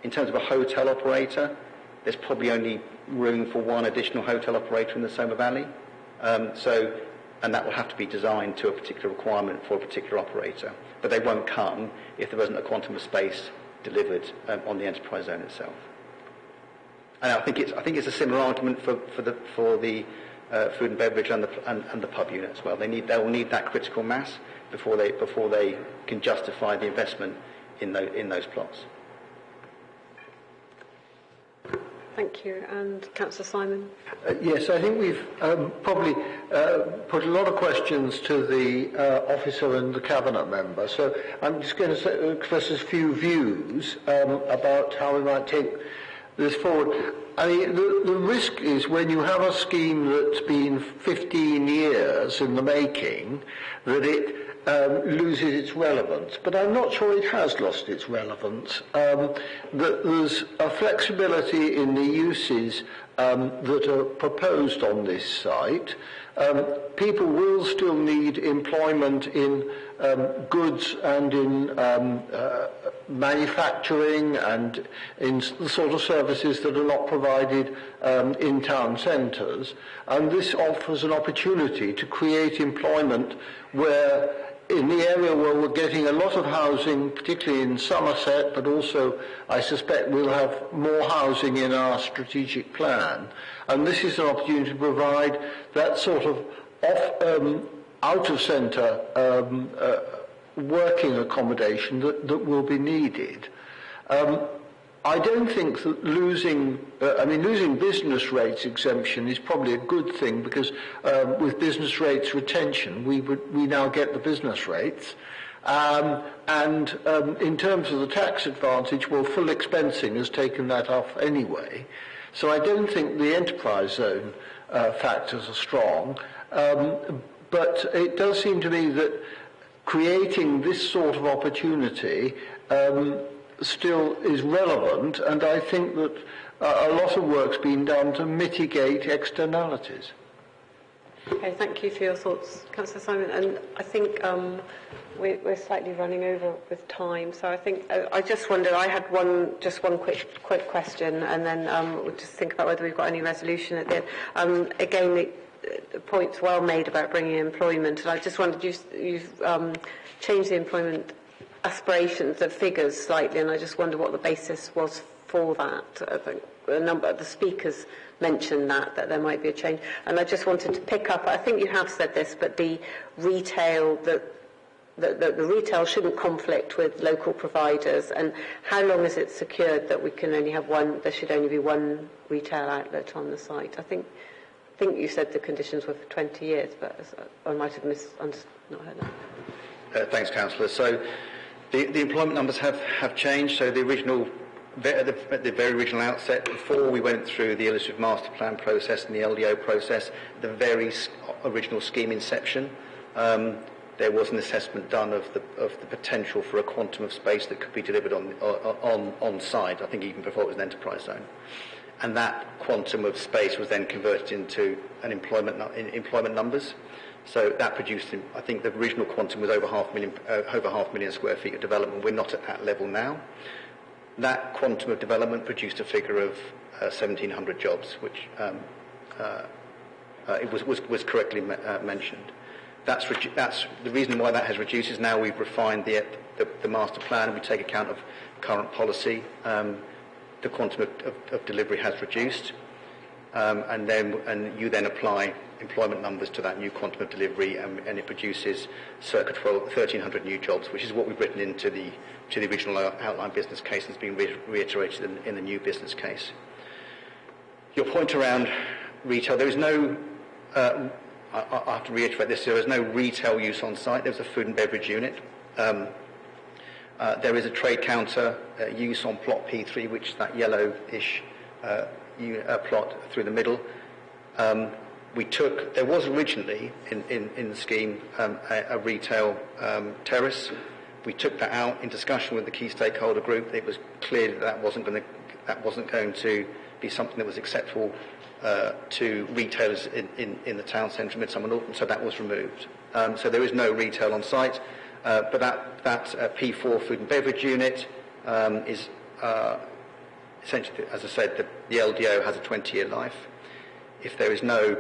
in terms of a hotel operator, there's probably only room for one additional hotel operator in the Soma Valley. And that will have to be designed to a particular requirement for a particular operator. But they won't come if there isn't a quantum of space delivered on the enterprise zone itself. And I think it's a similar argument for the food and beverage and the pub unit as well. They will need that critical mass before they can justify the investment in those plots. Thank you. And Councillor Simon? Yes, I think we've probably put a lot of questions to the officer and the cabinet member. So I'm just going to express a few views about how we might take this forward. I mean, the risk is when you have a scheme that's been 15 years in the making, that it loses its relevance. But I'm not sure it has lost its relevance. That there's a flexibility in the uses that are proposed on this site. People will still need employment in goods and in manufacturing and in the sort of services that are not provided in town centres. And this offers an opportunity to create employment where, in the area where we're getting a lot of housing, particularly in Somerset, but also I suspect we'll have more housing in our strategic plan. And this is an opportunity to provide that sort of out-of-centre working accommodation that will be needed. I don't think that losing business rates exemption is probably a good thing because with business rates retention, we now get the business rates. And in terms of the tax advantage, well, full expensing has taken that off anyway. So I don't think the enterprise zone factors are strong. But it does seem to me that creating this sort of opportunity still is relevant, and I think that a lot of work's been done to mitigate externalities. Okay, thank you for your thoughts, Councillor Simon. And I think we're slightly running over with time, so I think I just wondered. I had one quick question, and then we'll just think about whether we've got any resolution at the end. Again, the point's well made about bringing employment, and I just wondered, you've changed the employment aspirations of figures slightly, and I just wonder what the basis was for that. I think a number of the speakers mentioned that there might be a change, and I just wanted to pick up, I think you have said this, but the retail, the retail shouldn't conflict with local providers, and how long is it secured that we can only have there should only be one retail outlet on the site? I think you said the conditions were for 20 years, but I might have not heard that. Thanks, Councillor. So The employment numbers have changed. So the original, at the very original outset, before we went through the illustrative master plan process and the LDO process, the very original scheme inception, there was an assessment done of the potential for a quantum of space that could be delivered on site. I think even before it was an enterprise zone, and that quantum of space was then converted into an employment numbers. So that produced, I think the original quantum was over 500,000 square feet of development. We're not at that level now. That quantum of development produced a figure of 1,700 jobs, which it was correctly mentioned. That's the reason why that has reduced is now we've refined the master plan and we take account of current policy. The quantum of delivery has reduced, and you then apply employment numbers to that new quantum of delivery, and it produces circa 1,300 new jobs, which is what we've written into the original outline business case and has been reiterated in the new business case. Your point around retail, there is no, I have to reiterate this, there is no retail use on site. There's a food and beverage unit. There is a trade counter use on plot P3, which is that yellowish plot through the middle. There was originally in the scheme a retail terrace. We took that out in discussion with the key stakeholder group. It was clear that wasn't going to be something that was acceptable to retailers in the town centre of Midsummer Norton, so that was removed. So there is no retail on site, but that P4 food and beverage unit is essentially, as I said, the LDO has a 20-year life. If there is no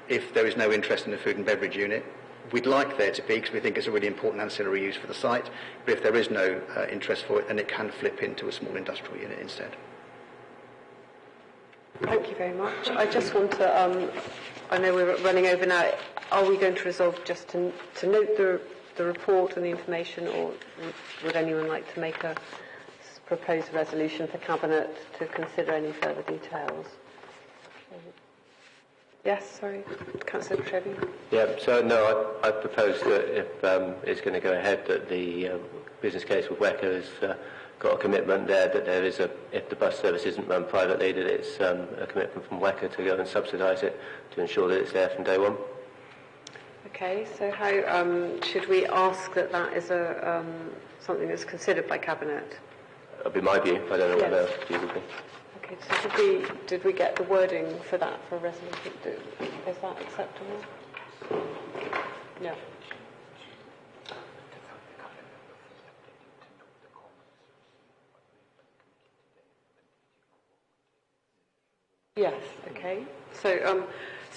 interest in the food and beverage unit, we'd like there to be, because we think it's a really important ancillary use for the site, but if there is no interest for it, then it can flip into a small industrial unit instead. Thank you very much. I just want to, I know we're running over now, are we going to resolve just to note the report and the information, or would anyone like to make a proposed resolution for Cabinet to consider any further details? Yes, sorry, Councillor Trevi. Yeah, so no, I propose that if it's going to go ahead, that the business case with WECA has got a commitment there, that there is if the bus service isn't run privately, that it's a commitment from WECA to go and subsidise it to ensure that it's there from day one. Okay, so how should we ask that is something that's considered by Cabinet? That'll be my view. I don't know whether you would be. Okay, so did we get the wording for that for a resolution? Is that acceptable? No. Yes. Okay. So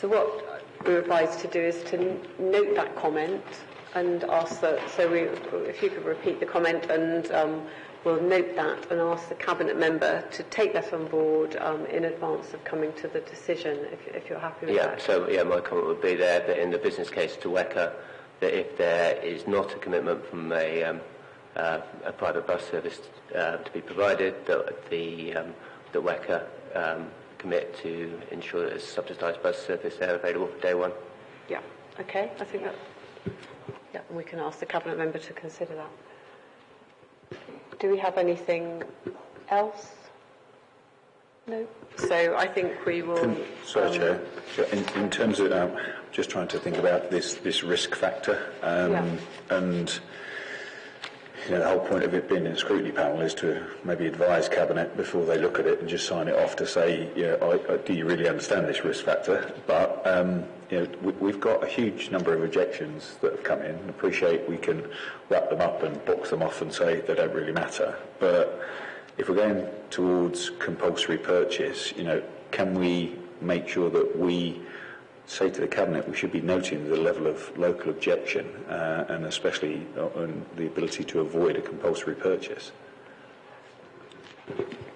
what we're advised to do is to note that comment and ask that. So if you could repeat the comment and. We'll note that and ask the Cabinet member to take that on board in advance of coming to the decision, if you're happy with that. So my comment would be there that in the business case to WECA, that if there is not a commitment from a private bus service to be provided, that the WECA commit to ensure that there's a subsidised bus service there available for day one. Yeah. Okay. I think that. Yeah, and we can ask the Cabinet member to consider that. Do we have anything else? No. So I think we will. Sorry, Chair. In terms of just trying to think about this risk factor, and the whole point of it being in a scrutiny panel is to maybe advise Cabinet before they look at it and just sign it off to say, do you really understand this risk factor? But we've got a huge number of objections that have come in. I appreciate we can wrap them up and box them off and say they don't really matter. But if we're going towards compulsory purchase, can we make sure that we say to the Cabinet we should be noting the level of local objection and especially on the ability to avoid a compulsory purchase?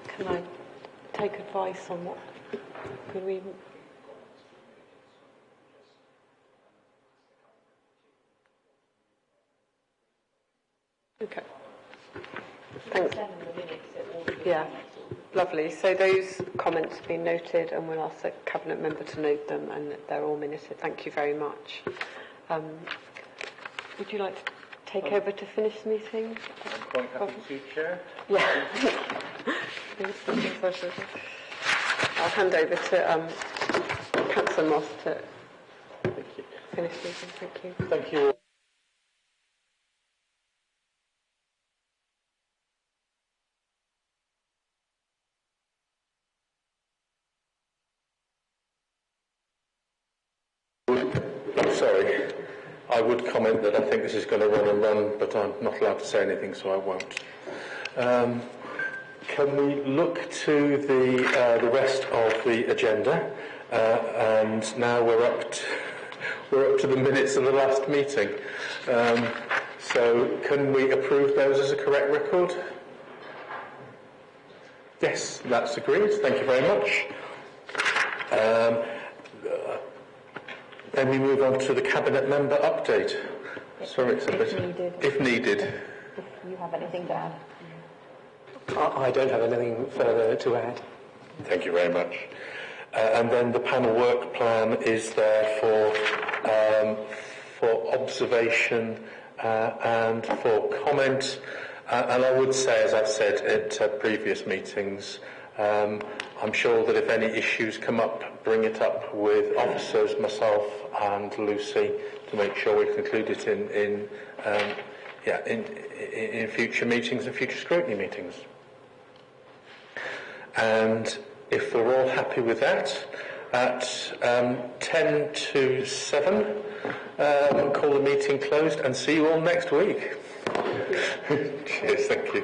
Can I take advice on what? Could we? Okay. Thanks. Yeah. Lovely. So those comments have been noted, and we'll ask the Cabinet member to note them, and they're all minuted. Thank you very much. Would you like to take over to finish the meeting? Quite happy to, Chair. Yeah. I'll hand over to Councillor Moss to finish the meeting. Thank you. Thank you all. Sorry, I would comment that I think this is going to run and run, but I'm not allowed to say anything, so I won't. Can we look to the rest of the agenda? And now we're up to the minutes of the last meeting. So can we approve those as a correct record? Yes, that's agreed. Thank you very much. Then we move on to the Cabinet Member update. Sorry, it's a bit... If needed. If you have anything to add. I don't have anything further to add. Thank you very much. And then the panel work plan is there for observation and for comment. And I would say, as I've said at previous meetings, I'm sure that if any issues come up, bring it up with officers, myself and Lucy, to make sure we conclude it in future meetings and future scrutiny meetings. And if we're all happy with that, at 10 to 7, call the meeting closed and see you all next week. Cheers, thank you.